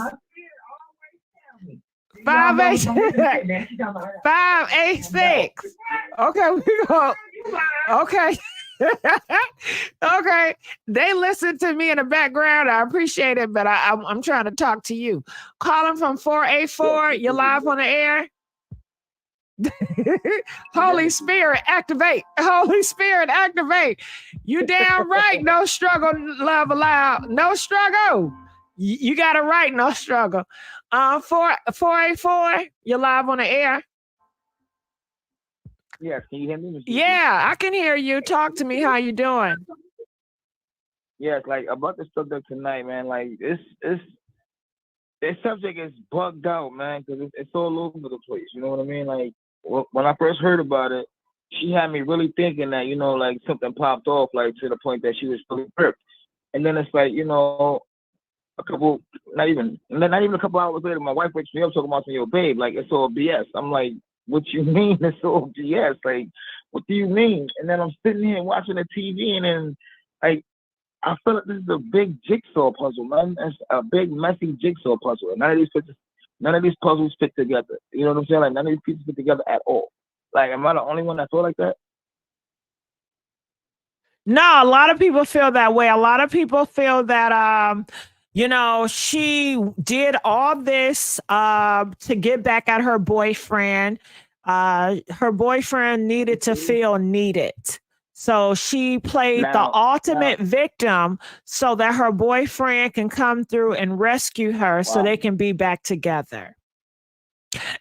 586. Okay, we go. Okay. Okay. They listen to me in the background. I appreciate it, but I'm trying to talk to you. Calling from 484. You're live on the air. Holy Spirit, activate. Holy Spirit, activate. You damn right. No struggle, love allowed. No struggle. You got it right. No struggle. 484. You're live on the air. Yeah, can you hear me? Yeah, I can hear you. Talk to me. How you doing? Yes, like about the subject tonight, man. Like this subject is bugged out, man, because it's all over the place. You know what I mean? Like when I first heard about it, she had me really thinking that, you know, like something popped off, like to the point that she was really hurt. And then it's like, you know, not even a couple hours later, my wife wakes me up talking about, yo, babe, like it's all BS. I'm like, what you mean it's all BS? Like, what do you mean? And then I'm sitting here watching the TV, and then like I feel like this is a big jigsaw puzzle, man. It's a big messy jigsaw puzzle. And none of these puzzles fit together. You know what I'm saying? Like none of these pieces fit together at all. Like, am I the only one that thought like that? No, a lot of people feel that way. A lot of people feel that you know, she did all this to get back at her boyfriend. Her boyfriend needed to feel needed. So she played the ultimate victim so that her boyfriend can come through and rescue her so they can be back together.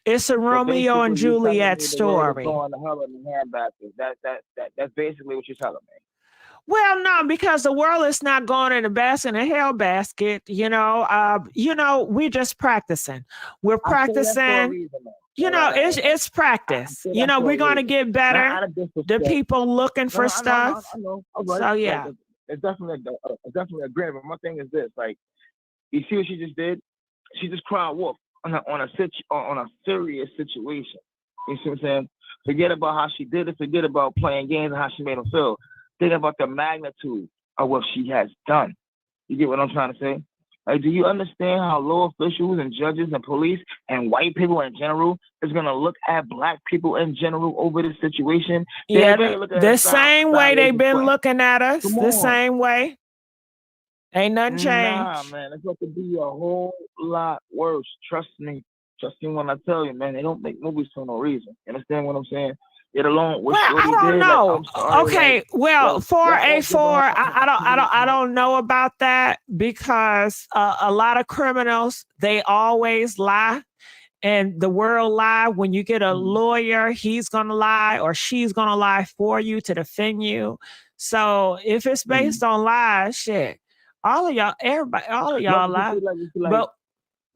It's a Romeo and Juliet story. That's basically what you're telling me. Well, no, because the world is not going in a basket, in a hell basket. You know, we're just practicing. We're practicing. You know, it's practice. You know, we're gonna get better. The people looking for stuff. I know. All right. So yeah. Like, it's definitely a great. But my thing is this: like, you see what she just did? She just cried wolf on a serious situation. You see what I'm saying? Forget about how she did it. Forget about playing games and how she made him feel. Think about the magnitude of what she has done. You get what I'm trying to say? Like, do you understand how law officials and judges and police and white people in general is gonna look at black people in general over this situation? Yeah, the same way they've been looking at us. Come The on. same way. Ain't nothing changed. Nah, man, it's going to be a whole lot worse. Trust me. Trust me when I tell you, man. They don't make movies for no reason. You understand what I'm saying? Yet alone, what Well, I don't know. Okay, well, 4A4, I don't know about that because a lot of criminals, they always lie. And the world lie. When you get a lawyer, he's gonna lie or she's gonna lie for you to defend you. So if it's based on lies, shit, all of y'all, everybody, all of y'all lie. But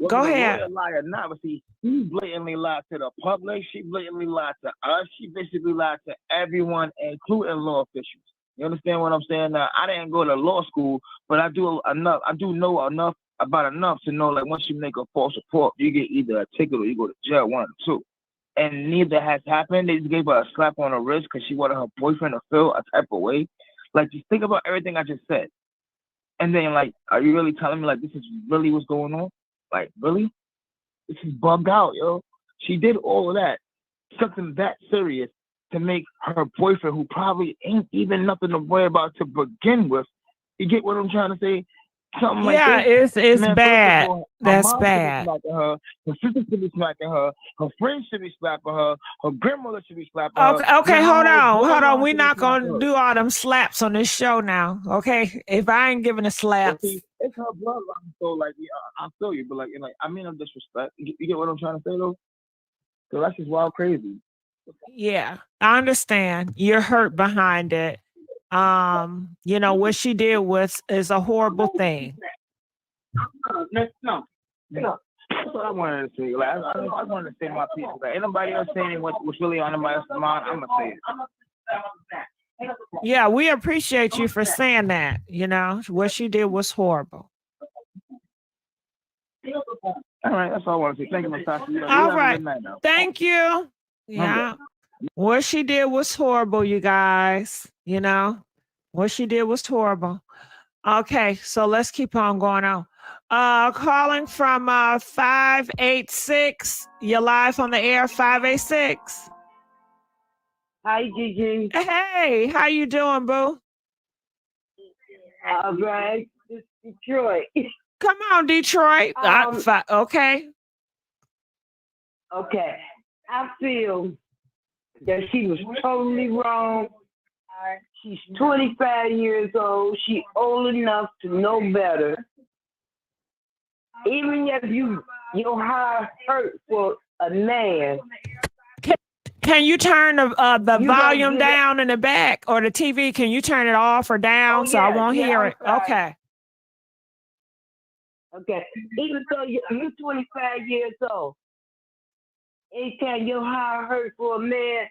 go ahead. Lie or not, but see, she blatantly lied to the public. She blatantly lied to us. She basically lied to everyone, including law officials. You understand what I'm saying? Now, I didn't go to law school, but I do enough. I do know enough to know, like, once you make a false report, you get either a ticket or you go to jail, one or two. And neither has happened. They just gave her a slap on the wrist because she wanted her boyfriend to feel a type of way. Like, just think about everything I just said. And then, like, are you really telling me, like, this is really what's going on? Like, really? This is bugged out, yo. She did all of that, something that serious, to make her boyfriend, who probably ain't even nothing to worry about to begin with. You get what I'm trying to say? Something like this. It's Man, bad. That's That's bad. her sister should be smacking her friends should be slapping her grandmother should be slapping her. Okay, hold on. Hold We're not gonna do all them slaps on this show now. Okay, if I ain't giving a slap, See, it's her bloodline, so like, yeah, I feel you, but like, I mean, no disrespect. You get what I'm trying to say, though? So that's just wild crazy. yeah, I understand. You're hurt behind it. You know what she did is a horrible thing. No. That's what I wanted to say. Like, I wanted to say my piece. Like, anybody else saying what's really on anybody else's mind, I'm gonna say it. Yeah, we appreciate you for saying that. You know what she did was horrible. All right, that's all I want to say. Thank you, Natasha. All right, thank you. Yeah, what she did was horrible, you guys. You know what she did was horrible. Okay, so let's keep on going on. Calling from 586. You're live on the air, 586. Hi, Gigi. Hey, how you doing, boo? All right, it's Detroit. Come on, Detroit. Okay. Okay, I feel that she was totally wrong. She's 25 years old. She's old enough to know better. Even if your heart hurt for a man. Can you turn the volume down in the back, or the TV? Can you turn it off or down so I won't hear it? Okay. Okay. Even though you're 25 years old, anytime your heart hurt for a man,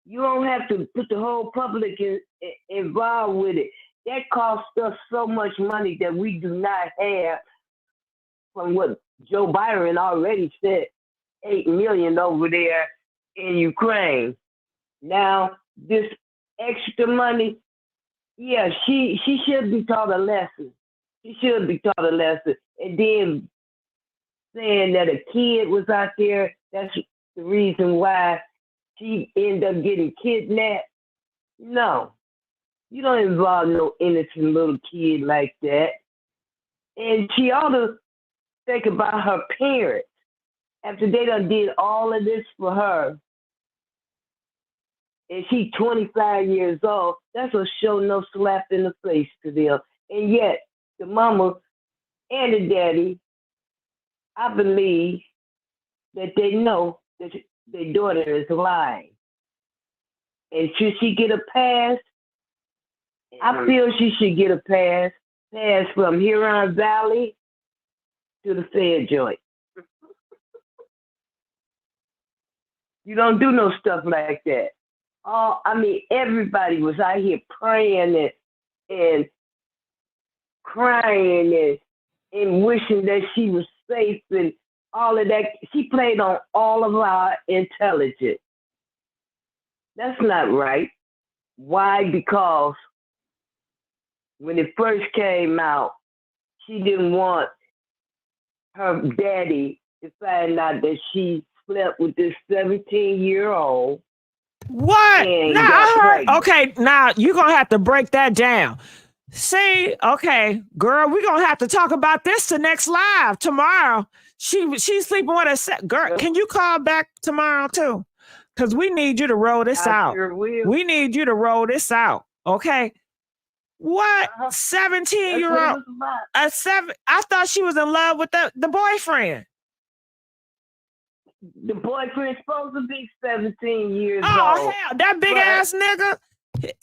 you don't have to put the whole public involved with it. That costs us so much money that we do not have. From what Joe Biden already said, $8 million over there in Ukraine. Now, this extra money, yeah, she should be taught a lesson. She should be taught a lesson. And then saying that a kid was out there, that's the reason why she ended up getting kidnapped. No, you don't involve no innocent little kid like that. And she ought to think about her parents. After they done did all of this for her, and she's 25 years old, that's a show no slap in the face to them. And yet, the mama and the daddy, I believe that they know that their daughter is lying. And should she get a pass? I feel she should get a pass from Huron Valley to the Fed joint. You don't do no stuff like that. I mean, everybody was out here praying and crying and wishing that she was safe and all of that. She played on all of our intelligence. That's not right. Why? Because when it first came out, she didn't want her daddy to find out that she slept with this 17-year-old. What? And Now got I heard. pregnant. Okay, now you're gonna have to break that down. See, okay, girl, we're gonna have to talk about this the next live tomorrow. She's sleeping with a girl. Can you call back tomorrow too? Because we need you to roll this I out. sure will. We need you to roll this out. Okay. What 17-year-old? I thought she was in love with the boyfriend. The boyfriend's supposed to be 17 years old. Oh hell, that big ass nigga.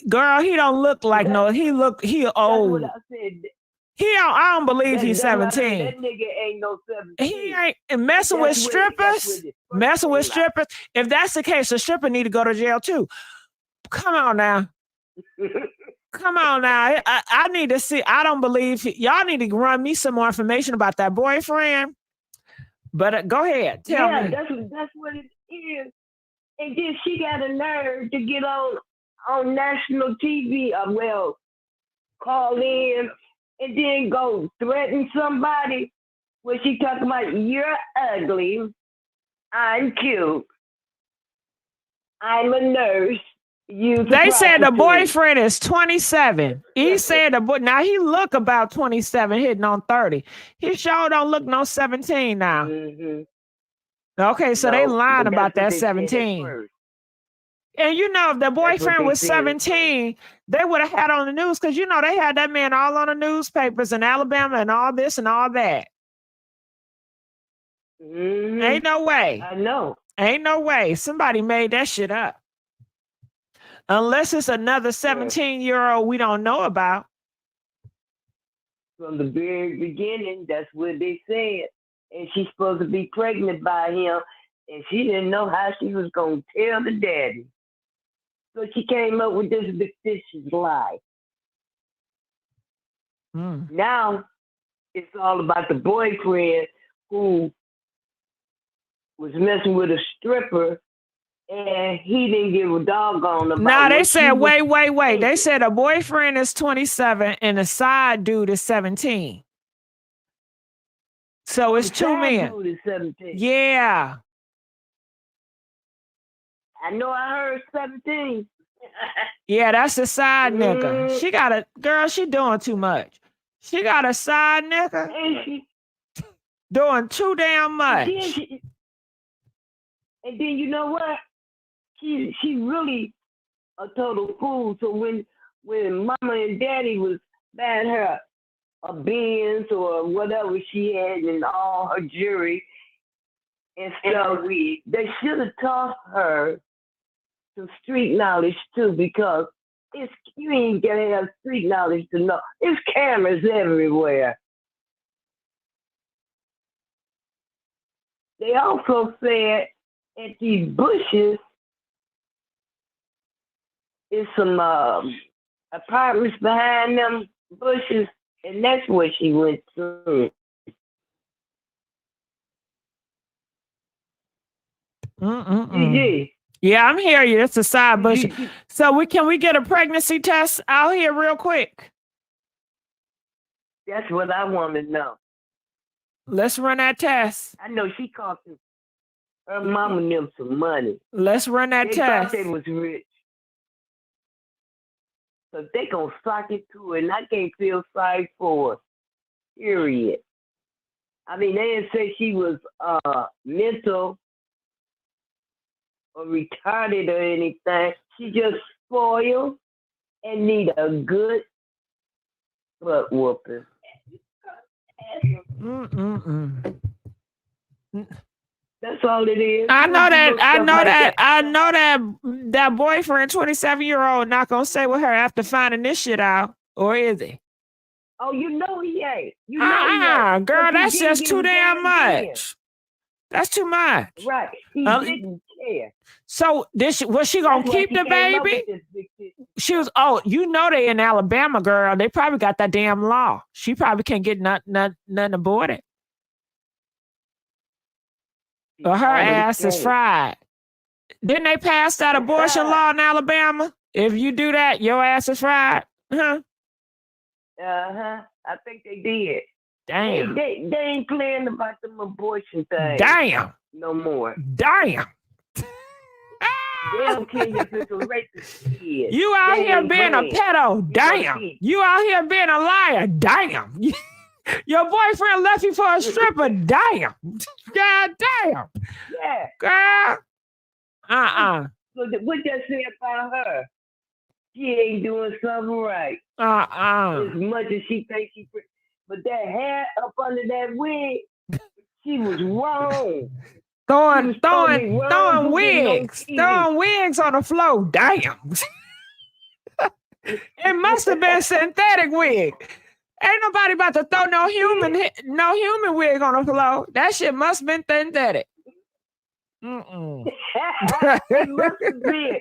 Girl, he don't look like he old. That's what I said. I don't believe he's That's what I said. 17. That nigga ain't no 17. He ain't messing with strippers. Messing with strippers. If that's the case, a stripper need to go to jail too. Come on now. Come on now. I need to see. I don't believe y'all need to run me some more information about that boyfriend. But go ahead. Tell me. That's what it is. And then she got a nerve to get on national TV. Call in and then go threaten somebody where she talking about you're ugly, I'm cute, I'm a nurse. They said the boyfriend is 27. He said now he look about 27, hitting on 30. He sure don't look no 17 now. Okay, so they lying about that 17. And you know, if the boyfriend was 17, they would have had on the news because you know they had that man all on the newspapers in Alabama and all this and all that. Ain't no way. I know. Ain't no way. Somebody made that shit up. Unless it's another 17-year-old we don't know about. From the very beginning, that's what they said. And she's supposed to be pregnant by him, and she didn't know how she was going to tell the daddy. So she came up with this fictitious lie. Now, it's all about the boyfriend who was messing with a stripper, and he didn't give a doggone about. Nah, they said, wait. They said a boyfriend is 27 and a side dude is 17. So it's two men. Dude is 17. Yeah. I know I heard 17. Yeah, that's a side nigga. She got a girl, she doing too much. She got a side nigga. Doing too damn much. And then you know what? She really a total fool. So when mama and daddy was buying her a Benz or whatever she had and all her jewelry and stuff, they should have taught her some street knowledge too, because you ain't gonna have street knowledge to know. There's cameras everywhere. They also said at these bushes is some apartments behind them bushes, and that's where she went to. GG. Yeah, I'm hearing you. It's a side bush. So can we get a pregnancy test out here real quick? That's what I want to know. Let's run that test. I know she cost her mama and them some money. Let's run that test. They thought they was rich. So they gonna sock it to her, and I can't feel sorry for her. Period. I mean, they didn't say she was mental or retarded or anything. She just spoiled and need a good butt whooping. That's all it is. I know that boyfriend, 27-year-old, not gonna stay with her after finding this shit out, or is he? Oh, you know he ain't. You know he ain't. Girl, that's just too damn much. That's too much. Right. He didn't care. So was she gonna That's why keep she the came up baby? with this big shit. She was. Oh, you know they in Alabama, girl. They probably got that damn law. She probably can't get nothing aborted. Or her ass is fried. Didn't they pass that abortion law in Alabama? If you do that, your ass is fried. Huh? I think they did. Damn. They ain't playing about them abortion things. Damn. No more. Damn. They don't care if it's a racist kid. You out They here ain't being playing. a pedo. Damn. You out here being a liar. Damn. Your boyfriend left you for a stripper. Damn. God damn. Yeah. Girl. So what that say about her? She ain't doing something right. As much as she thinks she, but that hair up under that wig, she was wrong. Throwing wigs on the floor. Damn. It must have been synthetic wig. Ain't nobody about to throw no human wig on the floor. That shit must have been synthetic. It must have been.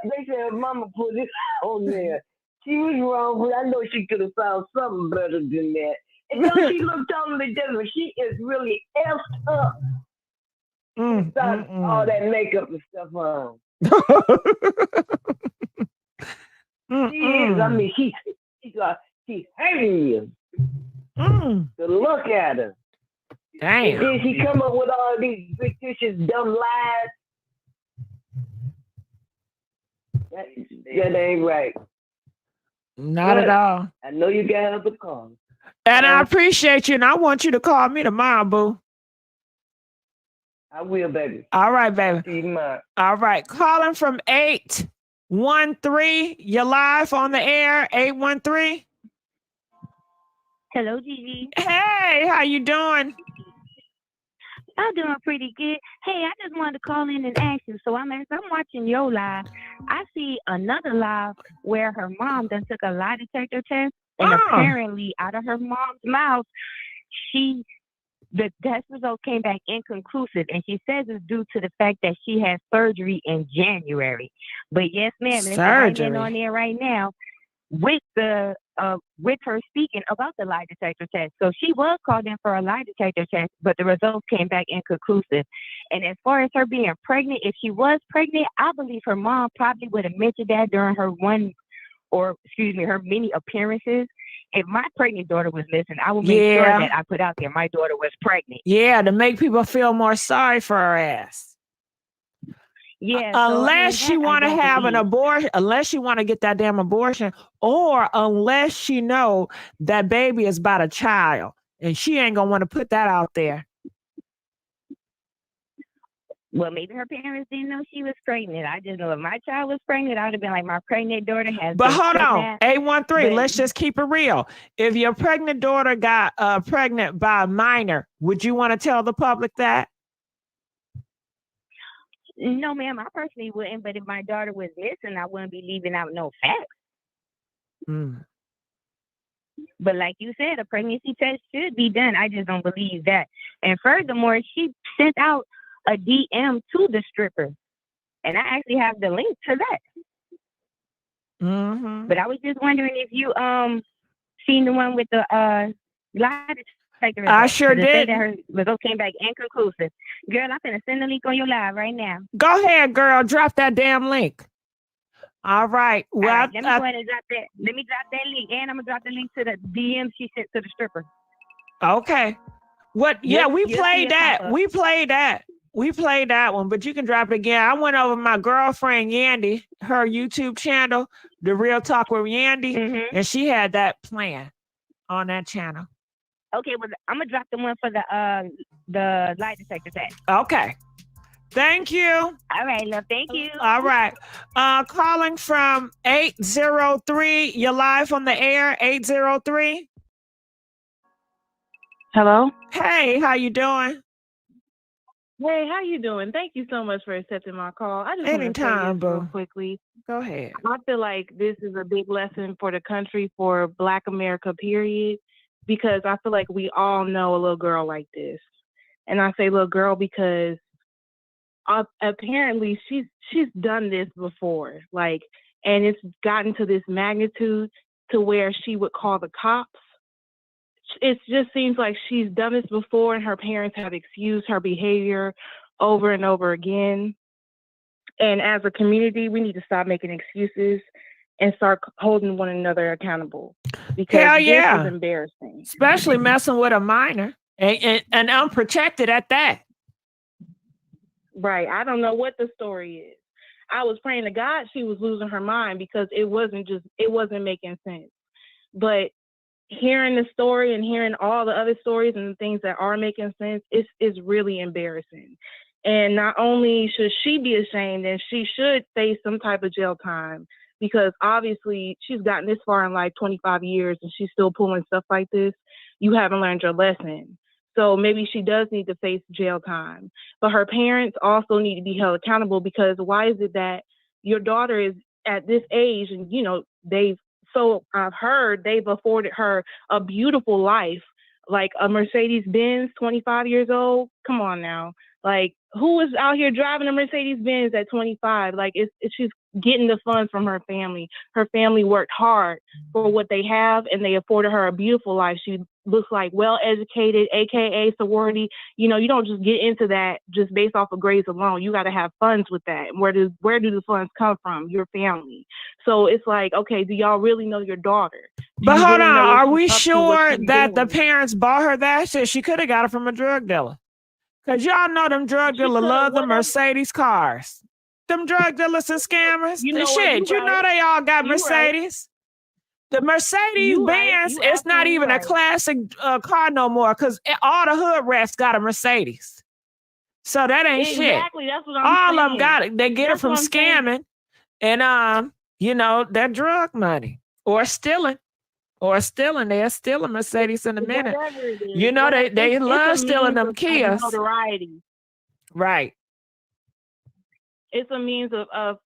They said mama put it on there. She was wrong, but I know she could have found something better than that. And don't she look totally different? She is really effed up. Without all that makeup and stuff on. She is. I mean, she's hurting you. To look at her. Damn. And then she come up with all these fictitious dumb lies. That ain't right. Not at all. I know you got other calls. And I appreciate you, and I want you to call me tomorrow, boo. I will, baby. All right, baby. See you tomorrow. All right. Calling from 813. You're live on the air. 813. Hello, Gigi. Hey, how you doing? I'm doing pretty good. Hey, I just wanted to call in and ask you. So I'm watching your live. I see another live where her mom done took a lie detector test, and apparently out of her mom's mouth, the test result came back inconclusive, and she says it's due to the fact that she had surgery in January. But yes, ma'am, it's right on there right now with her speaking about the lie detector test. So she was called in for a lie detector test, but the results came back inconclusive. And as far as her being pregnant, if she was pregnant, I believe her mom probably would have mentioned that during her her many appearances. If my pregnant daughter was missing, I would make sure that I put out there my daughter was pregnant. Yeah, to make people feel more sorry for her ass. Yeah. Unless she want to have an abortion, unless she want to get that damn abortion, or unless she know that baby is about a child, and she ain't gonna want to put that out there. Well, maybe her parents didn't know she was pregnant. I just know if my child was pregnant, I would have been like, my pregnant daughter has. But hold on, 813. Let's just keep it real. If your pregnant daughter got pregnant by a minor, would you want to tell the public that? No, ma'am, I personally wouldn't. But if my daughter was missing, I wouldn't be leaving out no facts. But like you said, a pregnancy test should be done. I just don't believe that. And furthermore, she sent out a DM to the stripper, and I actually have the link to that. But I was just wondering if you seen the one with the lie detector. I sure did. That her result came back inconclusive. Girl, I'm gonna send the link on your live right now. Go ahead, girl. Drop that damn link. All right. Well, all right, let me go ahead and drop that. Let me drop that link, and I'm gonna drop the link to the DM she sent to the stripper. Okay. What? Yeah, we played that. We played that. We played that one, but you can drop it again. I went over my girlfriend Yandy, her YouTube channel, The Real Talk with Yandy, and she had that playing on that channel. Okay, well, I'm gonna drop the one for the lie detector test. Okay. Thank you. All right, love. Thank you. All right. Calling from 803. You're live on the air. 803. Hello. Hey, how you doing? Hey, how you doing? Thank you so much for accepting my call. I just want to say Anytime, this real boo. quickly. Go ahead. I feel like this is a big lesson for the country, for Black America, period, because I feel like we all know a little girl like this. And I say little girl because apparently she's done this before, like, and it's gotten to this magnitude to where she would call the cops. It just seems like she's done this before, and her parents have excused her behavior over and over again. And as a community, we need to stop making excuses and start holding one another accountable, because Hell this yeah. is embarrassing. Especially messing with a minor and unprotected at that. Right. I don't know what the story is. I was praying to God she was losing her mind, because it wasn't making sense. But hearing the story and hearing all the other stories and the things that are making sense, is really embarrassing. And not only should she be ashamed, and she should face some type of jail time, because obviously she's gotten this far in life, 25 years, and she's still pulling stuff like this. You haven't learned your lesson. So maybe she does need to face jail time. But her parents also need to be held accountable, because why is it that your daughter is at this age, and I've heard they've afforded her a beautiful life, like a Mercedes Benz, 25 years old. Come on now. Like, who is out here driving a Mercedes Benz at 25? Like, she's getting the funds from her family. Her family worked hard for what they have, and they afforded her a beautiful life. She looks like well-educated, AKA sorority. You don't just get into that just based off of grades alone. You got to have funds with that. Where do the funds come from? Your family. So it's like, okay, do y'all really know your daughter? But hold on, are we sure that the parents bought her that shit? She could have got it from a drug dealer. Because y'all know them drug dealers love the Mercedes cars. Them drug dealers and scammers. You know They all got Mercedes. Right. The Mercedes Benz, it's not even a classic car no more, because all the hood rats got a Mercedes. So that ain't shit. Exactly, that's what I'm all saying. Of them got it. They get it from scamming and that drug money or stealing. They'll steal a Mercedes in a minute. They love stealing them Kias. Notoriety. Right. It's a means of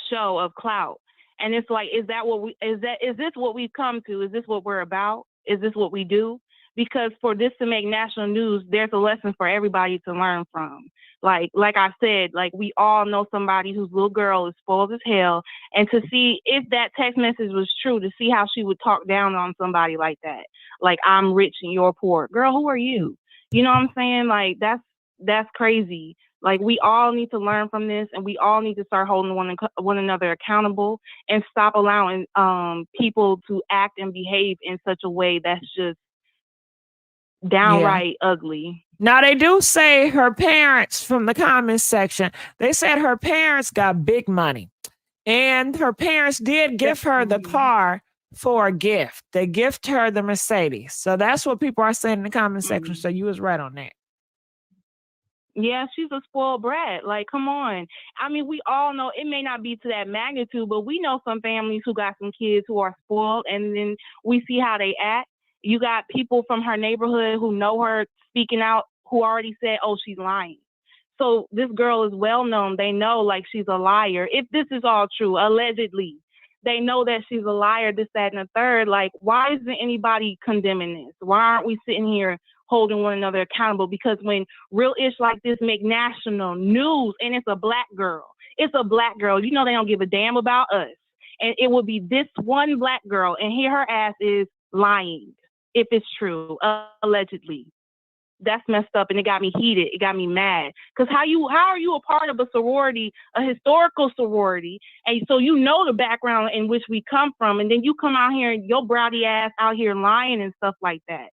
show, of clout. And it's like, is this what we've come to? Is this what we're about? Is this what we do? Because for this to make national news, there's a lesson for everybody to learn from. Like I said, like, we all know somebody whose little girl is spoiled as hell. And to see if that text message was true, to see how she would talk down on somebody like that. Like, I'm rich and you're poor. Girl, who are you? You know what I'm saying? Like, that's crazy. Like, we all need to learn from this, and we all need to start holding one another accountable, and stop allowing people to act and behave in such a way that's just downright ugly. Now, they do say her parents, from the comments section, they said her parents got big money, and her parents did give her the car for a gift. They gift her the Mercedes. So that's what people are saying in the comment section. So you was right on that. Yeah, she's a spoiled brat. Like, come on. I mean, we all know it may not be to that magnitude, but we know some families who got some kids who are spoiled, and then we see how they act. You got people from her neighborhood who know her speaking out, who already said, oh, she's lying. So this girl is well known. They know, like, she's a liar. If this is all true, allegedly, they know that she's a liar, this, that, and the third. Like, why isn't anybody condemning this? Why aren't we sitting here holding one another accountable? Because when real ish like this make national news, and it's a black girl, they don't give a damn about us. And it would be this one black girl, and here her ass is lying, if it's true, allegedly. That's messed up, and it got me heated. It got me mad. Because how are you a part of a sorority, a historical sorority, and so you know the background in which we come from, and then you come out here and your browdy ass out here lying and stuff like that.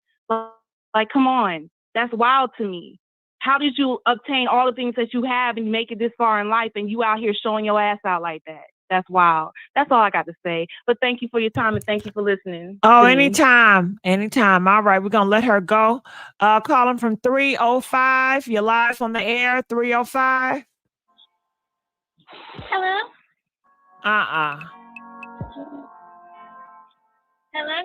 Like, come on. That's wild to me. How did you obtain all the things that you have and make it this far in life, and you out here showing your ass out like that? That's wild. That's all I got to say. But thank you for your time, and thank you for listening. Oh, anytime. All right, we're going to let her go. Calling from 305. You're live on the air, 305. Hello? Hello?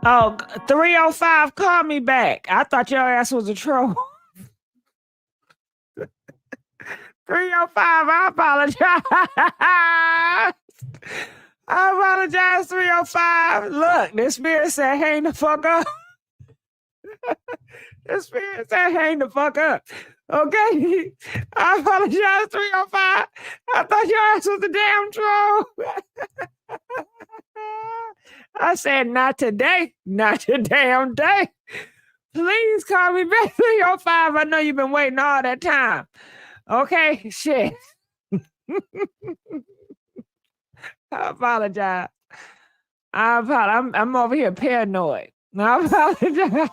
Oh, 305, call me back. I thought your ass was a troll. 305, I apologize. 305. Look, this spirit said, hang the fuck up. This spirit said, hang the fuck up. Okay. I apologize, 305. I thought your ass was a damn troll. I said, not today. Not your damn day. Please call me back, 305. I know you've been waiting all that time. Okay, shit. I apologize. I'm over here paranoid. I apologize.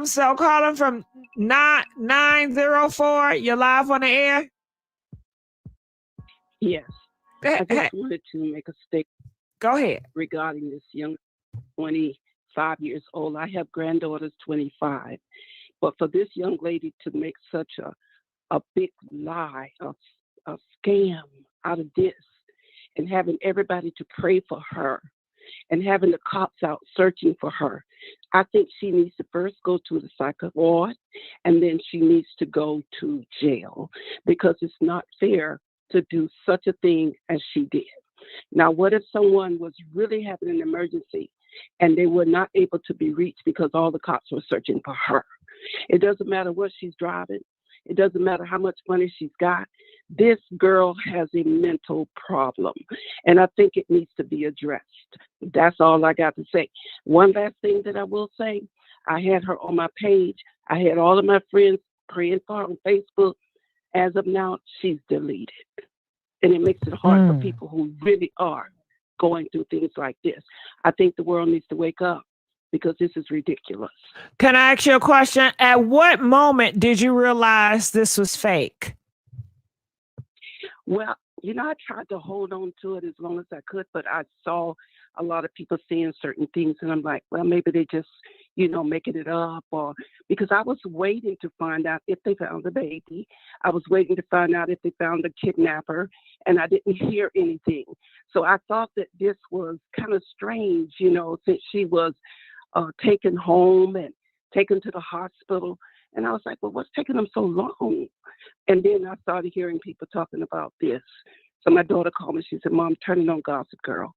So calling from 904. You're live on the air. Yes. I just wanted to make a statement. Go ahead. Regarding this young 25 years old. I have granddaughters 25. But for this young lady to make such a big lie, a scam out of this, and having everybody to pray for her, and having the cops out searching for her, I think she needs to first go to the psych ward, and then she needs to go to jail, because it's not fair to do such a thing as she did. Now, what if someone was really having an emergency and they were not able to be reached because all the cops were searching for her? It doesn't matter what she's driving. It doesn't matter how much money she's got. This girl has a mental problem, and I think it needs to be addressed. That's all I got to say. One last thing that I will say, I had her on my page. I had all of my friends praying for her on Facebook. As of now, she's deleted. And it makes it hard for people who really are going through things like this. I think the world needs to wake up, because this is ridiculous. Can I ask you a question? At what moment did you realize this was fake? Well, I tried to hold on to it as long as I could, but I saw a lot of people saying certain things, and I'm like, well, maybe they just, making it up, or because I was waiting to find out if they found the baby. I was waiting to find out if they found the kidnapper, and I didn't hear anything. So I thought that this was kind of strange, since she was taken home and taken to the hospital. And I was like, well, what's taking them so long? And then I started hearing people talking about this. So my daughter called me. She said, Mom, turn it on Gossip Girl.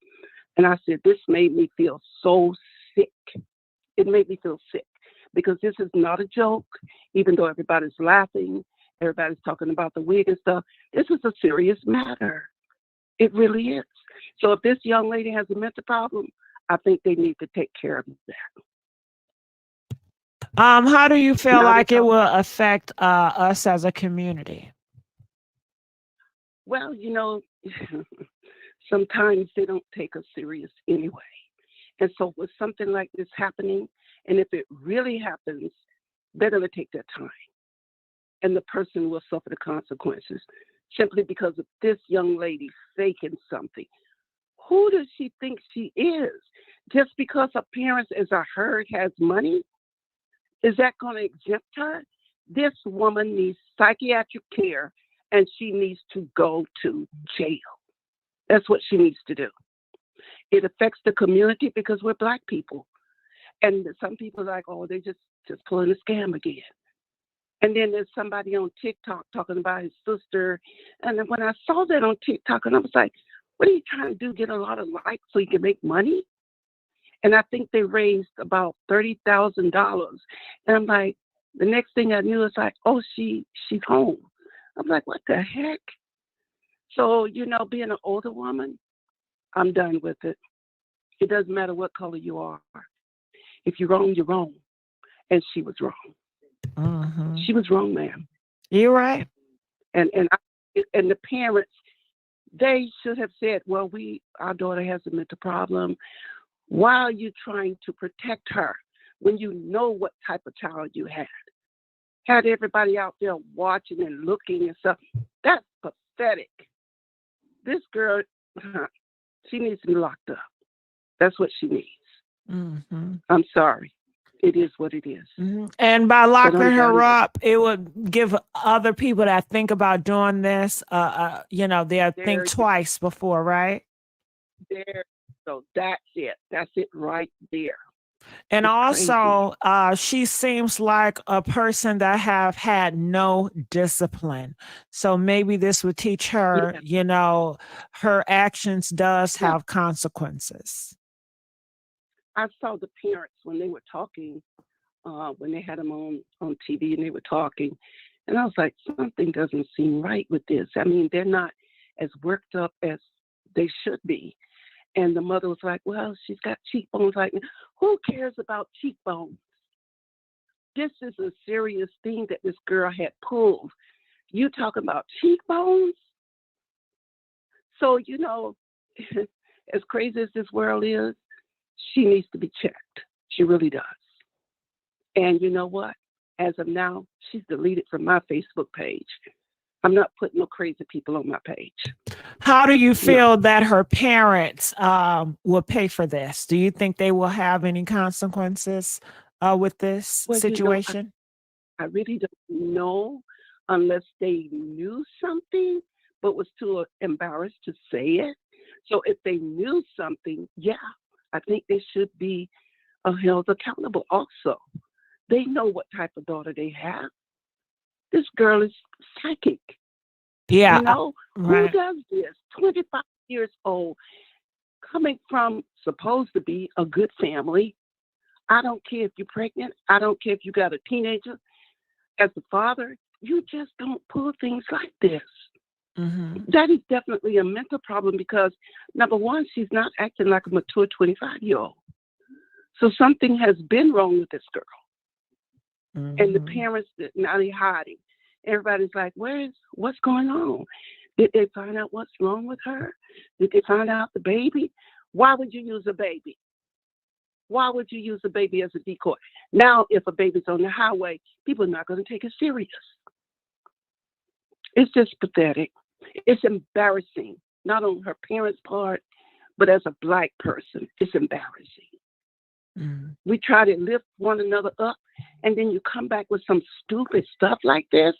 And I said, this made me feel so sick. It made me feel sick, because this is not a joke, even though everybody's laughing, everybody's talking about the wig and stuff. This is a serious matter. It really is. So if this young lady has a mental problem, I think they need to take care of that. How do you feel like it will affect us as a community? Well, sometimes they don't take us serious anyway. And so with something like this happening, and if it really happens, they're going to take their time. And the person will suffer the consequences simply because of this young lady faking something. Who does she think she is? Just because her parents, as I heard, has money? Is that going to exempt her? This woman needs psychiatric care, and she needs to go to jail. That's what she needs to do. It affects the community because we're Black people. And some people are like, oh, they just pulling a scam again. And then there's somebody on TikTok talking about his sister. And then when I saw that on TikTok, and I was like, what are you trying to do? Get a lot of likes so you can make money? And I think they raised about $30,000. And I'm like, the next thing I knew is like, oh, she's home. I'm like, what the heck? So, being an older woman, I'm done with it. It doesn't matter what color you are. If you're wrong, you're wrong. And she was wrong. Mm-hmm. She was wrong, ma'am. You're right. And the parents, they should have said, well, our daughter has a mental problem. Why are you trying to protect her when you know what type of child you had? Had everybody out there watching and looking and stuff. That's pathetic. This girl, she needs to be locked up. That's what she needs. Mm-hmm. I'm sorry. It is what it is. Mm-hmm. And by locking her up, it would give other people that think about doing this, they'll think twice before, right? There. So that's it. That's it right there. And also, she seems like a person that have had no discipline. So maybe this would teach her, her actions does have consequences. I saw the parents when they were talking when they had him on TV and they were talking. And I was like, something doesn't seem right with this. I mean, they're not as worked up as they should be. And the mother was like, well, she's got cheekbones. Like, who cares about cheekbones? This is a serious thing that this girl had pulled. You talking about cheekbones? So, you know, as crazy as this world is, she needs to be checked. She really does. And you know what? As of now, she's deleted from my Facebook page. I'm not putting no crazy people on my page. How do you feel that her parents will pay for this? Do you think they will have any consequences with this situation? I really don't know unless they knew something but was too embarrassed to say it. So if they knew something, yeah, I think they should be held accountable also. They know what type of daughter they have. This girl is psychic. Yeah. You know, right. Who does this? 25 years old, coming from supposed to be a good family. I don't care if you're pregnant. I don't care if you got a teenager. As a father, you just don't pull things like this. Mm-hmm. That is definitely a mental problem because, number one, she's not acting like a mature 25-year-old. So something has been wrong with this girl. Mm-hmm. And the parents, now they're hiding. Everybody's like, what's going on? Did they find out what's wrong with her? Did they find out the baby? Why would you use a baby? Why would you use a baby as a decoy? Now, if a baby's on the highway, people are not going to take it serious. It's just pathetic. It's embarrassing, not on her parents' part, but as a Black person, it's embarrassing. Mm. We try to lift one another up, and then you come back with some stupid stuff like this.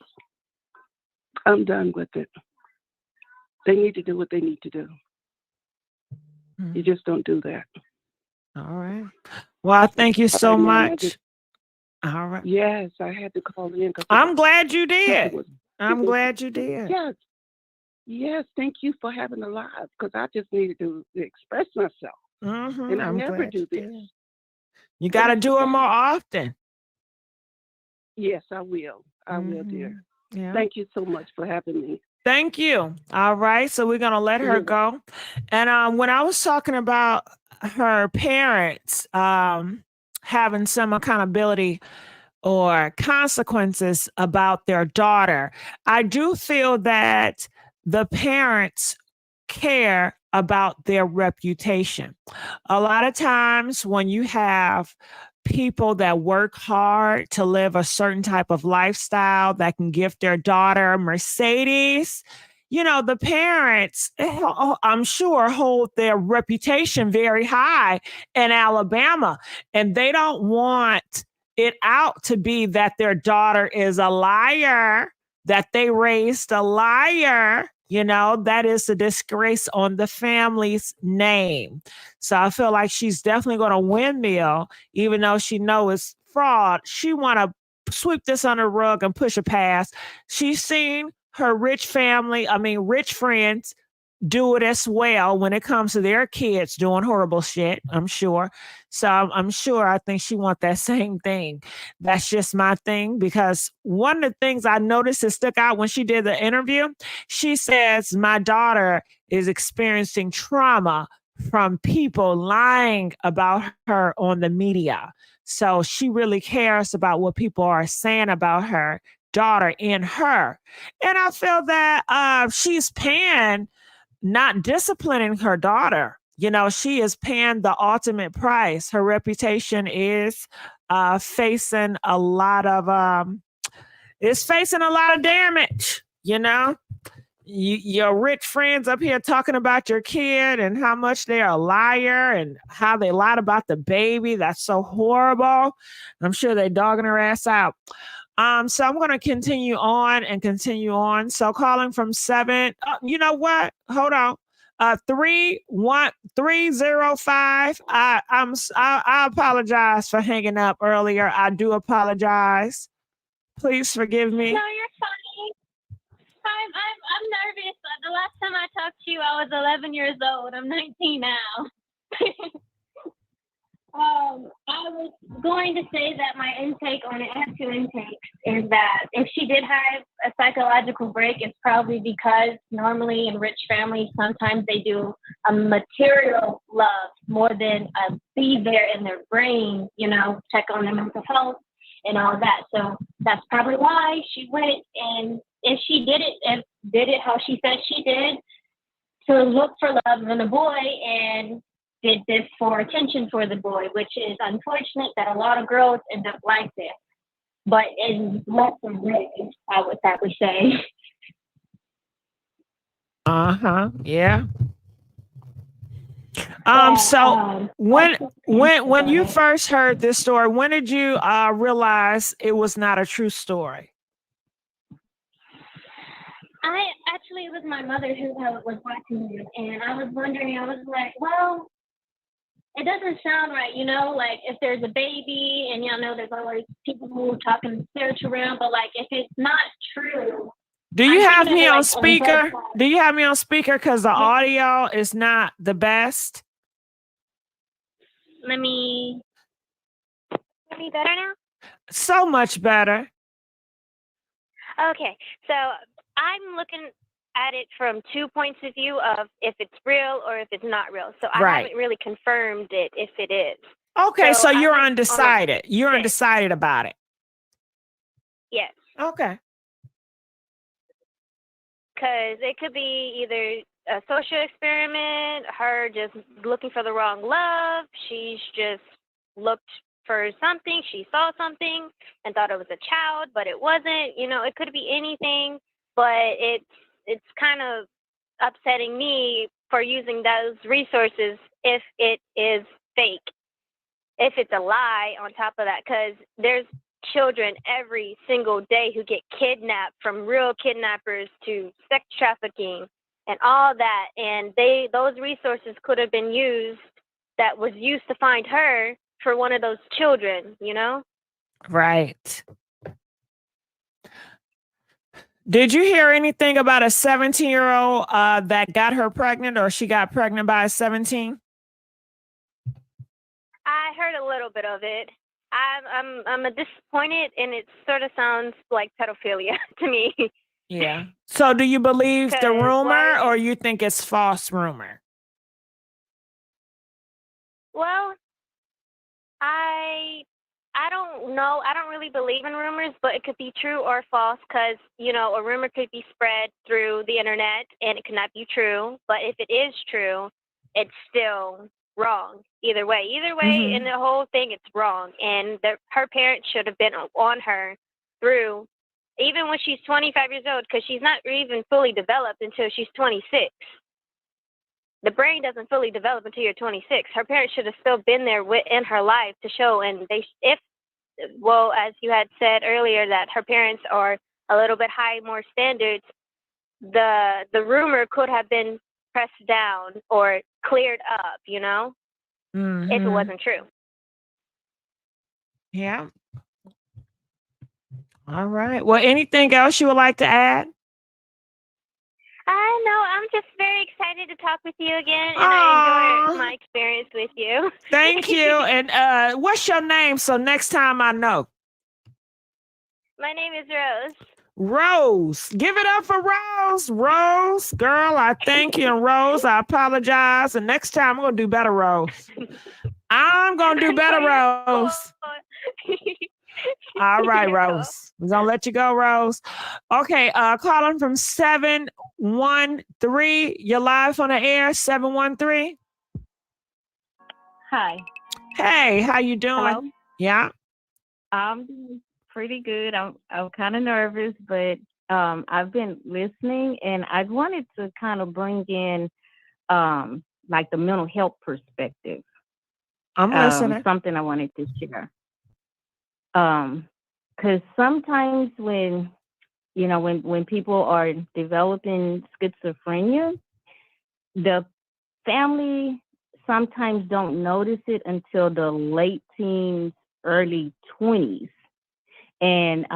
I'm done with it. They need to do what they need to do. Mm. You just don't do that. All right. Well, thank you so much. All right. Yes, I had to call in. I'm glad you did. I'm glad you did. Yes. Yes, thank you for having a live because I just needed to express myself. Mm-hmm. And I I'm never glad do you this. did. You got to do it more often. Yes, I will. I will, dear. Yeah. Thank you so much for having me. Thank you. All right. So we're going to let her go. And when I was talking about her parents having some accountability or consequences about their daughter, I do feel that the parents care about their reputation. A lot of times when you have people that work hard to live a certain type of lifestyle that can give their daughter a Mercedes, you know, the parents, I'm sure, hold their reputation very high in Alabama, and they don't want it out to be that their daughter is a liar, that they raised a liar. You know, that is a disgrace on the family's name. So I feel like she's definitely going to windmill, even though she knows it's fraud. She want to sweep this under the rug and push it past. She's seen her rich friends do it as well when it comes to their kids doing horrible shit, I'm sure. So I'm sure I think she wants that same thing. That's just my thing, because one of the things I noticed that stuck out when she did the interview, she says, my daughter is experiencing trauma from people lying about her on the media. So she really cares about what people are saying about her daughter in her. And I feel that she's paying, not disciplining her daughter. You know, she is paying the ultimate price. Her reputation is facing a lot of damage. You know, your rich friends up here talking about your kid and how much they're a liar and how they lied about the baby. That's so horrible. I'm sure they're dogging her ass out. So I'm going to continue on. So calling from 7, you know what? Hold on. 31305. I apologize for hanging up earlier. I do apologize. Please forgive me. No, you're fine. I'm nervous. The last time I talked to you, I was 11 years old. I'm 19 now. I was going to say that my intake on it, I have two intakes, is that if she did have a psychological break, it's probably because normally in rich families, sometimes they do a material love more than be there in their brain, you know, check on their mental health and all that. So that's probably why she went, and if she did it how she said she did, to look for love in a boy, and did this for attention for the boy, which is unfortunate that a lot of girls end up like this. But in less than rare, I would probably say. Yeah. Yeah, So when you first heard this story, when did you realize it was not a true story? It was my mother who was watching it, and I was wondering, I was like, well, it doesn't sound right, you know, like if there's a baby, and y'all know there's always people who talking spiritual realm, but like if it's not true. Do you have me on speaker? Do you have me on speaker? Because the audio is not the best. Let me better now? So much better. Okay, so I'm looking at it from 2 points of view of if it's real or if it's not real. So I haven't really confirmed it if it is. Okay, so you're undecided. You're undecided about it. Yes. Okay. Because it could be either a social experiment, her just looking for the wrong love, she's just looked for something, she saw something and thought it was a child, but it wasn't. You know, it could be anything, but it's kind of upsetting me for using those resources if it is fake, if it's a lie on top of that, because there's children every single day who get kidnapped from real kidnappers to sex trafficking and all that, and those resources could have been used to find her for one of those children, you know? Right. Did you hear anything about a 17-year-old that got her pregnant, or she got pregnant by a 17? I heard a little bit of it. I'm disappointed, and it sort of sounds like pedophilia to me. Yeah. So do you believe the rumor, or you think it's false rumor? Well, I don't know. I don't really believe in rumors, but it could be true or false because, you know, a rumor could be spread through the internet and it could not be true. But if it is true, it's still wrong. Either way, in the whole thing, it's wrong. And her parents should have been on her through, even when she's 25 years old, because she's not even fully developed until she's 26. The brain doesn't fully develop until you're 26. Her parents should have still been there in her life to show. And as you had said earlier, that her parents are a little bit high, more standards, the rumor could have been pressed down or cleared up, you know, if it wasn't true. Yeah. All right. Well, anything else you would like to add? I know. I'm just very excited to talk with you again, and I enjoyed my experience with you. Thank you. And what's your name? So next time I know. My name is Rose. Rose. Give it up for Rose. Rose, girl, I thank you. And Rose, I apologize. And next time I'm going to do better, Rose. I'm going to do better, Rose. All right, Rose. We're going to let you go, Rose. Okay, calling from 713. You're live on the air, 713. Hi. Hey, how you doing? Hello? Yeah. I'm doing pretty good. I'm kind of nervous, but I've been listening, and I wanted to kind of bring in like the mental health perspective. I'm listening. Something I wanted to share. Because sometimes when people are developing schizophrenia, the family sometimes don't notice it until the late teens, early 20s. And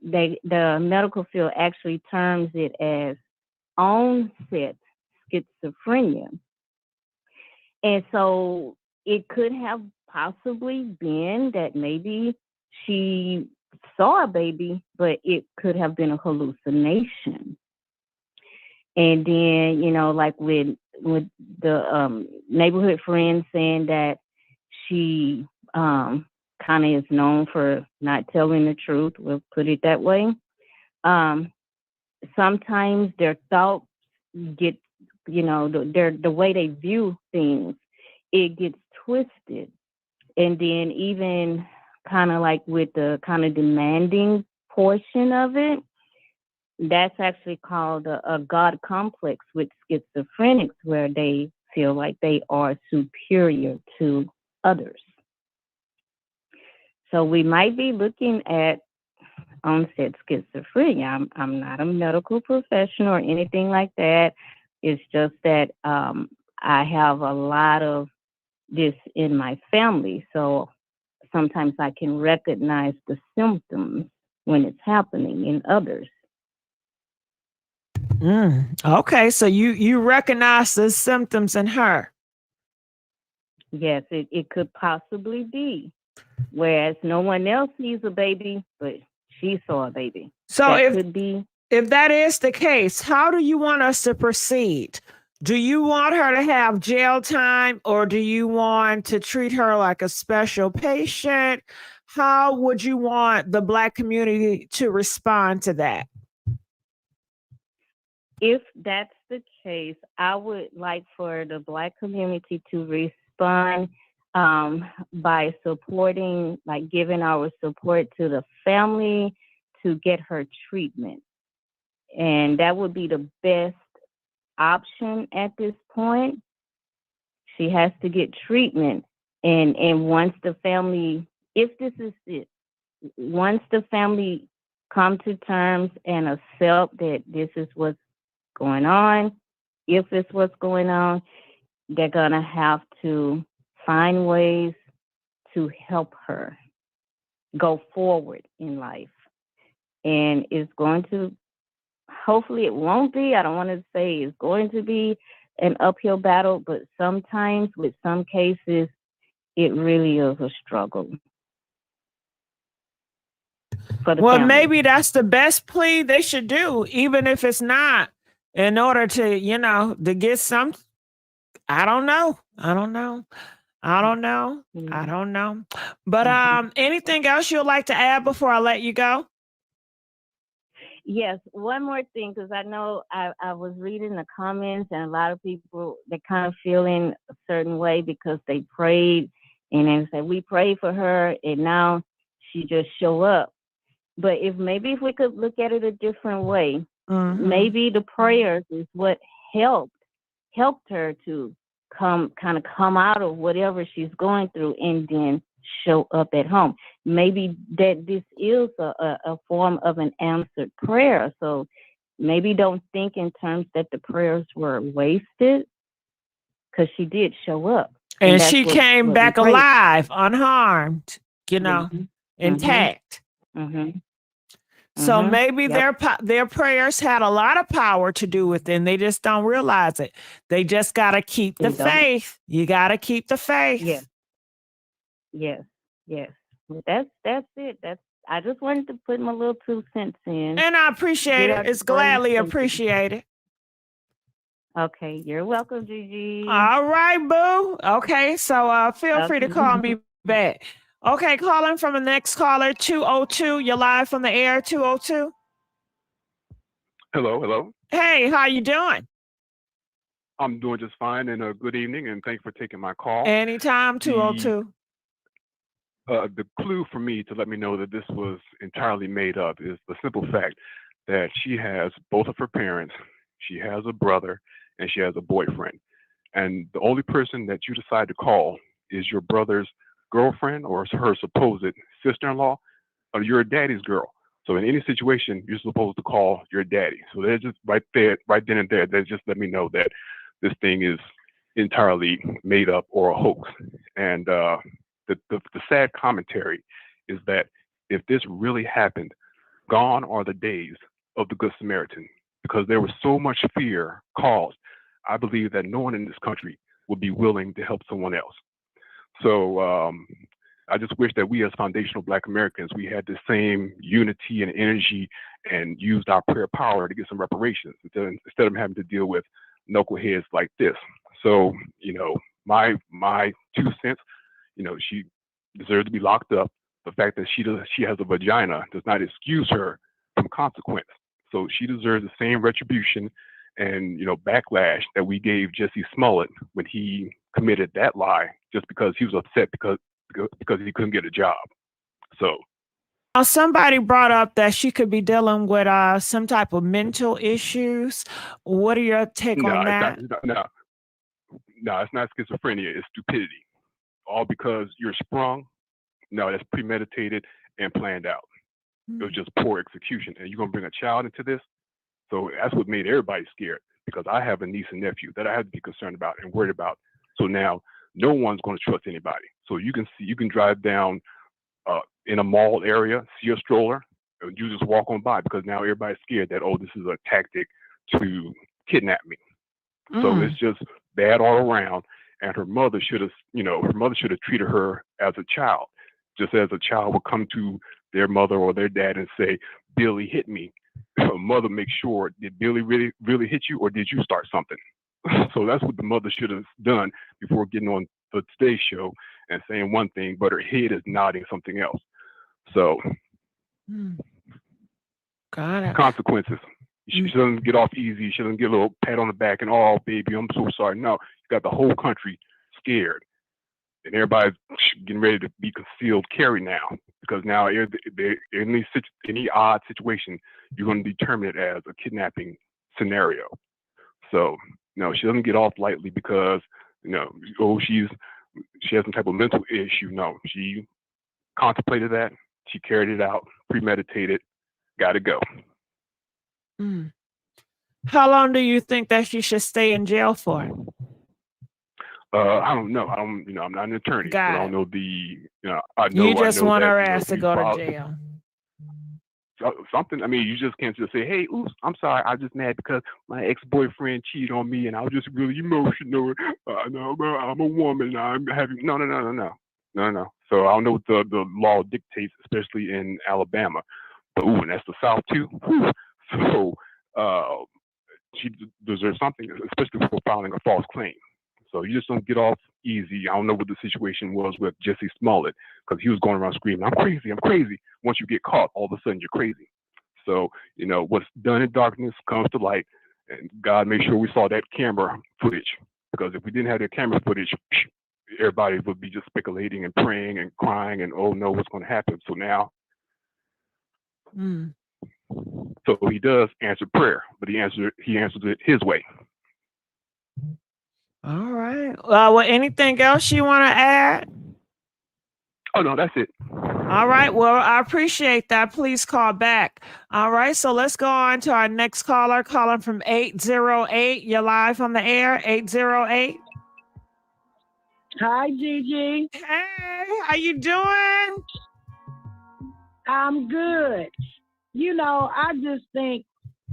the medical field actually terms it as onset schizophrenia. And so it could have possibly been that maybe she saw a baby, but it could have been a hallucination. And then, you know, like with the neighborhood friend saying that she kind of is known for not telling the truth, we'll put it that way. Sometimes their thoughts get, you know, the way they view things, it gets twisted. And then even kind of like with the kind of demanding portion of it, that's actually called a God complex with schizophrenics, where they feel like they are superior to others. So we might be looking at onset schizophrenia. I'm not a medical professional or anything like that. It's just that I have a lot of this in my family. So sometimes I can recognize the symptoms when it's happening in others. Okay, so you recognize the symptoms in her. Yes, it could possibly be. Whereas no one else sees a baby, but she saw a baby. So that could be. If that is the case, how do you want us to proceed? Do you want her to have jail time, or do you want to treat her like a special patient? How would you want the Black community to respond to that? If that's the case, I would like for the Black community to respond by supporting, like giving our support to the family to get her treatment. And that would be the best option at this point. She has to get treatment. And once the family, if this is it, once the family come to terms and accept that this is what's going on, if it's what's going on, they're gonna have to find ways to help her go forward in life. And it's going to, hopefully it won't be, I don't want to say it's going to be an uphill battle, but sometimes with some cases, it really is a struggle. For the family. Maybe that's the best plea they should do, even if it's not, in order to, you know, to get some. I don't know. But anything else you'd like to add before I let you go? Yes, one more thing, because I know I was reading the comments, and a lot of people, they're kind of feeling a certain way because they prayed and then said, we prayed for her and now she just show up. But if we could look at it a different way, maybe the prayers is what helped her to come out of whatever she's going through and then show up at home. Maybe that this is a form of an answered prayer. So maybe don't think in terms that the prayers were wasted, because she did show up. And she came back alive, unharmed, you know, intact. So maybe their prayers had a lot of power to do with it, and they just don't realize it. They just got to keep the faith. You got to keep the faith. Yes. Well, that's it. I just wanted to put my little 2 cents in. And I appreciate it. It's gladly appreciated. Okay, you're welcome, Gigi. All right, boo. Okay, so feel free to call me back. Okay, calling from the next caller, 202. You're live from the air, 202. Hello. Hey, how you doing? I'm doing just fine, and good evening, and thanks for taking my call. Anytime, 202. The clue for me to let me know that this was entirely made up is the simple fact that she has both of her parents, she has a brother, and she has a boyfriend. And the only person that you decide to call is your brother's girlfriend or her supposed sister-in-law, or your daddy's girl. So in any situation, you're supposed to call your daddy. So they're just right then and there, they just let me know that this thing is entirely made up or a hoax. And the sad commentary is that if this really happened, gone are the days of the Good Samaritan, because there was so much fear caused. I believe that no one in this country would be willing to help someone else. So I just wish that we as foundational Black Americans, we had the same unity and energy and used our prayer power to get some reparations instead of having to deal with knuckleheads like this. So, you know, my 2 cents, you know, she deserves to be locked up. The fact that she has a vagina does not excuse her from consequence. So she deserves the same retribution and, you know, backlash that we gave Jesse Smollett when he committed that lie just because he was upset because he couldn't get a job. So now, somebody brought up that she could be dealing with some type of mental issues. What are your take on that? It's not schizophrenia, it's stupidity. All because you're sprung. No, that's premeditated and planned out. It was just poor execution. And you're gonna bring a child into this? So that's what made everybody scared, because I have a niece and nephew that I have to be concerned about and worried about. So now no one's gonna trust anybody. So you can drive down in a mall area, see a stroller, and you just walk on by because now everybody's scared that, oh, this is a tactic to kidnap me. So it's just bad all around. And her mother should have, treated her as a child, just as a child would come to their mother or their dad and say, Billy hit me. Her mother makes sure, did Billy really hit you, or did you start something? So that's what the mother should have done before getting on the Today Show and saying one thing, but her head is nodding something else. So got it. Consequences. She doesn't get off easy. She doesn't get a little pat on the back and, oh, baby, I'm so sorry. No, you got the whole country scared. And everybody's getting ready to be concealed carry now, because now in any odd situation, you're going to determine it as a kidnapping scenario. So, no, she doesn't get off lightly because, she has some type of mental issue. No, she contemplated that. She carried it out, premeditated, got to go. How long do you think that she should stay in jail for? I don't know. I'm not an attorney. So I don't know You just want her ass to go to jail. Something. I mean, you just can't just say, "Hey, oops, I'm sorry. I'm just mad because my ex-boyfriend cheated on me, and I was just really emotional. No, I'm a woman. I'm having no. So I don't know what the law dictates, especially in Alabama. But and that's the South too. So she deserves something, especially for filing a false claim. So you just don't get off easy. I don't know what the situation was with Jesse Smollett, because he was going around screaming, I'm crazy. Once you get caught, all of a sudden you're crazy. So, what's done in darkness comes to light, and God made sure we saw that camera footage, because if we didn't have that camera footage, everybody would be just speculating and praying and crying and, oh no, what's going to happen? So now, so he does answer prayer, but he answers it his way. All right. Well, anything else you want to add? Oh, no, that's it. All right. Well, I appreciate that. Please call back. All right. So let's go on to our next caller, calling from 808. You're live on the air, 808. Hi, Gigi. Hey, how you doing? I'm good. I just think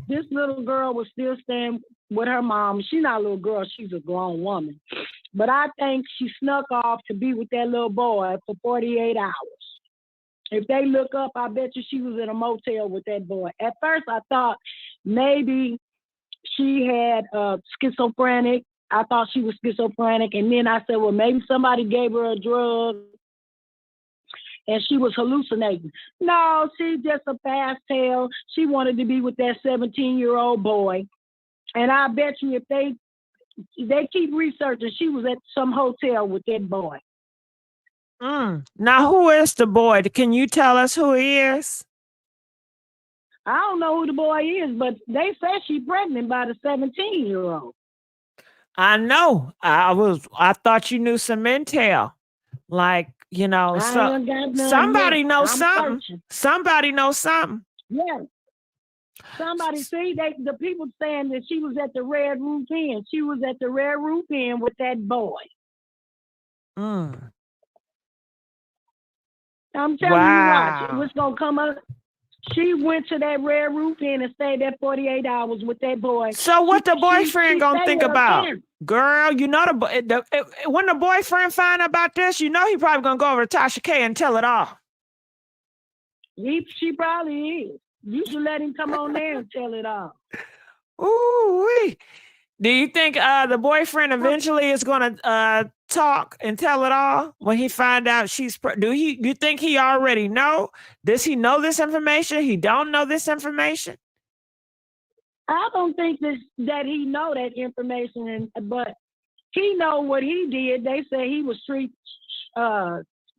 this little girl was still staying with her mom. She's not a little girl, she's a grown woman. But I think she snuck off to be with that little boy for 48 hours. If they look up, I bet you she was in a motel with that boy. At first, I thought maybe she had schizophrenic. I thought she was schizophrenic. And then I said, well, maybe somebody gave her a drug and she was hallucinating. No, she's just a fast tale. She wanted to be with that 17-year-old boy. And I bet you if they keep researching, she was at some hotel with that boy. Now, who is the boy? Can you tell us who he is? I don't know who the boy is, but they say she's pregnant by the 17-year-old. I know. I thought you knew some intel. Like, somebody knows something. Searching. Somebody knows something. Yeah. Somebody the people saying that she was at the Red Roof Inn. She was at the Red Roof Inn with that boy. I'm telling you, watch. What's gonna come up? She went to that Red Roof Inn and stayed there 48 hours with that boy. So what the boyfriend gonna think stayed with her about? parents. Girl, you know when the boyfriend find out about this, you know he probably gonna go over to Tasha K and tell it all. She probably is. You should let him come on there and tell it all. Ooh-wee. Do you think the boyfriend eventually is gonna talk and tell it all when he find out she's you think he already know? Does he know this information? He don't know this information? I don't think that he know that information, but he know what he did. They say he was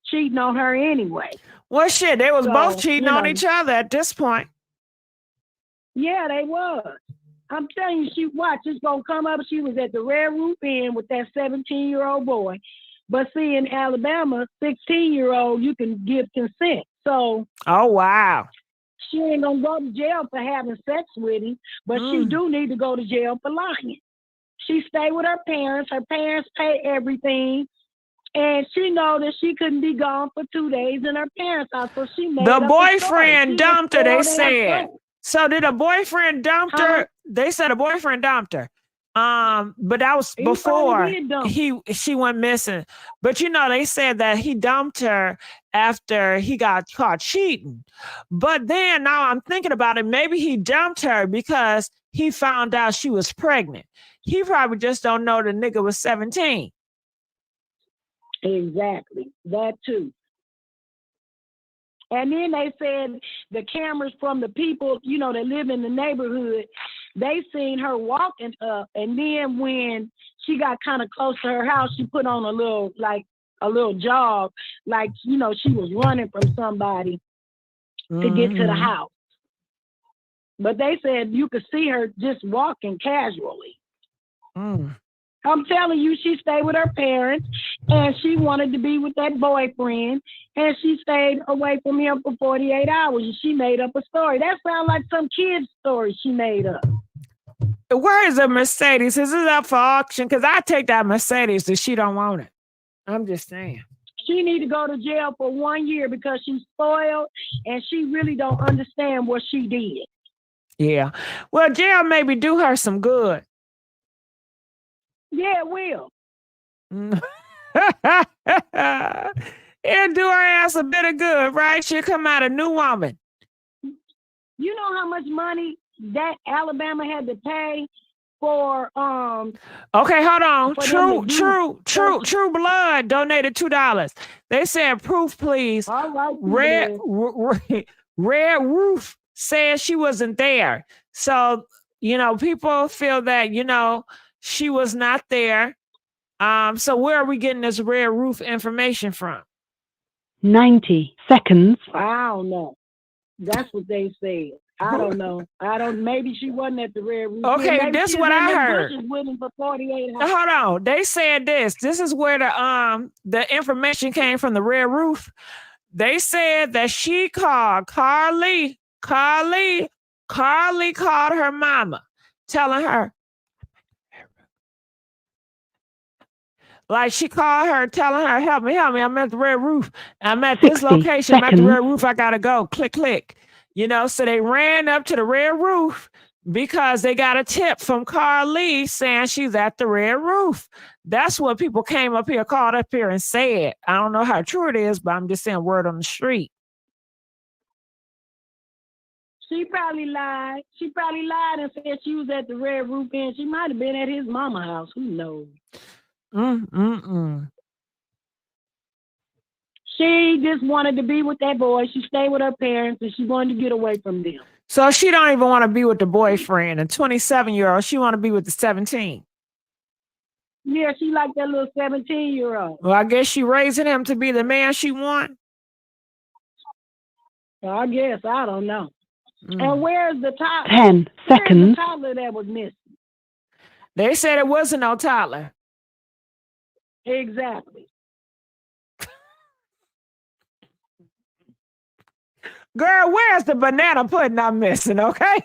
cheating on her anyway. Well, shit, they was both cheating on each other at this point. Yeah, they was. I'm telling you, it's gonna come up. She was at the Red Roof Inn with that 17-year-old boy. But see, in Alabama, 16-year-old, you can give consent. So oh wow. She ain't gonna go to jail for having sex with him, but she do need to go to jail for lying. She stayed with her parents. Her parents pay everything. And she know that she couldn't be gone for 2 days in her parents' house. So she made the up boyfriend dumped her, they said. Friend. So did a boyfriend dump her? They said a boyfriend dumped her. But that was before she went missing. But you know, they said that he dumped her after he got caught cheating. But then now I'm thinking about it, maybe he dumped her because he found out she was pregnant. He probably just don't know the nigga was 17. Exactly. That too. And then they said the cameras from the people, you know, that live in the neighborhood, they seen her walking up. And then when she got kind of close to her house, she put on a little jog, like, you know, she was running from somebody to get to the house. But they said you could see her just walking casually. I'm telling you, she stayed with her parents and she wanted to be with that boyfriend and she stayed away from him for 48 hours and she made up a story. That sounds like some kid's story she made up. Where is the Mercedes? Is it up for auction? Because I take that Mercedes if she don't want it. I'm just saying. She need to go to jail for 1 year because she's spoiled and she really don't understand what she did. Yeah. Well, jail maybe do her some good. Yeah, it will. It'll do her ass a bit of good, right? She'll come out a new woman. You know how much money that Alabama had to pay for Okay, hold on. True Blood donated $2. They said proof, please. All right, Red Roof said she wasn't there. So, you know, people feel that, you know, she was not there. So where are we getting this Red Roof information from? 90 seconds. I don't know. That's what they said. I don't know. Maybe she wasn't at the Red Roof. Okay, this is what I heard. With him for 48 hours. Hold on. They said this. This is where the information came from, the Red Roof. They said that she called Carlee called her mama, telling her, like she called her, telling her, help me, I'm at the Red Roof. I'm at this location, I'm at the Red Roof, I gotta go, click. You know, so they ran up to the Red Roof because they got a tip from Carlee saying she's at the Red Roof. That's what people came up here, called up here and said. I don't know how true it is, but I'm just saying word on the street. She probably lied. And said she was at the Red Roof and she might have been at his mama's house. Who knows? She just wanted to be with that boy. She stayed with her parents and she wanted to get away from them. So she don't even want to be with the boyfriend. A 27-year-old, she want to be with the 17. Yeah, she like that little 17-year-old. Well, I guess she raising him to be the man she want. I guess. I don't know. And where's the toddler? 10 seconds. Where's the toddler that was missing? They said it wasn't no toddler. Exactly. Girl, where's the banana pudding I'm missing, okay?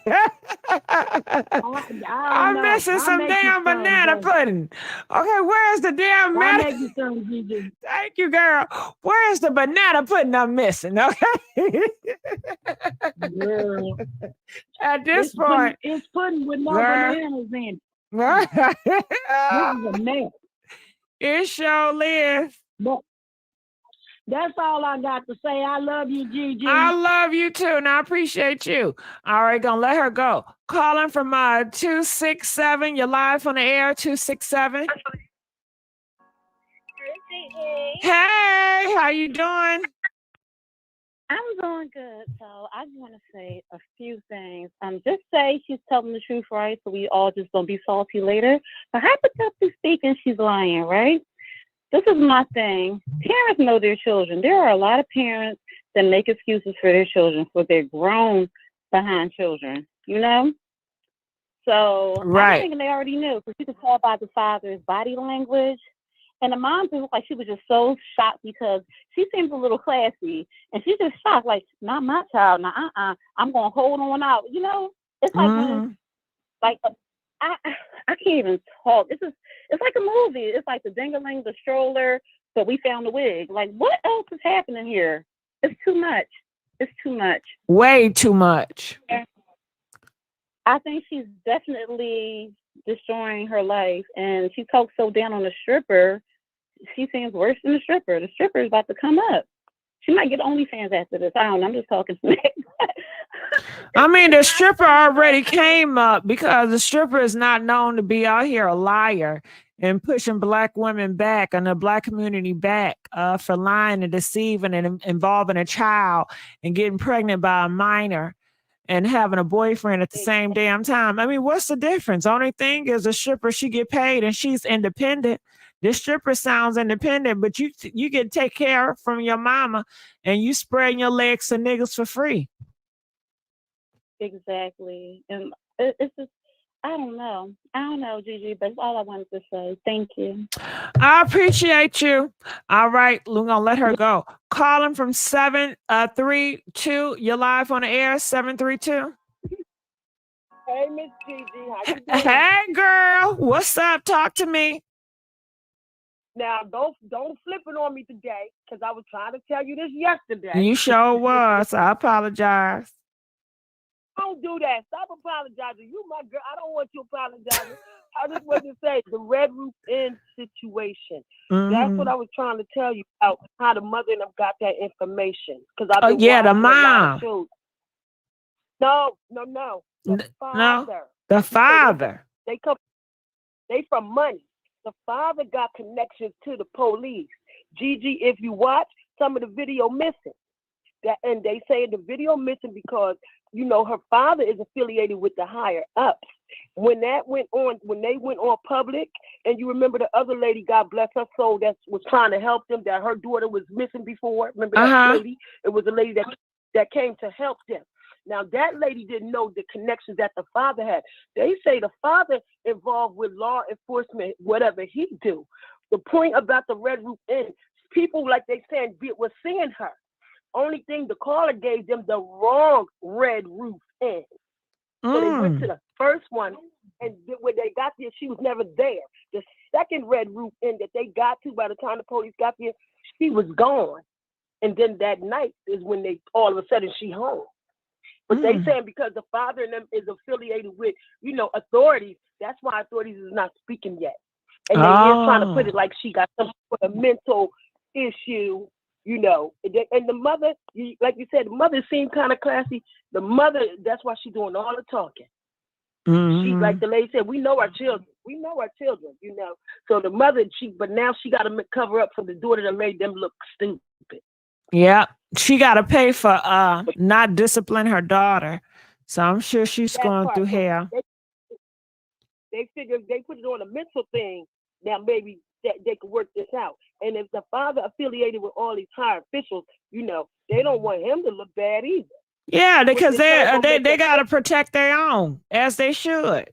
I'm know. missing I'll some make you damn some, banana babe. pudding. Okay, where's the damn I'll banana? make you some, Gigi. Thank you, girl. Where's the banana pudding I'm missing, okay? Girl. At this point, It's pudding with no girl. bananas in it. This is a mess. It sure is. But that's all I got to say. I love you, Gigi. I love you too, and I appreciate you. All right, gonna let her go. Calling from 267. You're live on the air, 267. Hey, how you doing? I'm doing good. So I just want to say a few things. Just say she's telling the truth, right? So we all just don't be salty later. But hypothetically speaking, she's lying, right? This is my thing. Parents know their children. There are a lot of parents that make excuses for their children, for their grown behind children, you know? So Right. I'm thinking they already knew, because you can tell by the father's body language. And the mom just looked like she was just so shocked, because she seems a little classy. And she's just shocked, like, not my child. Nah, I'm going to hold on out. You know? It's like when, like, I can't even talk. It's like a movie. It's like the ding-a-ling, the stroller, but we found the wig. Like, what else is happening here? It's too much. It's too much. Way too much. I think she's definitely destroying her life. And she talks so down on the stripper. She seems worse than the stripper. The stripper is about to come up. She might get OnlyFans after this. I don't know. I'm just talking smack. I mean, the stripper already came up, because the stripper is not known to be out here a liar and pushing Black women back and the Black community back for lying and deceiving and involving a child and getting pregnant by a minor and having a boyfriend at the same damn time. I mean, what's the difference? Only thing is, a stripper, she get paid and she's independent. This stripper sounds independent, but you get take care from your mama, and you spreading your legs to niggas for free. Exactly. And it's just, I don't know, Gigi, but that's all I wanted to say. Thank you. I appreciate you. All right, we're gonna let her go. Calling from 732. You're live on the air, 732. Hey, Miss Gigi, how you doing? Hey, girl, what's up? Talk to me. Now, don't flip it on me today, because I was trying to tell you this yesterday. You sure was. I apologize. Don't do that. Stop apologizing. You my girl. I don't want you apologizing. I just want to say the Red Roof Inn situation. That's what I was trying to tell you about, how the mother and them got that information. Because I've been yeah, the watching a lot mom. of shows. No. The father. No, the father. They from money. The father got connections to the police. Gigi, if you watch some of the video missing, and they say the video missing because, you know, her father is affiliated with the higher ups. When they went on public, and you remember the other lady, God bless her soul, that was trying to help them, that her daughter was missing before. Remember that lady? It was a lady that came to help them. Now, that lady didn't know the connections that the father had. They say the father involved with law enforcement, whatever he do. The point about the Red Roof Inn, people, like they said, were seeing her. Only thing, the caller gave them the wrong Red Roof Inn. So they went to the first one, and when they got there, she was never there. The second Red Roof Inn that they got to, by the time the police got there, she was gone. And then that night is when all of a sudden she home. But they saying because the father and them is affiliated with, you know, authorities, that's why authorities is not speaking yet. And they is trying to put it like she got some sort of mental issue, you know. And the mother, like you said, the mother seemed kind of classy. The mother, that's why she's doing all the talking. She, like the lady said, we know our children. We know our children, you know. So the mother, but now she got to cover up for the daughter that made them look stupid. Yeah, she got to pay for not discipline her daughter. So I'm sure she's going through hell. They figure if they put it on a mental thing, now maybe they could work this out. And if the father affiliated with all these high officials, you know, they don't want him to look bad either. Yeah, because they got to protect their own, as they should.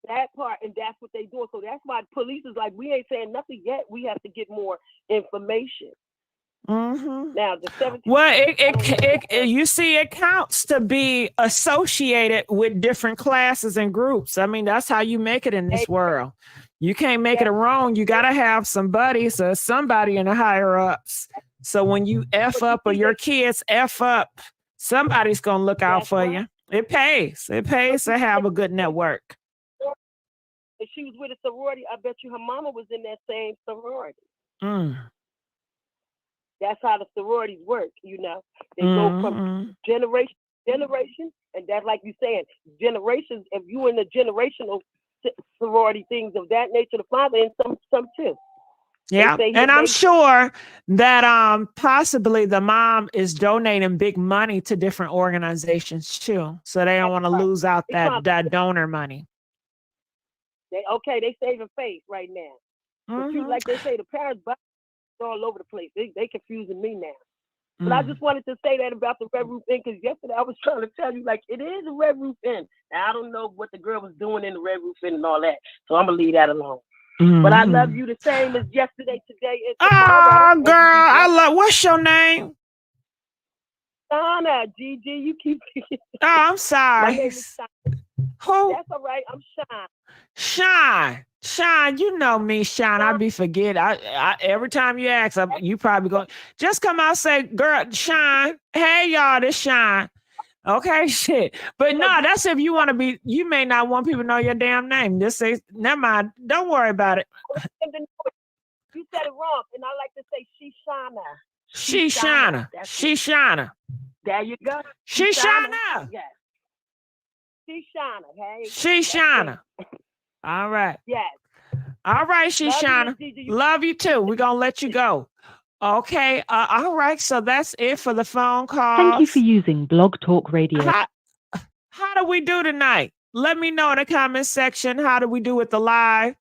That part, and that's what they do. So that's why police is like, we ain't saying nothing yet. We have to get more information. Now the 17. Well, you see, it counts to be associated with different classes and groups. I mean, that's how you make it in this world. You can't make it wrong. You got to have some buddies or somebody in the higher ups. So when you F up or your kids F up, somebody's going to look out for you. It pays. It pays to have a good network. If she was with a sorority, I bet you her mama was in that same sorority. That's how the sororities work, you know. They go from generation to generation, and that's like you saying, generations. If you in the generational sorority things of that nature, the father and some too. Yeah, and I'm sure that possibly the mom is donating big money to different organizations too, so they don't want to lose out that donor money. They saving face right now. But you, like they say, the parents all over the place. They confusing me now. But I just wanted to say that about the Red Roof Inn, because yesterday I was trying to tell you, like, it is a Red Roof Inn. Now, I don't know what the girl was doing in the Red Roof Inn and all that, so I'm gonna leave that alone. But I love you the same as yesterday, today, and tomorrow. Oh, girl, I love. What's your name? Shauna, Gigi. You keep. Oh, I'm sorry. My name is Shauna. Who? That's all right. I'm Sean, you know me, Sean. I be forgetting. I every time you ask, you probably go just come out and say, "Girl, Sean, hey y'all, this Sean." Okay, shit. But no, that's if you want to be. You may not want people to know your damn name. Just say, never mind. Don't worry about it. You said it wrong, and I like to say Shauna. Shauna. There you go. Shauna. Yes. Shauna. Hey. Shauna. All right. Yes. All right, Shauna. Love you too. We're gonna let you go. Okay. All right. So that's it for the phone call. Thank you for using Blog Talk Radio. How do we do tonight? Let me know in the comment section. How do we do with the live?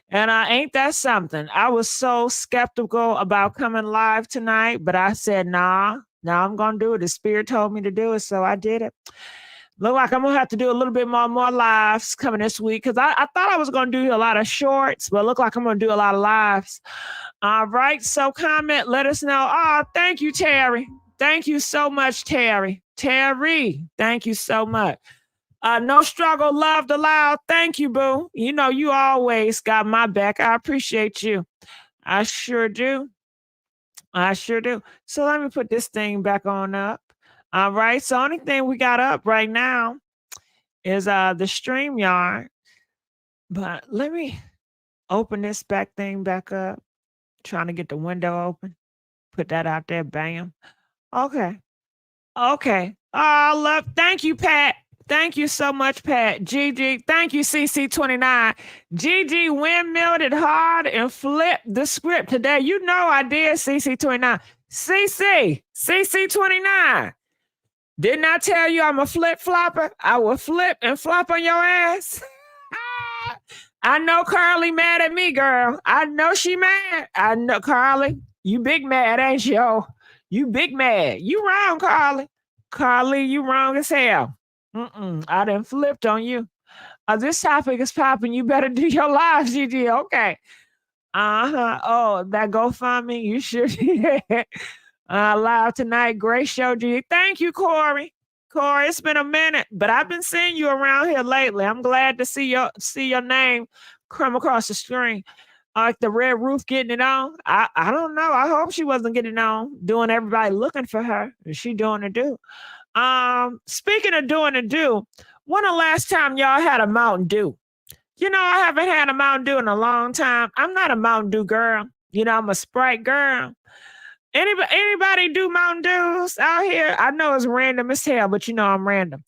And ain't that something? I was so skeptical about coming live tonight, but I said, nah, I'm going to do it. The spirit told me to do it, so I did it. Look like I'm going to have to do a little bit more lives coming this week, because I thought I was going to do a lot of shorts, but look like I'm going to do a lot of lives. All right, so comment, let us know. Oh, thank you, Terry. Thank you so much, Terry. Terry, thank you so much. No struggle, love the loud. Thank you, boo. You know, you always got my back. I appreciate you. I sure do. So let me put this thing back on up. All right. So only thing we got up right now is the StreamYard. But let me open this thing back up. Trying to get the window open. Put that out there. Bam. Okay. Thank you, Pat. Thank you so much, Pat. GG. Thank you, CC29. GG windmilled it hard and flipped the script today. You know I did, CC29. CC29. Didn't I tell you I'm a flip-flopper? I will flip and flop on your ass. I know Carlee mad at me, girl. I know she mad. I know, Carlee. You big mad, ain't you? You big mad. You wrong, Carlee. Carlee, you wrong as hell. I done flipped on you. This topic is popping. You better do your live, GG. Okay. Oh, that GoFundMe. You sure did. Live tonight. Great show, GG. Thank you, Corey. Corey, it's been a minute, but I've been seeing you around here lately. I'm glad to see your name come across the screen. Like the Red Roof getting it on. I don't know. I hope she wasn't getting it on, doing everybody looking for her. Is she doing to do? Speaking of doing to do, when the last time y'all had a Mountain Dew? You know, I haven't had a Mountain Dew in a long time. I'm not a Mountain Dew girl. You know, I'm a Sprite girl. Anybody do Mountain Dews out here? I know it's random as hell, but you know I'm random.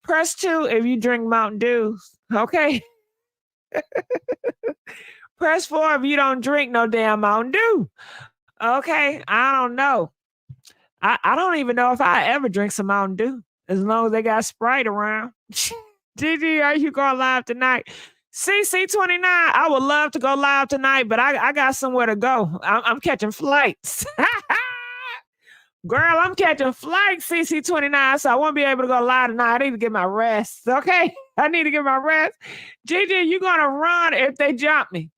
Press 2 if you drink Mountain Dews, okay? Press 4 if you don't drink no damn Mountain Dew. Okay, I don't know. I don't even know if I ever drink some Mountain Dew, as long as they got Sprite around. GG, are you going live tonight? CC29, I would love to go live tonight, but I got somewhere to go. I'm catching flights. Girl, I'm catching flights, CC29, so I won't be able to go live tonight. I need to get my rest, okay? I need to get my rest. GG, you going to run if they jump me?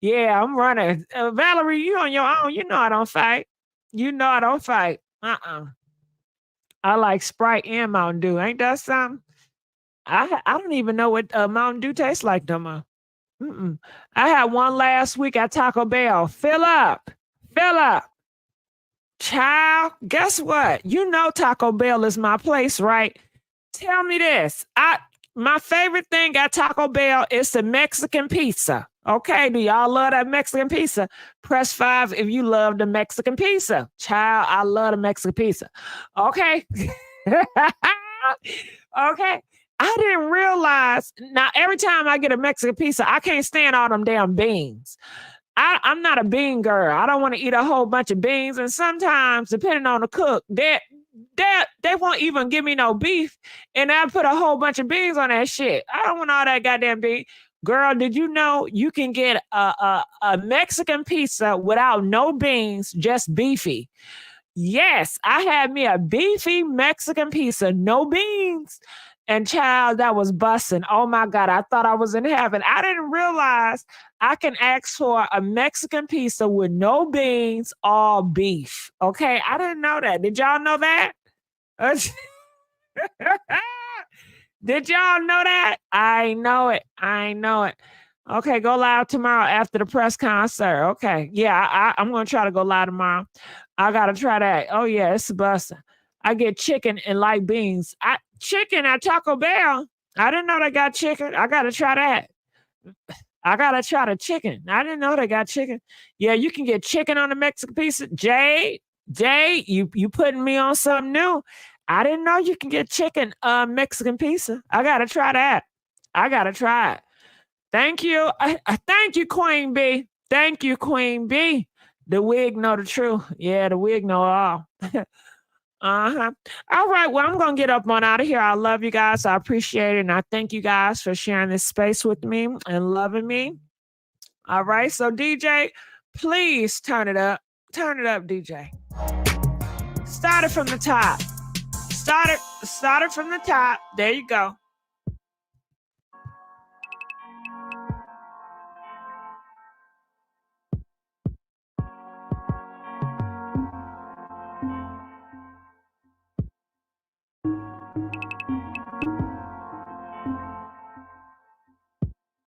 Yeah, I'm running. Valerie, you on your own. You know I don't fight. You know I don't fight. I like Sprite and Mountain Dew. Ain't that something? I don't even know what Mountain Dew tastes like no more. I had one last week at Taco Bell. Fill up. Child, guess what? You know Taco Bell is my place, right? Tell me this. My favorite thing at Taco Bell is the Mexican pizza. Okay, do y'all love that Mexican pizza? Press 5 if you love the Mexican pizza. Child, I love the Mexican pizza. Okay. Okay. I didn't realize. Now, every time I get a Mexican pizza, I can't stand all them damn beans. I'm not a bean girl. I don't want to eat a whole bunch of beans. And sometimes, depending on the cook, they won't even give me no beef. And I put a whole bunch of beans on that shit. I don't want all that goddamn bean. Girl, did you know you can get a Mexican pizza without no beans, just beefy? Yes, I had me a beefy Mexican pizza, no beans. And child, that was busting. Oh my God, I thought I was in heaven. I didn't realize I can ask for a Mexican pizza with no beans, all beef. Okay, I didn't know that. Did y'all know that? Did y'all know that? I know it. Okay, go live tomorrow after the press concert. Okay, yeah, I'm going to try to go live tomorrow. I got to try that. Oh, yeah, it's busting. I get chicken and light beans. Chicken at Taco Bell. I didn't know they got chicken. I got to try that. I got to try the chicken. I didn't know they got chicken. Yeah, you can get chicken on the Mexican pizza. Jay, you putting me on something new. I didn't know you can get chicken Mexican pizza. I got to try that. I got to try it. Thank you. Thank you, Queen B. Thank you, Queen B. The wig know the truth. Yeah, the wig know all. All right. Well, I'm going to get up on out of here. I love you guys. I appreciate it. And I thank you guys for sharing this space with me and loving me. All right. So, DJ, please turn it up. Turn it up, DJ. Start it from the top. Start it from the top. There you go.